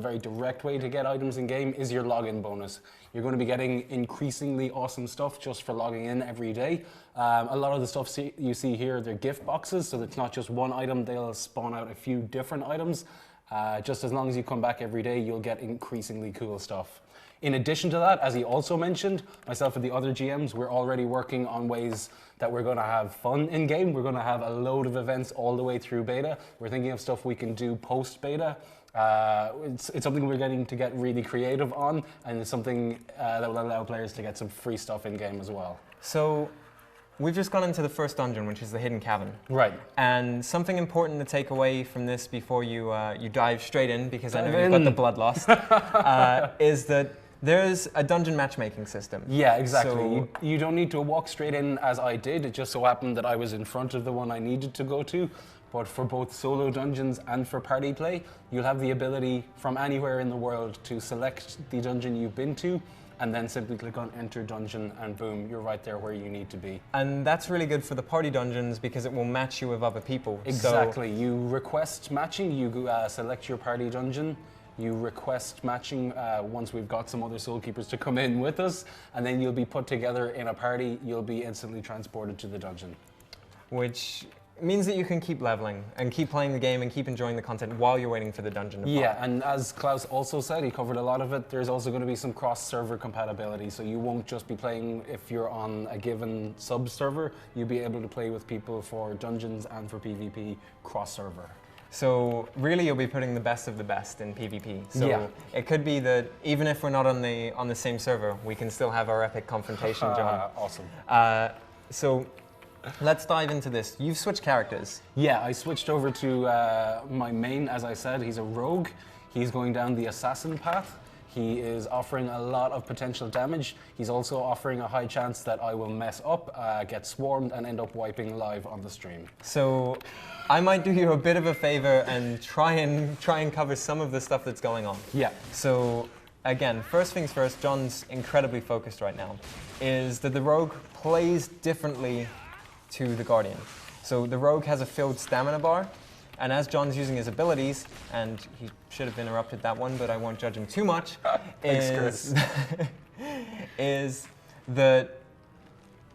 S2: very direct way to get items in game is your login bonus. You're going to be getting increasingly awesome stuff just for logging in every day. A lot of the stuff you see here, they're gift boxes, so it's not just one item. They'll spawn out a few different items. Just as long as you come back every day, you'll get increasingly cool stuff. In addition to that, as he also mentioned, myself and the other GMs, we're already working on ways that we're going to have fun in-game. We're going to have a load of events all the way through beta. We're thinking of stuff we can do post-beta. It's something we're getting to get really creative on, and it's something that will allow players to get some free stuff in-game as well.
S1: So we've just gone into the first dungeon, which is the Hidden Cavern.
S2: Right.
S1: And something important to take away from this before you dive straight in, because I know
S2: Dive
S1: you've got
S2: in.
S1: the bloodlust, is that there's a dungeon matchmaking system.
S2: Yeah, exactly.
S1: So-
S2: You don't need to walk straight in as I did. It just so happened that I was in front of the one I needed to go to. But for both solo dungeons and for party play, you'll have the ability from anywhere in the world to select the dungeon you've been to, and then simply click on enter dungeon, and boom, you're right there where you need to be.
S1: And that's really good for the party dungeons because it will match you with other people.
S2: Exactly. You request matching, you select your party dungeon, you request matching once we've got some other Soul Keepers to come in with us, and then you'll be put together in a party, you'll be instantly transported to the dungeon.
S1: Which It means that you can keep leveling and keep playing the game and keep enjoying the content while you're waiting for the dungeon to
S2: Yeah,
S1: pop.
S2: and as Klaus also said, he covered a lot of it. There's also going to be some cross-server compatibility, so you won't just be playing if you're on a given sub-server. You'll be able to play with people for dungeons and for PvP cross-server.
S1: So really, you'll be putting the best of the best in PvP. So
S2: Yeah.
S1: it could be that even if we're not on the same server, we can still have our epic confrontation, John.
S2: Awesome.
S1: So let's dive into this. You've switched characters.
S2: Yeah, I switched over to my main, as I said. He's a rogue. He's going down the assassin path. He is offering a lot of potential damage. He's also offering a high chance that I will mess up, get swarmed, and end up wiping live on the stream.
S1: So I might do you a bit of a favor and try and cover some of the stuff that's going on.
S2: Yeah.
S1: So again, first things first, John's incredibly focused right now, is that the rogue plays differently to the guardian. So the rogue has a filled stamina bar, and as John's using his abilities, and he should have interrupted that one, but I won't judge him too much,
S2: Thanks, Chris.
S1: is that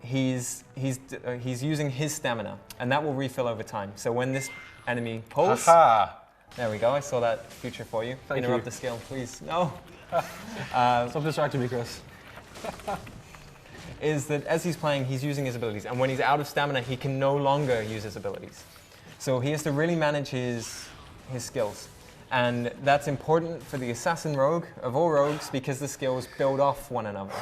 S1: he's using his stamina, and that will refill over time. So when this enemy pulls,
S2: Aha!
S1: there we go. I saw that future for you.
S2: Thank
S1: Interrupt
S2: you.
S1: the skill, please. No.
S2: Stop distracting me, Chris.
S1: Is that as he's playing, he's using his abilities, and when he's out of stamina, he can no longer use his abilities. So he has to really manage his skills. And that's important for the assassin rogue of all rogues because the skills build off one another.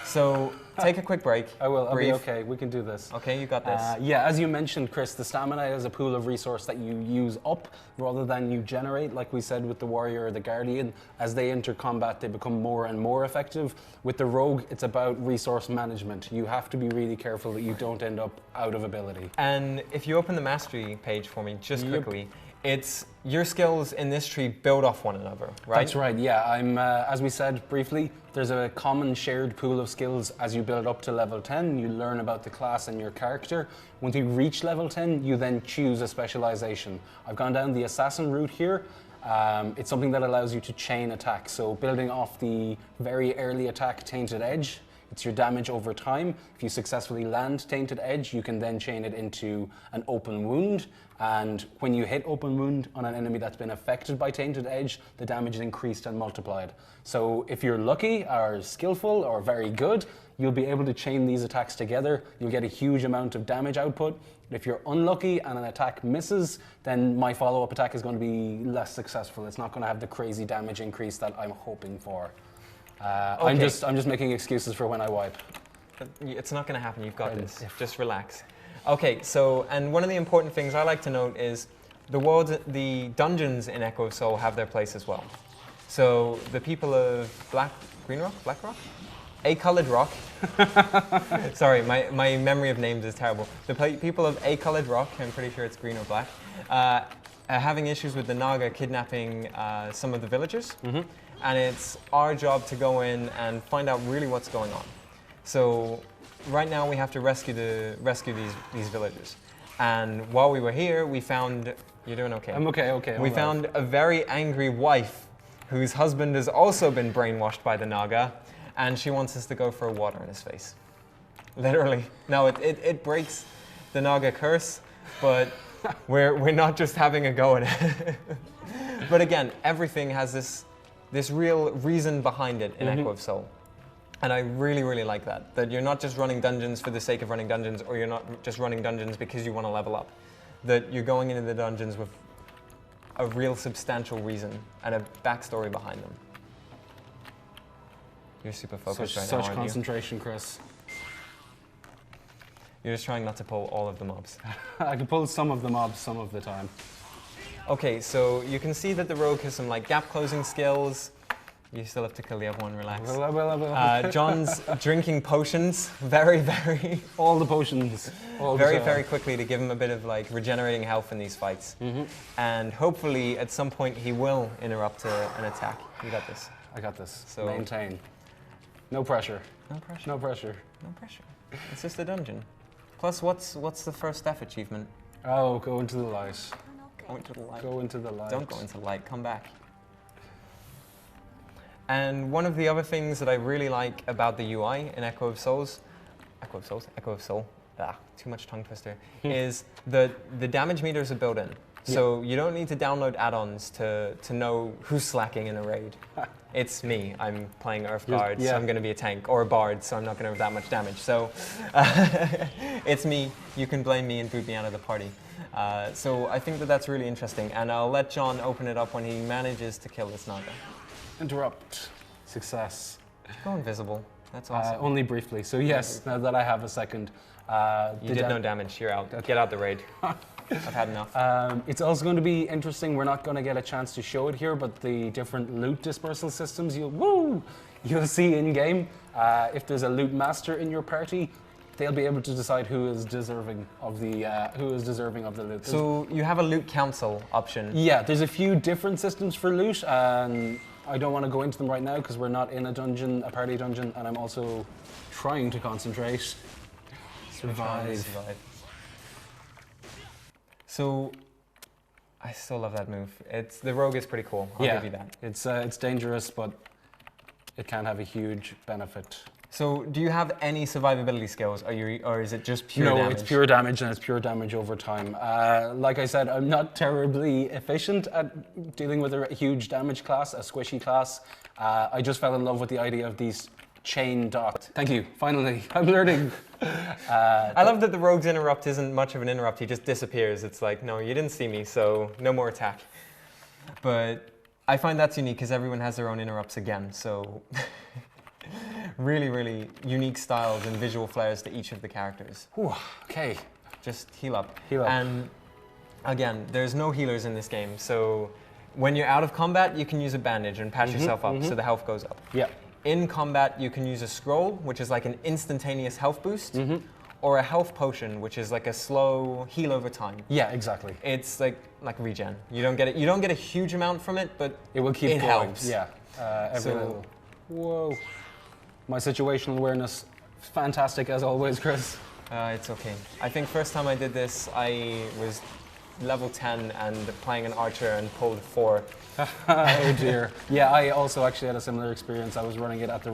S1: So take a quick break.
S2: I will. I'll
S1: breathe.
S2: be okay. We can do this.
S1: Okay, you got this.
S2: Yeah, as you mentioned, Chris, the stamina is a pool of resource that you use up rather than you generate. Like we said with the warrior or the guardian, as they enter combat, they become more and more effective. With the rogue, it's about resource management. You have to be really careful that you don't end up out of ability.
S1: And if you open the mastery page for me, just
S2: Yep.
S1: quickly, it's your skills in this tree build off one another, right?
S2: That's right, yeah. As we said briefly, there's a common shared pool of skills as you build up to level 10. You learn about the class and your character. Once you reach level 10, you then choose a specialization. I've gone down the assassin route here. It's something that allows you to chain attack. So building off the very early attack, Tainted Edge, it's your damage over time. If you successfully land Tainted Edge, you can then chain it into an open wound. And when you hit open wound on an enemy that's been affected by Tainted Edge, the damage is increased and multiplied. So if you're lucky or skillful or very good, you'll be able to chain these attacks together. You'll get a huge amount of damage output. If you're unlucky and an attack misses, then my follow-up attack is going to be less successful. It's not going to have the crazy damage increase that I'm hoping for. I'm
S1: Okay.
S2: just making excuses for when I wipe.
S1: It's not going to happen. You've got
S2: Right.
S1: this. Just relax. Okay, so, and one of the important things I like to note is the dungeons in Echo of Soul have their place as well. So the people of Black Rock? A-Colored Rock. Sorry, my memory of names is terrible. The people of A-Colored Rock, I'm pretty sure it's green or black, are having issues with the Naga kidnapping some of the villagers.
S2: Mm-hmm.
S1: And it's our job to go in and find out really what's going on. So right now we have to rescue these villagers. And while we were here, we found, you're doing okay.
S2: I'm okay, okay.
S1: We
S2: I'm
S1: found a very angry wife whose husband has also been brainwashed by the Naga, and she wants us to go throw water in his face. Literally. No, it breaks the Naga curse, but we're not just having a go at it. But again, everything has this real reason behind it in Echo of Soul. And I really, really like that. That you're not just running dungeons for the sake of running dungeons, or you're not just running dungeons because you want to level up. That you're going into the dungeons with a real substantial reason and a backstory behind them. You're super focused right now,
S2: Such
S1: aren't
S2: concentration, Chris.
S1: you? You're just trying not to pull all of the mobs.
S2: I can pull some of the mobs some of the time.
S1: Okay, so you can see that the rogue has some like gap closing skills. You still have to kill the other one, relax.
S2: I will.
S1: John's drinking potions very, very,
S2: All the potions. All the
S1: very,
S2: time.
S1: very quickly to give him a bit of like regenerating health in these fights. And hopefully at some point he will interrupt an attack. You got this.
S2: I got this.
S1: So-
S2: Maintain. No pressure.
S1: No pressure.
S2: No pressure.
S1: No pressure. It's just a dungeon. Plus, what's the first staff achievement?
S2: Oh, go into the light.
S1: Go into the light.
S2: Go into the light.
S1: Don't go into the light. Come back. And one of the other things that I really like about the UI in Echo of Soul, too much tongue twister, is the damage meters are built in. So you don't need to download add-ons to know who's slacking in a raid. It's me. I'm playing Earthguard, so I'm going to be a tank, or a Bard, so I'm not going to have that much damage. So it's me. You can blame me and boot me out of the party. So I think that's really interesting, and I'll let John open it up when he manages to kill this Naga.
S2: Interrupt. Success.
S1: Go invisible. That's awesome.
S2: Only briefly. So yes, now that I have a second.
S1: You did no damage. You're out. Get out the raid. I've had enough.
S2: It's also going to be interesting. We're not going to get a chance to show it here, but the different loot dispersal systems you'll see in game. If there's a loot master in your party, they'll be able to decide who is deserving of the loot.
S1: So you have a loot council option.
S2: Yeah, there's a few different systems for loot, and I don't want to go into them right now because we're not in a party dungeon, and I'm also trying to concentrate. Survive.
S1: So, I still love that move. The rogue is pretty cool. I'll give you that.
S2: It's dangerous, but it can have a huge benefit.
S1: So, do you have any survivability skills, or is it just pure damage?
S2: No, it's pure damage, and it's pure damage over time. Like I said, I'm not terribly efficient at dealing with a huge damage class, a squishy class. I just fell in love with the idea of these chain dots. Thank you. Finally, I'm learning.
S1: I love that the rogue's interrupt isn't much of an interrupt. He just disappears. It's like, no, you didn't see me, so no more attack. But I find that's unique because everyone has their own interrupts again. So really, really unique styles and visual flares to each of the characters.
S2: Ooh, okay.
S1: Just heal up.
S2: Heal up.
S1: And again, there's no healers in this game. So when you're out of combat, you can use a bandage and patch yourself up so the health goes up.
S2: Yeah.
S1: In combat, you can use a scroll, which is like an instantaneous health boost, or a health potion, which is like a slow heal over time.
S2: Yeah, exactly.
S1: It's like regen. You don't get a huge amount from it, but
S2: it will keep
S1: it
S2: going.
S1: helps.
S2: Yeah, every little. Whoa. My situational awareness, fantastic as always, Chris.
S1: It's okay. I think first time I did this, I was level 10 and playing an archer and pulled 4.
S2: Oh dear. Yeah, I also actually had a similar experience. I was running it at the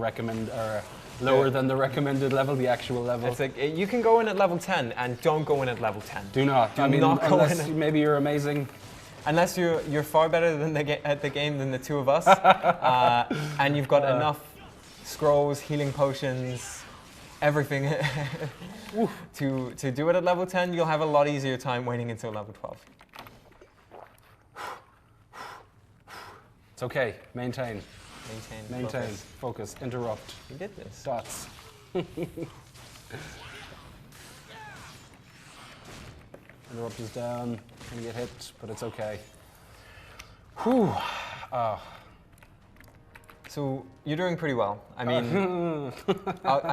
S2: lower than the recommended level, the actual level.
S1: It's like, you can go in at level 10 and don't go in at level 10.
S2: Do not.
S1: Do not go
S2: unless
S1: in.
S2: Maybe you're amazing.
S1: Unless you're far better than at the game than the two of us, and you've got enough scrolls, healing potions, everything to do it at level 10, you'll have a lot easier time waiting until level 12.
S2: It's okay. Maintain.
S1: Maintain.
S2: Focus. Interrupt.
S1: You did this.
S2: Dots. Interrupt is down. Gonna get hit, but it's okay. Whew.
S1: So you're doing pretty well. I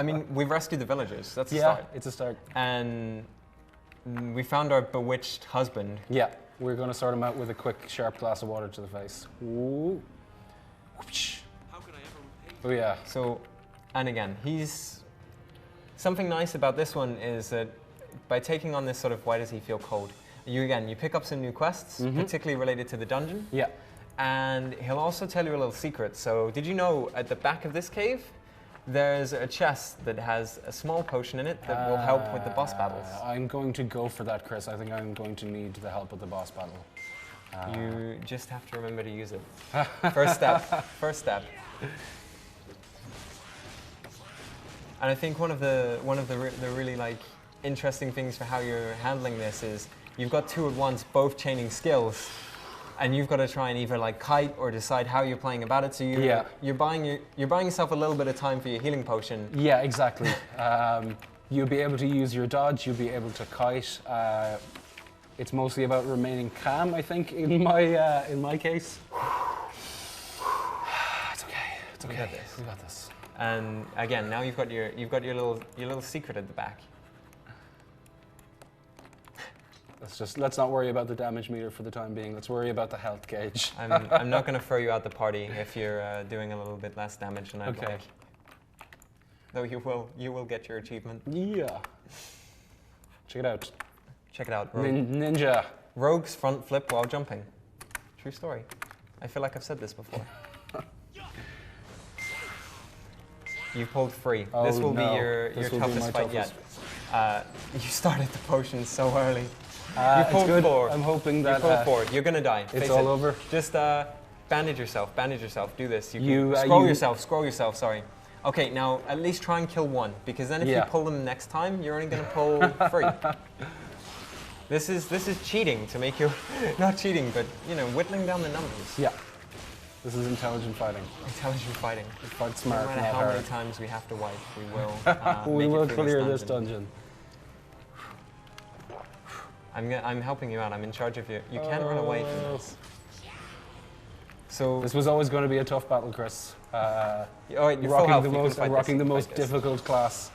S1: mean, we've rescued the villagers. That's a start.
S2: It's a start.
S1: And we found our bewitched husband.
S2: Yeah, we're going to start him out with a quick, sharp glass of water to the face. Ooh. Oh yeah.
S1: So, and again, something nice about this one is that by taking on this sort of why does he feel cold, you pick up some new quests, particularly related to the dungeon.
S2: Yeah.
S1: And he'll also tell you a little secret. So did you know at the back of this cave, there's a chest that has a small potion in it that will help with the boss battles?
S2: I'm going to go for that, Chris. I think I'm going to need the help with the boss battle.
S1: You just have to remember to use it. First step. First step. And I think one of the really like interesting things for how you're handling this is you've got two at once, both chaining skills. And you've got to try and either like kite or decide how you're playing about it. So you're buying yourself a little bit of time for your healing potion.
S2: Yeah, exactly. You'll be able to use your dodge. You'll be able to kite. It's mostly about remaining calm, I think, in my case. It's okay. It's okay. We got this.
S1: And again, now you've got your little secret at the back.
S2: Let's not worry about the damage meter for the time being. Let's worry about the health gauge.
S1: I'm not going to throw you out the party if you're doing a little bit less damage than I'd like. Though you will get your achievement.
S2: Yeah. Check it out.
S1: Check it out.
S2: Ninja.
S1: Rogues front flip while jumping. True story. I feel like I've said this before. You've pulled free. This will be your toughest fight yet. You started the potion so early.
S2: It's
S1: pulled
S2: good.
S1: 4.
S2: I'm hoping
S1: You
S2: that
S1: pulled 4. You're gonna die.
S2: it's
S1: Face
S2: all
S1: it.
S2: over.
S1: Just bandage yourself. Bandage yourself. Do this. You,
S2: You,
S1: can scroll
S2: you-
S1: yourself. Scroll yourself. Sorry. Okay. Now at least try and kill 1, because then if you
S2: Yeah.
S1: pull them next time, you're only gonna pull 3. This is cheating to make you not cheating, but whittling down the numbers.
S2: Yeah. This is intelligent fighting.
S1: Intelligent fighting.
S2: Fight
S1: No
S2: smart,
S1: matter
S2: not
S1: how many
S2: hard.
S1: times we have to wipe, we will.
S2: We
S1: make it
S2: will
S1: through
S2: clear this dungeon.
S1: I'm helping you out. I'm in charge of you. You can't run away from this. So,
S2: This was always going to be a tough battle, Chris.
S1: all right, you're full health. You can fight this.
S2: Rocking the
S1: Fight
S2: most
S1: this.
S2: difficult class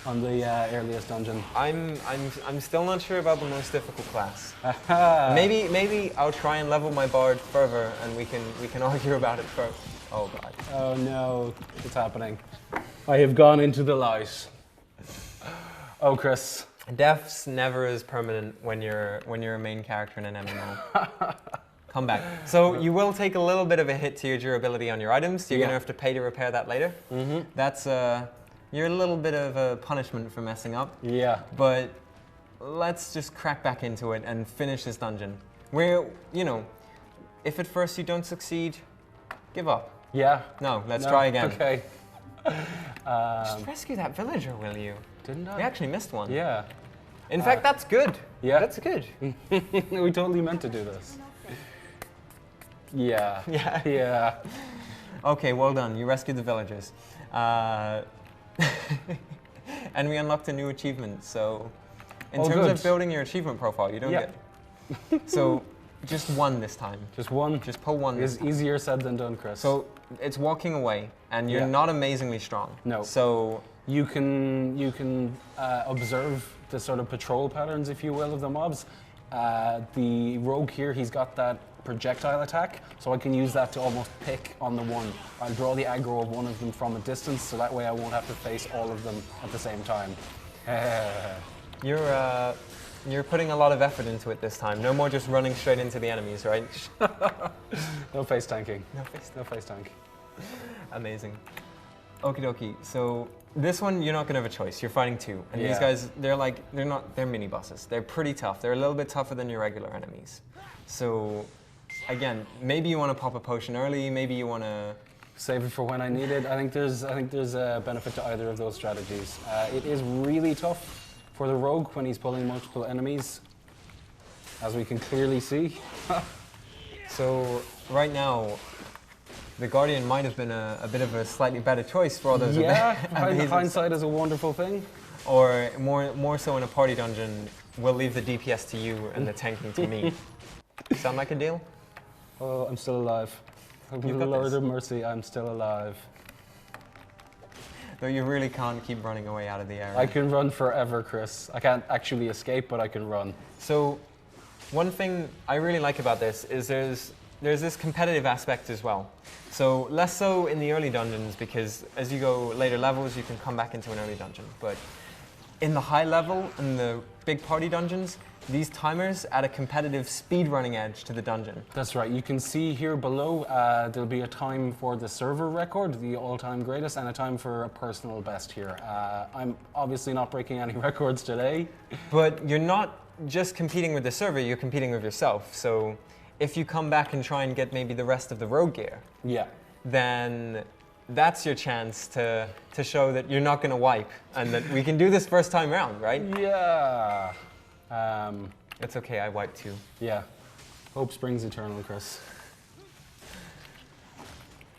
S2: on the earliest dungeon.
S1: I'm still not sure about the most difficult class.
S2: Aha.
S1: Maybe I'll try and level my bard further, and we can argue about it first. Oh god.
S2: Oh no, it's happening. I have gone into the light. Oh, Chris.
S1: Death's never as permanent when you're a main character in an MMO. Come back. So you will take a little bit of a hit to your durability on your items. You're
S2: Yeah.
S1: gonna have to pay to repair that later.
S2: Mm-hmm.
S1: That's you're a little bit of a punishment for messing up.
S2: Yeah.
S1: But let's just crack back into it and finish this dungeon. Where if at first you don't succeed, give up.
S2: Yeah.
S1: No, let's
S2: No,
S1: try again.
S2: Okay.
S1: Just rescue that villager, will you?
S2: Didn't I?
S1: We actually missed one.
S2: Yeah.
S1: In fact, that's good.
S2: Yeah.
S1: That's good.
S2: We totally meant to do this. Yeah.
S1: Yeah.
S2: Yeah.
S1: Okay, well done. You rescued the villagers. And we unlocked a new achievement. So, in
S2: Oh,
S1: terms
S2: good.
S1: of building your achievement profile, you don't
S2: Yeah.
S1: get. So, just 1 this time.
S2: Just one.
S1: Just pull 1 this
S2: Is
S1: time.
S2: easier said than done, Chris.
S1: So, it's walking away, and you're
S2: Yeah.
S1: not amazingly strong.
S2: No.
S1: So,
S2: you can observe the sort of patrol patterns, if you will, of the mobs. The rogue here, he's got that projectile attack, so I can use that to almost pick on the one. I'll draw the aggro of one of them from a distance, so that way I won't have to face all of them at the same time.
S1: you're putting a lot of effort into it this time. No more just running straight into the enemies, right?
S2: No face tanking.
S1: No face.
S2: No face tank.
S1: Amazing. Okie dokie. So this one, you're not gonna have a choice. You're fighting 2, and these
S2: Yeah.
S1: guys, they're mini bosses. They're pretty tough. They're a little bit tougher than your regular enemies. So, again, maybe you want to pop a potion early. Maybe you want to.
S2: Save it for when I need it. I think there's a benefit to either of those strategies. It is really tough for the rogue when he's pulling multiple enemies, as we can clearly see.
S1: So right now, the Guardian might have been a bit of a slightly better choice for all those.
S2: Yeah,
S1: amazing-
S2: hindsight is a wonderful thing.
S1: Or more so in a party dungeon, we'll leave the DPS to you and the tanking to me. Sound like a deal?
S2: Oh, I'm still alive.
S1: You've got
S2: Lord
S1: this.
S2: of mercy, I'm still alive.
S1: Though you really can't keep running away out of the area.
S2: I can run forever, Chris. I can't actually escape, but I can run.
S1: So, one thing I really like about this is there's this competitive aspect as well. So less so in the early dungeons, because as you go later levels, you can come back into an early dungeon. But in the high level and the big party dungeons, these timers add a competitive speedrunning edge to the dungeon.
S2: That's right. You can see here below, there'll be a time for the server record, the all-time greatest, and a time for a personal best here. I'm obviously not breaking any records today.
S1: But you're not just competing with the server, you're competing with yourself. So if you come back and try and get maybe the rest of the rogue gear,
S2: Yeah.
S1: then that's your chance to show that you're not going to wipe and that we can do this first time round, right?
S2: Yeah.
S1: It's okay, I wiped too.
S2: Yeah. Hope springs eternal, Chris.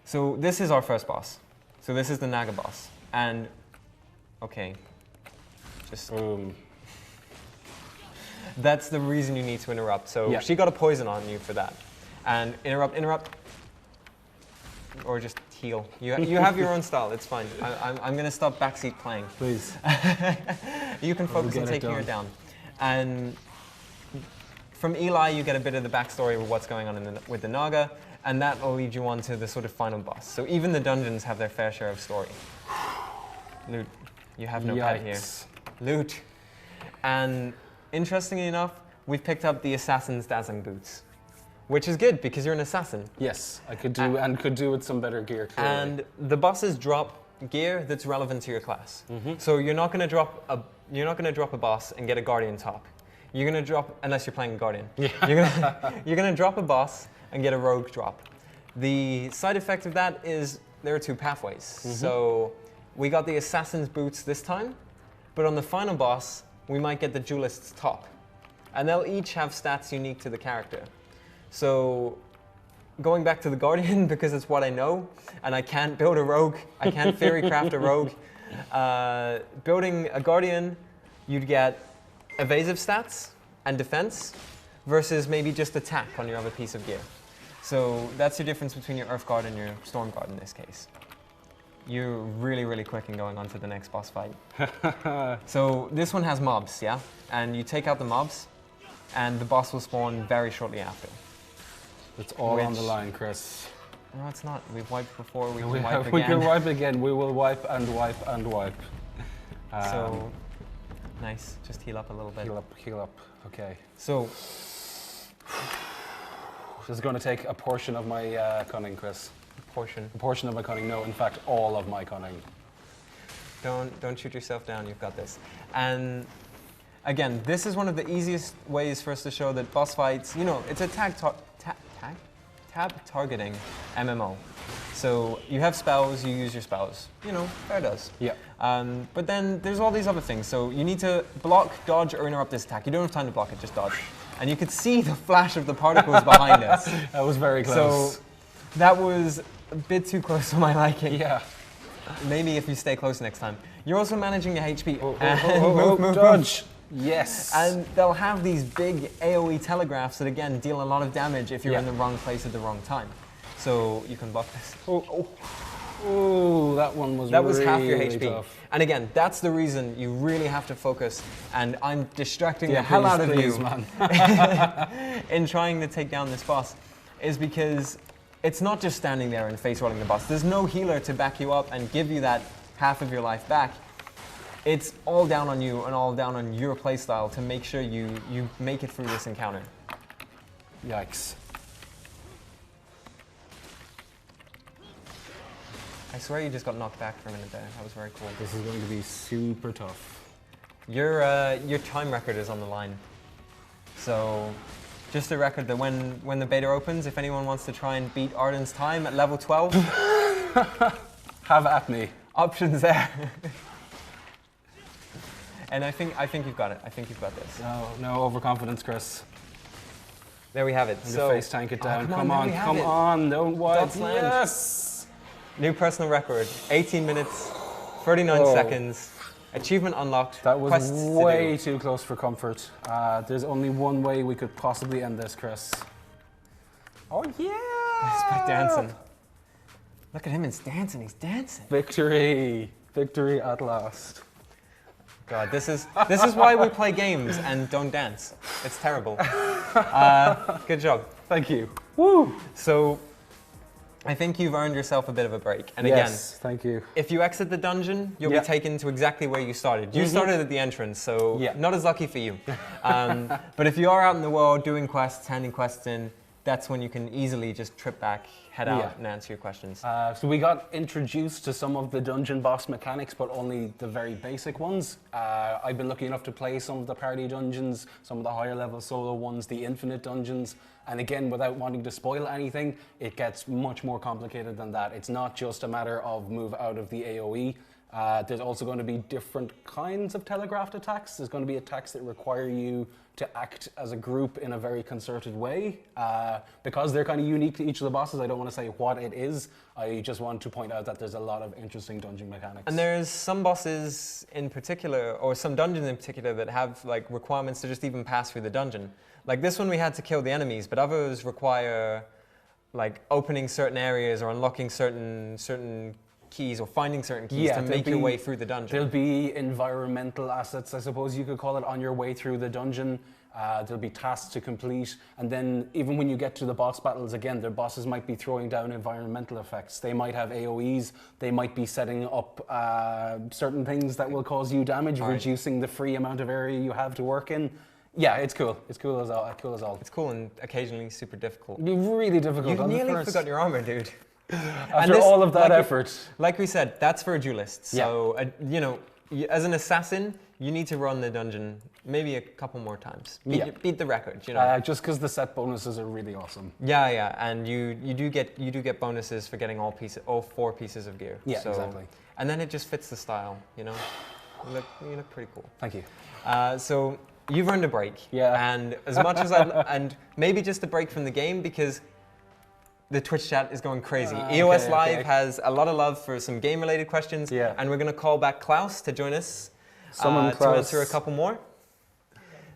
S1: So this is our first boss. So this is the Naga boss. And, okay, just,
S2: Boom.
S1: that's the reason you need to interrupt. So
S2: Yeah.
S1: she got a poison on you for that. And interrupt, or just heal. You have your own style, it's fine. I'm going to stop backseat playing.
S2: Please.
S1: You can focus on
S2: get it
S1: taking her down. And from Eli, you get a bit of the backstory of what's going on with the Naga, and that will lead you on to the sort of final boss. So even the dungeons have their fair share of story. Loot. You have no pet here.
S2: Yikes.
S1: Loot. And interestingly enough, we've picked up the Assassin's Dazzling Boots, which is good because you're an assassin.
S2: Yes, I could do and could do with some better gear. Clearly.
S1: And the bosses drop gear that's relevant to your class. So you're not going to drop a boss and get a Guardian top. You're going to drop, unless you're playing Guardian. Yeah. You're going to drop a boss and get a rogue drop. The side effect of that is there are 2 pathways. So we got the Assassin's Boots this time, but on the final boss, we might get the Duelist's top. And they'll each have stats unique to the character. So going back to the Guardian, because it's what I know, and I can't build a rogue, I can't theory craft a rogue. Building a Guardian, you'd get evasive stats and defense versus maybe just attack on your other piece of gear. So that's the difference between your Earth Guard and your Storm Guard in this case. You're really, really quick in going on to the next boss fight. So this one has mobs, yeah? And you take out the mobs, and the boss will spawn very shortly after.
S2: It's all on the line, Chris.
S1: No, it's not. We've wiped before, we can
S2: We
S1: wipe again.
S2: can wipe again. We will wipe and wipe and wipe.
S1: So, nice. Just heal up a little bit.
S2: Heal up, heal up. Okay.
S1: So,
S2: This is going to take a portion of my cunning, Chris.
S1: portion.
S2: A portion of my cunning. No, in fact, all of my cunning.
S1: Don't shoot yourself down. You've got this. And again, this is one of the easiest ways for us to show that boss fights. You know, it's a tab targeting MMO. So you have spells, you use your spells. You know, fair does.
S2: Yeah.
S1: But then there's all these other things. So you need to block, dodge, or interrupt this attack. You don't have time to block it, just dodge. And you could see the flash of the particles behind us.
S2: That was very close.
S1: So that was a bit too close for my liking.
S2: Yeah.
S1: Maybe if you stay close next time. You're also managing your HP.
S2: Move, dodge. Yes.
S1: And they'll have these big AoE telegraphs that again deal a lot of damage if you're
S2: Yeah.
S1: in the wrong place at the wrong time. So you can block this.
S2: Ooh, that one was
S1: That was
S2: really
S1: half your HP.
S2: tough.
S1: And again, that's the reason you really have to focus. And I'm distracting
S2: Yeah,
S1: the hell
S2: please,
S1: out of
S2: please,
S1: you
S2: man.
S1: in trying to take down this boss, is because it's not just standing there and face rolling the boss. There's no healer to back you up and give you that half of your life back. It's all down on you and all down on your playstyle to make sure you make it through this encounter.
S2: Yikes.
S1: I swear you just got knocked back for a minute there. That was very cool.
S2: This is going to be super tough.
S1: Your time record is on the line. So just a record that when the beta opens, if anyone wants to try and beat Arden's time at level 12,
S2: Have at me.
S1: options there. And I think you've got it. I think you've got this.
S2: No overconfidence, Chris.
S1: There we have it.
S2: So, face tank it down.
S1: come
S2: Come
S1: on,
S2: on,
S1: there we have
S2: come
S1: it.
S2: on. Don't wipe.
S1: Dots land.
S2: Yes.
S1: New personal record, 18 minutes, 39
S2: Oh.
S1: seconds. Achievement unlocked.
S2: That was
S1: quests to
S2: way
S1: do.
S2: too close for comfort. There's only one way we could possibly end this, Chris. Oh yeah!
S1: It's by dancing. Look at him, he's dancing, he's dancing.
S2: Victory! Victory at last.
S1: God, this is why we play games and don't dance. It's terrible. Good job.
S2: Thank you.
S1: Woo! So, I think you've earned yourself a bit of a break. And
S2: Yes, thank you.
S1: again, if you exit the dungeon, you'll
S2: Yeah.
S1: be taken to exactly where you started. You started at the entrance, so
S2: Yeah.
S1: not as lucky for you. But if you are out in the world doing quests, handing quests in, that's when you can easily just trip back, head out,
S2: Yeah.
S1: and answer your questions.
S2: So we got introduced to some of the dungeon boss mechanics, but only the very basic ones. I've been lucky enough to play some of the party dungeons, some of the higher level solo ones, the infinite dungeons. And again, without wanting to spoil anything, it gets much more complicated than that. It's not just a matter of move out of the AoE. There's also going to be different kinds of telegraphed attacks. There's going to be attacks that require you to act as a group in a very concerted way. Because they're kind of unique to each of the bosses, I don't want to say what it is. I just want to point out that there's a lot of interesting dungeon mechanics.
S1: And there's some bosses in particular, or some dungeons in particular, that have like requirements to just even pass through the dungeon. Like this one, we had to kill the enemies, but others require like opening certain areas or unlocking certain keys or finding certain keys
S2: Yeah,
S1: to
S2: there'll
S1: make your
S2: be-
S1: way through the dungeon.
S2: There'll be environmental assets, I suppose you could call it, on your way through the dungeon. There'll be tasks to complete, and then even when you get to the boss battles, again, their bosses might be throwing down environmental effects. They might have AoEs, they might be setting up certain things that will cause you damage,
S1: Right.
S2: reducing the free amount of area you have to work in. Yeah, it's cool. It's cool as all. Cool as all.
S1: It's cool and occasionally super difficult.
S2: It'd be really difficult.
S1: You
S2: on the
S1: nearly
S2: first-
S1: forgot your armor, dude.
S2: After all of that effort.
S1: Like we said, that's for a duelist. So, as an assassin, you need to run the dungeon maybe a couple more times. Beat the record,
S2: Just because the set bonuses are really awesome.
S1: Yeah, and you do get bonuses for getting all 4 pieces of gear.
S2: Yeah, exactly.
S1: And then it just fits the style, You look pretty cool.
S2: Thank you.
S1: So you've earned a break.
S2: Yeah.
S1: And as much as and maybe just a break from the game because the Twitch chat is going crazy. EOS Live has a lot of love for some game-related questions.
S2: Yeah.
S1: And we're going to call back Klaus to join us to
S2: Klaus.
S1: answer a couple more.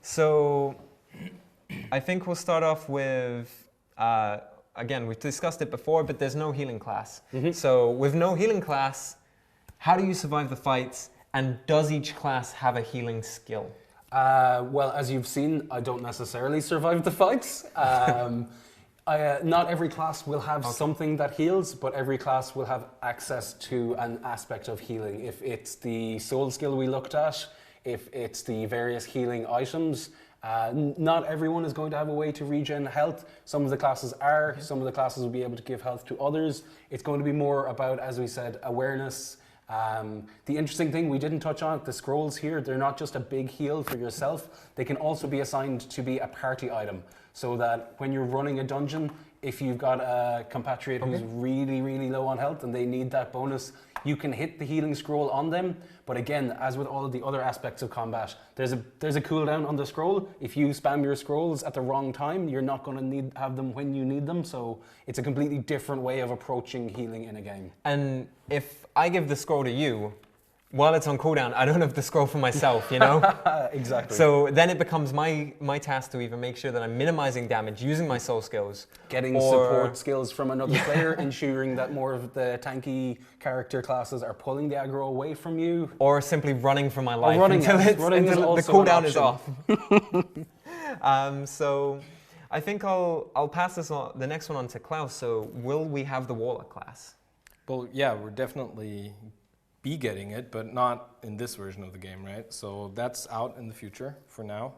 S1: So I think we'll start off with, again, we've discussed it before, but there's no healing class. So with no healing class, how do you survive the fights? And does each class have a healing skill?
S2: Well, as you've seen, I don't necessarily survive the fights. Not every class will have something that heals, but every class will have access to an aspect of healing. If it's the soul skill we looked at, if it's the various healing items, not everyone is going to have a way to regen health. Some of the classes are, some of the classes will be able to give health to others. It's going to be more about, as we said, awareness. The interesting thing we didn't touch on, the scrolls here, they're not just a big heal for yourself, they can also be assigned to be a party item, so that when you're running a dungeon, if you've got a compatriot who's really, really low on health and they need that bonus, you can hit the healing scroll on them. But again, as with all of the other aspects of combat, there's a cooldown on the scroll. If you spam your scrolls at the wrong time, you're not going to have them when you need them. So it's a completely different way of approaching healing in a game.
S1: And if I give the scroll to you, while it's on cooldown, I don't have the scroll for myself,
S2: Exactly.
S1: So then it becomes my task to either make sure that I'm minimizing damage using my soul skills.
S2: Getting support skills from another player, ensuring that more of the tanky character classes are pulling the aggro away from you.
S1: Or simply running for my life
S2: running,
S1: until,
S2: yes. Running
S1: until
S2: is
S1: the
S2: also an
S1: cooldown is
S2: option.
S1: off. So I think I'll pass the next one on to Klaus. So will we have the Warlock class?
S4: Well, yeah, we're definitely be getting it, but not in this version of the game, right? So that's out in the future for now.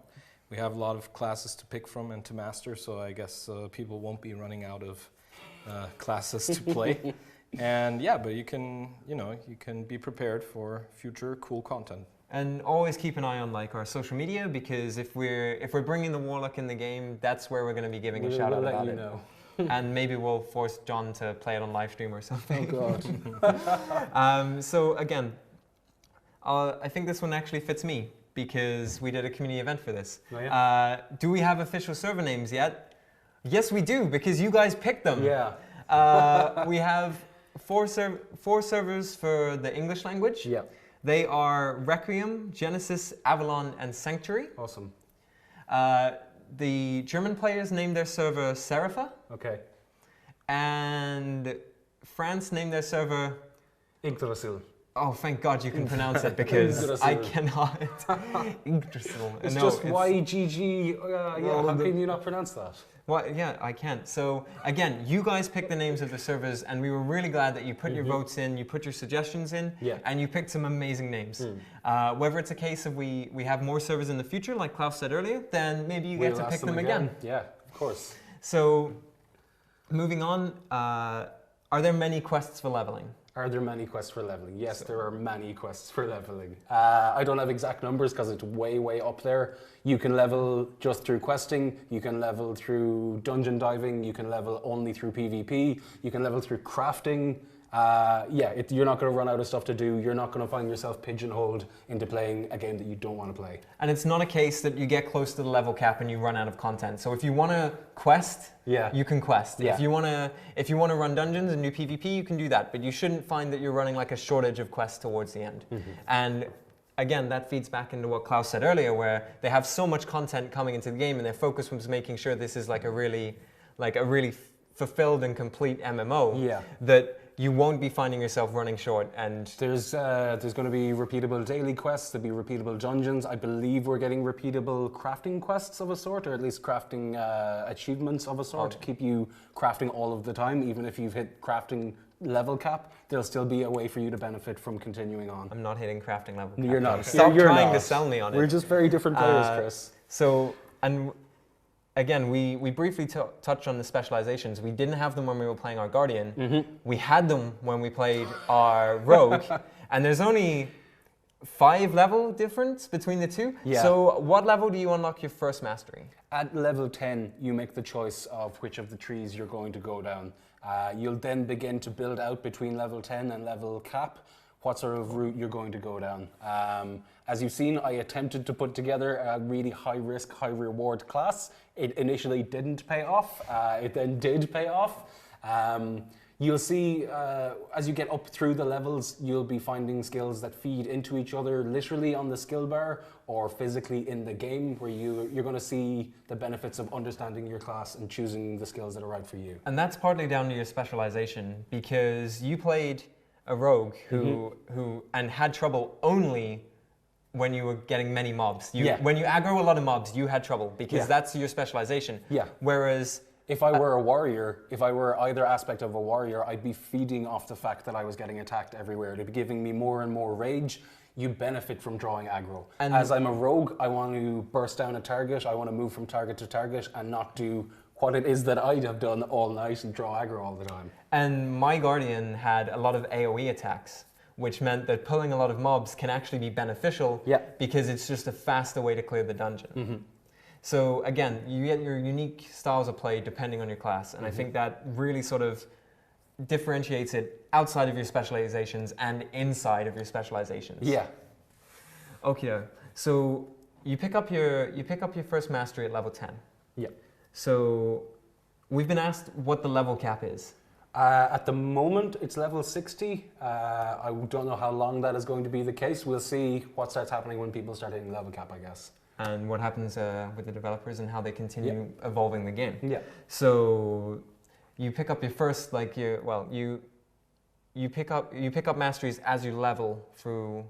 S4: We have a lot of classes to pick from and to master, so I guess people won't be running out of classes to play. And yeah, but you can be prepared for future cool content.
S1: And always keep an eye on our social media, because if we're bringing the Warlock in the game, that's where we're going to be giving a shout out about it. And maybe we'll force John to play it on live stream or something.
S2: Oh God.
S1: So again, I think this one actually fits me because we did a community event for this.
S2: Oh, yeah?
S1: Do we have official server names yet? Yes, we do, because you guys picked them.
S2: Yeah.
S1: We have four servers for the English language.
S2: Yeah.
S1: They are Requiem, Genesis, Avalon, and Sanctuary.
S2: Awesome.
S1: The German players named their server Serapha.
S2: Okay.
S1: And France named their server
S2: Yggdrasil.
S1: Oh, thank God you can pronounce it, because I cannot. Yggdrasil.
S2: It's
S1: No,
S2: just YGG. How can you not pronounce that?
S1: Well, yeah, I can't. So again, you guys picked the names of the servers, and we were really glad that you put your votes in, you put your suggestions in, and you picked some amazing names. Whether it's a case of we have more servers in the future, like Klaus said earlier, then maybe you get to pick them again.
S2: Yeah, of course.
S1: So, moving on, are there many quests for leveling?
S2: Are there many quests for leveling? Yes, there are many quests for leveling. I don't have exact numbers because it's way, way up there. You can level just through questing, you can level through dungeon diving, you can level only through PvP, you can level through crafting. You're not going to run out of stuff to do. You're not going to find yourself pigeonholed into playing a game that you don't want to play.
S1: And it's not a case that you get close to the level cap and you run out of content. So if you want to quest, you can quest.
S2: Yeah.
S1: If you want to run dungeons and do PvP, you can do that. But you shouldn't find that you're running like a shortage of quests towards the end. And again, that feeds back into what Klaus said earlier, where they have so much content coming into the game, and their focus was making sure this is like a really fulfilled and complete MMO. That you won't be finding yourself running short. And
S2: there's going to be repeatable daily quests, there'll be repeatable dungeons. I believe we're getting repeatable crafting quests of a sort, or at least crafting achievements of a sort to keep you crafting all of the time. Even if you've hit crafting level cap, there'll still be a way for you to benefit from continuing on.
S1: I'm not hitting crafting level cap.
S2: You're not.
S1: Stop
S2: You're
S1: trying
S2: not.
S1: to sell me on it.
S2: We're just very different players, Chris.
S1: So, and again, we briefly touched on the specializations. We didn't have them when we were playing our Guardian. We had them when we played our Rogue. And there's only 5 level difference between the two.
S2: Yeah.
S1: So what level do you unlock your first mastery?
S2: At level 10, you make the choice of which of the trees you're going to go down. You'll then begin to build out between level 10 and level cap what sort of route you're going to go down. As you've seen, I attempted to put together a really high risk, high reward class. It initially didn't pay off. It then did pay off. You'll see as you get up through the levels, you'll be finding skills that feed into each other literally on the skill bar or physically in the game, where you're going to see the benefits of understanding your class and choosing the skills that are right for you.
S1: And that's partly down to your specialization, because you played a rogue who and had trouble only when you were getting many mobs. When you aggro a lot of mobs, you had trouble because that's your specialization.
S2: Yeah.
S1: Whereas
S2: if I were a warrior, if I were either aspect of a warrior, I'd be feeding off the fact that I was getting attacked everywhere. It'd be giving me more and more rage. You benefit from drawing aggro. And as I'm a rogue, I want to burst down a target. I want to move from target to target and not do what it is that I'd have done all night and draw aggro all the time.
S1: And my Guardian had a lot of AoE attacks, which meant that pulling a lot of mobs can actually be beneficial because it's just a faster way to clear the dungeon. So again, you get your unique styles of play depending on your class, and I think that really sort of differentiates it outside of your specializations and inside of your specializations.
S2: Yeah.
S1: Okay, so you pick up your first mastery at level 10.
S2: Yeah.
S1: So we've been asked what the level cap is.
S2: At the moment, it's level 60. I don't know how long that is going to be the case. We'll see what starts happening when people start hitting level cap, I guess.
S1: And what happens with the developers and how they continue evolving the game.
S2: Yeah.
S1: So you pick up your first, you pick up masteries as you level through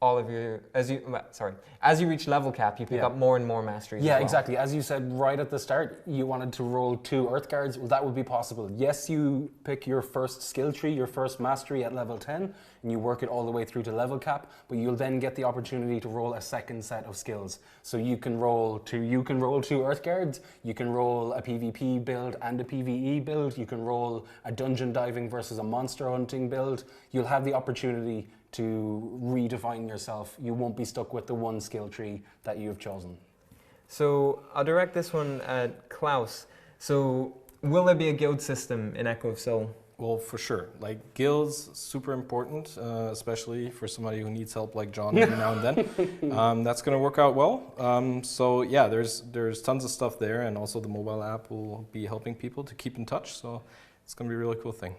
S1: all of your, as you reach level cap, you pick up more and more masteries.
S2: Yeah,
S1: as well.
S2: exactly. As you said right at the start, you wanted to roll 2 Earth Guards. Well, that would be possible. Yes, you pick your first skill tree, your first mastery at level 10, and you work it all the way through to level cap, but you'll then get the opportunity to roll a second set of skills. So you can roll 2 Earth Guards, you can roll a PvP build and a PvE build, you can roll a dungeon diving versus a monster hunting build. You'll have the opportunity to redefine yourself. You won't be stuck with the one skill tree that you've chosen.
S1: So I'll direct this one at Klaus. So will there be a guild system in Echo of Soul?
S4: Well, for sure. Like, guilds, super important, especially for somebody who needs help like John every now and then. That's going to work out well. So yeah, there's tons of stuff there, and also the mobile app will be helping people to keep in touch. So it's going to be a really cool thing.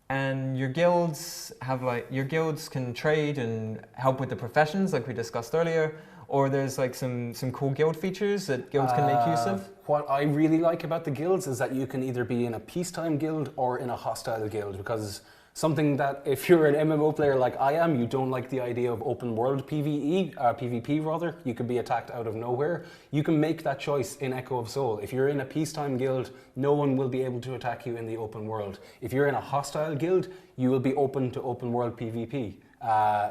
S1: And your guilds can trade and help with the professions like we discussed earlier, or there's like some cool guild features that guilds can make use of?
S2: What I really like about the guilds is that you can either be in a peacetime guild or in a hostile guild, because something that if you're an MMO player like I am, you don't like the idea of open world PvP rather, you could be attacked out of nowhere. You can make that choice in Echo of Soul. If you're in a peacetime guild, no one will be able to attack you in the open world. If you're in a hostile guild, you will be open to open world PvP.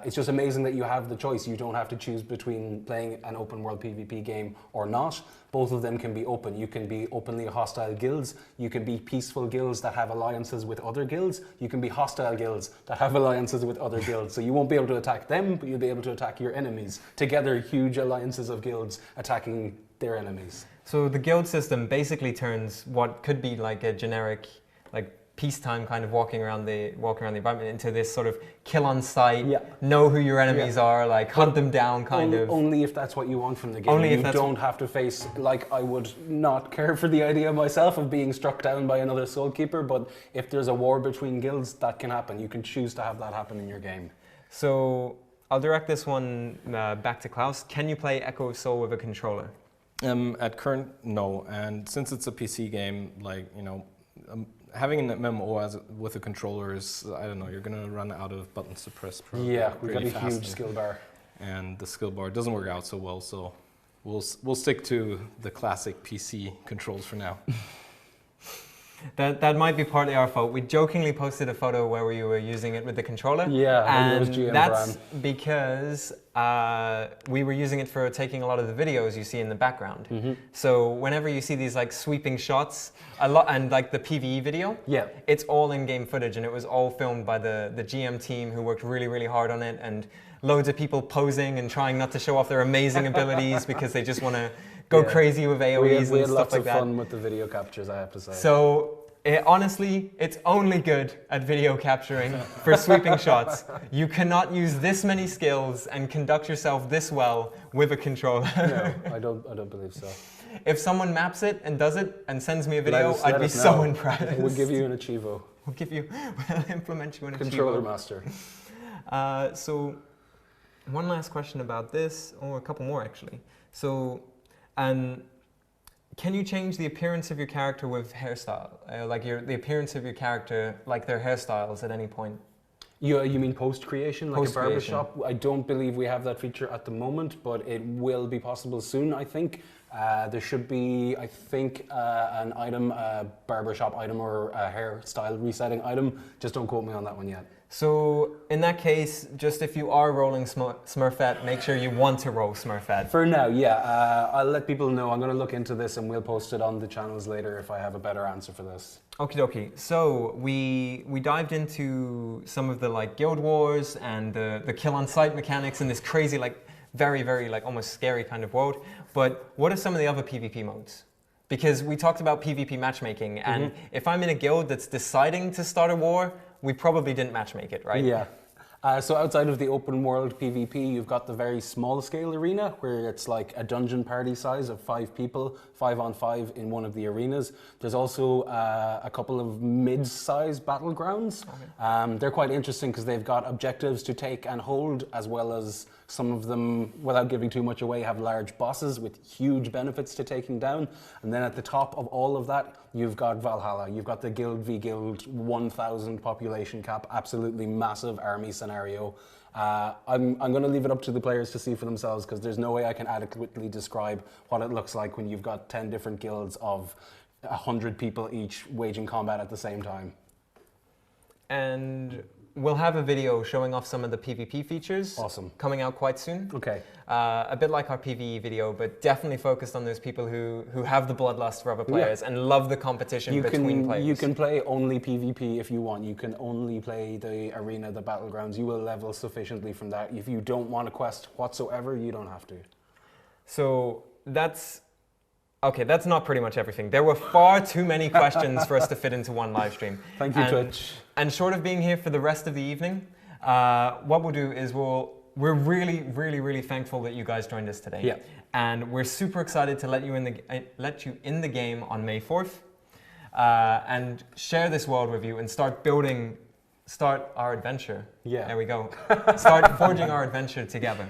S2: It's just amazing that you have the choice. You don't have to choose between playing an open world PvP game or not. Both of them can be open. You can be openly hostile guilds. You can be peaceful guilds that have alliances with other guilds. You can be hostile guilds that have alliances with other guilds. So you won't be able to attack them, but you'll be able to attack your enemies. Together, huge alliances of guilds attacking their enemies.
S1: So the guild system basically turns what could be like a generic, like peacetime kind of walking around the environment into this sort of kill on sight, know who your enemies are, like hunt them down kind of.
S2: Only if that's what you want from the game.
S1: Only if
S2: you don't have to face, like I would not care for the idea myself of being struck down by another Soul Keeper, but if there's a war between guilds, that can happen. You can choose to have that happen in your game.
S1: So I'll direct this one back to Klaus. Can you play Echo of Soul with a controller?
S4: At current, no. And since it's a PC game, like, you know, having an MMO with a controller is, I don't know, you're going to run out of buttons to press.
S2: Yeah, we've got a huge skill bar.
S4: And the skill bar doesn't work out so well, so we'll stick to the classic PC controls for now.
S1: That might be partly our fault. We jokingly posted a photo where we were using it with the controller.
S2: Yeah, maybe it was
S1: and
S2: GM
S1: that's
S2: Bram.
S1: because we were using it for taking a lot of the videos you see in the background.
S2: Mm-hmm.
S1: So whenever you see these like sweeping shots, a lot, and like the PvE video,
S2: Yeah.
S1: it's all in-game footage, and it was all filmed by the GM team who worked really, really hard on it, and loads of people posing and trying not to show off their amazing abilities because they just want to go
S2: Yeah.
S1: crazy with AoEs
S2: We
S1: and
S2: had
S1: stuff
S2: lots
S1: like
S2: of
S1: that.
S2: fun with the video captures, I have to say.
S1: So honestly, it's only good at video capturing for sweeping shots. You cannot use this many skills and conduct yourself this well with a controller.
S2: No, I don't believe so.
S1: If someone maps it and does it and sends me a video,
S2: Let
S1: I'd be
S2: us
S1: so
S2: know.
S1: impressed.
S2: We'll give you an Achievo.
S1: We'll implement you in a
S2: Controller
S1: Chivo.
S2: master.
S1: So one last question about this, or a couple more actually. So, can you change the appearance of your character with hairstyle? Like the appearance of your character, like their hairstyles at any point?
S2: You mean post-creation, like a
S1: Post-creation.
S2: barbershop? I don't believe we have that feature at the moment, but it will be possible soon, I think. There should be, I think, an item, a barbershop item or a hairstyle resetting item. Just don't quote me on that one yet.
S1: So in that case, just if you are rolling Smurfette, make sure you want to roll Smurfette.
S2: For now, yeah. I'll let people know. I'm going to look into this and we'll post it on the channels later if I have a better answer for this.
S1: Okie dokie. So we dived into some of the like guild wars and the kill on sight mechanics in this crazy like very, very like almost scary kind of world. But what are some of the other PvP modes? Because we talked about PvP matchmaking, and if I'm in a guild that's deciding to start a war, we probably didn't matchmake it, right?
S2: Yeah. So outside of the open world PvP, you've got the very small scale arena where it's like a dungeon party size of 5 people, 5 on 5 in one of the arenas. There's also a couple of mid-sized battlegrounds. Okay. They're quite interesting because they've got objectives to take and hold, as well as some of them, without giving too much away, have large bosses with huge benefits to taking down. And then at the top of all of that, you've got Valhalla. You've got the Guild v Guild 1,000 population cap, absolutely massive army scenario. I'm going to leave it up to the players to see for themselves because there's no way I can adequately describe what it looks like when you've got 10 different guilds of 100 people each waging combat at the same time.
S1: And we'll have a video showing off some of the PvP features.
S2: Awesome.
S1: Coming out quite soon.
S2: Okay.
S1: A bit like our PvE video, but definitely focused on those people who have the bloodlust for other players and love the competition between players.
S2: You can play only PvP if you want. You can only play the arena, the battlegrounds. You will level sufficiently from that. If you don't want a quest whatsoever, you don't have to.
S1: So that's not pretty much everything. There were far too many questions for us to fit into one live stream.
S2: Thank you, Twitch.
S1: And short of being here for the rest of the evening, what we'll do is we're really, really, really thankful that you guys joined us today.
S2: Yeah.
S1: And we're super excited to let you in the game on May 4th, and share this world with you and start our adventure.
S2: Yeah.
S1: There we go. Start forging our adventure together.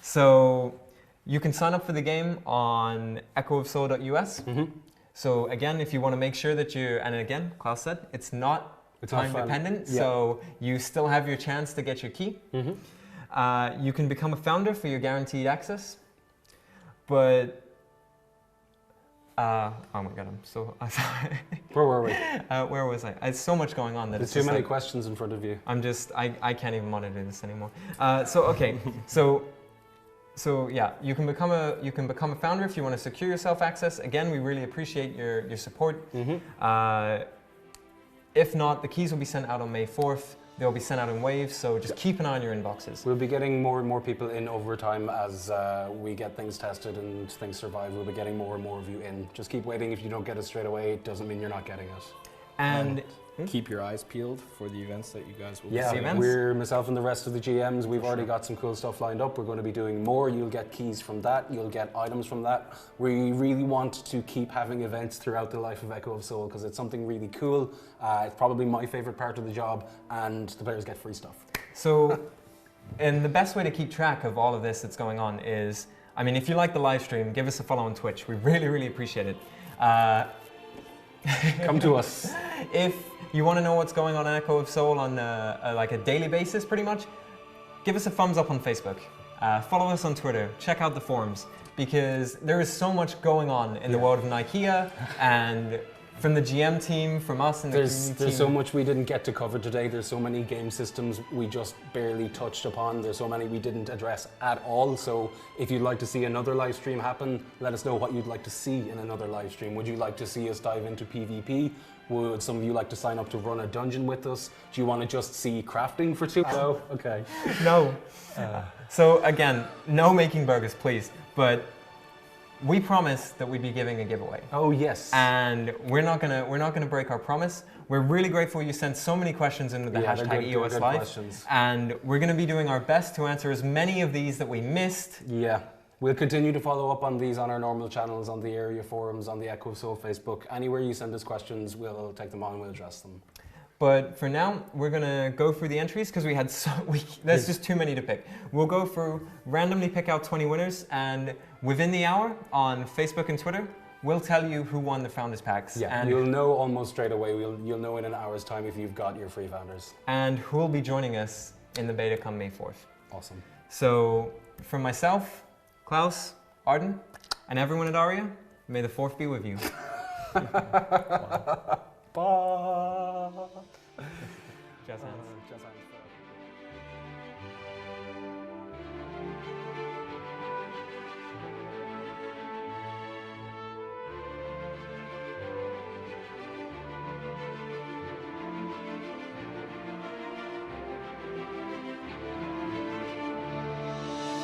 S1: So you can sign up for the game on echoofsoul.us. So again, if you want to make sure that and again, Klaus said, it's not time dependent, so you still have your chance to get your key. You can become a founder for your guaranteed access, but oh my god, I'm so sorry.
S2: Where were we?
S1: Where was I? There's so much going on that
S2: There's
S1: it's
S2: too
S1: just
S2: many
S1: like,
S2: questions in front of you.
S1: I can't even monitor this anymore. So yeah, you can become a founder if you want to secure yourself access. Again, we really appreciate your support. If not, the keys will be sent out on May 4th. They'll be sent out in waves, so just keep an eye on your inboxes.
S2: We'll be getting more and more people in over time as we get things tested and things survive. We'll be getting more and more of you in. Just keep waiting. If you don't get it straight away, it doesn't mean you're not getting us.
S1: And
S4: keep your eyes peeled for the events that you guys will be
S2: Yeah,
S4: seeing.
S2: myself and the rest of the GMs, we've already got some cool stuff lined up. We're going to be doing more. You'll get keys from that. You'll get items from that. We really want to keep having events throughout the life of Echo of Soul because it's something really cool. It's probably my favorite part of the job, and the players get free stuff.
S1: So, and the best way to keep track of all of this that's going on is, I mean, if you like the live stream, give us a follow on Twitch. We really, really appreciate it.
S2: Come to us.
S1: If you want to know what's going on in Echo of Soul on like a daily basis, pretty much, give us a thumbs up on Facebook. Follow us on Twitter. Check out the forums, because there is so much going on in the world of Nikea, and from the GM team, from us and the
S2: There's
S1: community
S2: so
S1: team.
S2: much we didn't get to cover today. There's so many game systems we just barely touched upon. There's so many we didn't address at all. So if you'd like to see another live stream happen, let us know what you'd like to see in another live stream. Would you like to see us dive into PvP? Would some of you like to sign up to run a dungeon with us? Do you want to just see crafting for 2? No? Okay.
S1: No. So again, no making burgers, please. But we promised that we'd be giving a giveaway.
S2: Oh, yes.
S1: And we're not gonna break our promise. We're really grateful you sent so many questions into the
S2: Yeah, they're
S1: hashtag
S2: good-
S1: EOS
S2: good
S1: Live.
S2: questions.
S1: And we're gonna be doing our best to answer as many of these that we missed.
S2: Yeah. We'll continue to follow up on these on our normal channels, on the area forums, on the Echo of Soul Facebook. Anywhere you send us questions, we'll take them on and we'll address them.
S1: But for now, we're gonna go through the entries because we had there's just too many to pick. We'll go through, randomly pick out 20 winners, and within the hour on Facebook and Twitter, we'll tell you who won the Founders Packs.
S2: Yeah,
S1: and
S2: you'll know almost straight away. You'll know in an hour's time if you've got your free founders.
S1: and who will be joining us in the beta come May 4th.
S2: Awesome.
S1: So, from myself, Klaus, Arden, and everyone at Aria, may the 4th be with you.
S2: Bye.
S1: Jazz hands.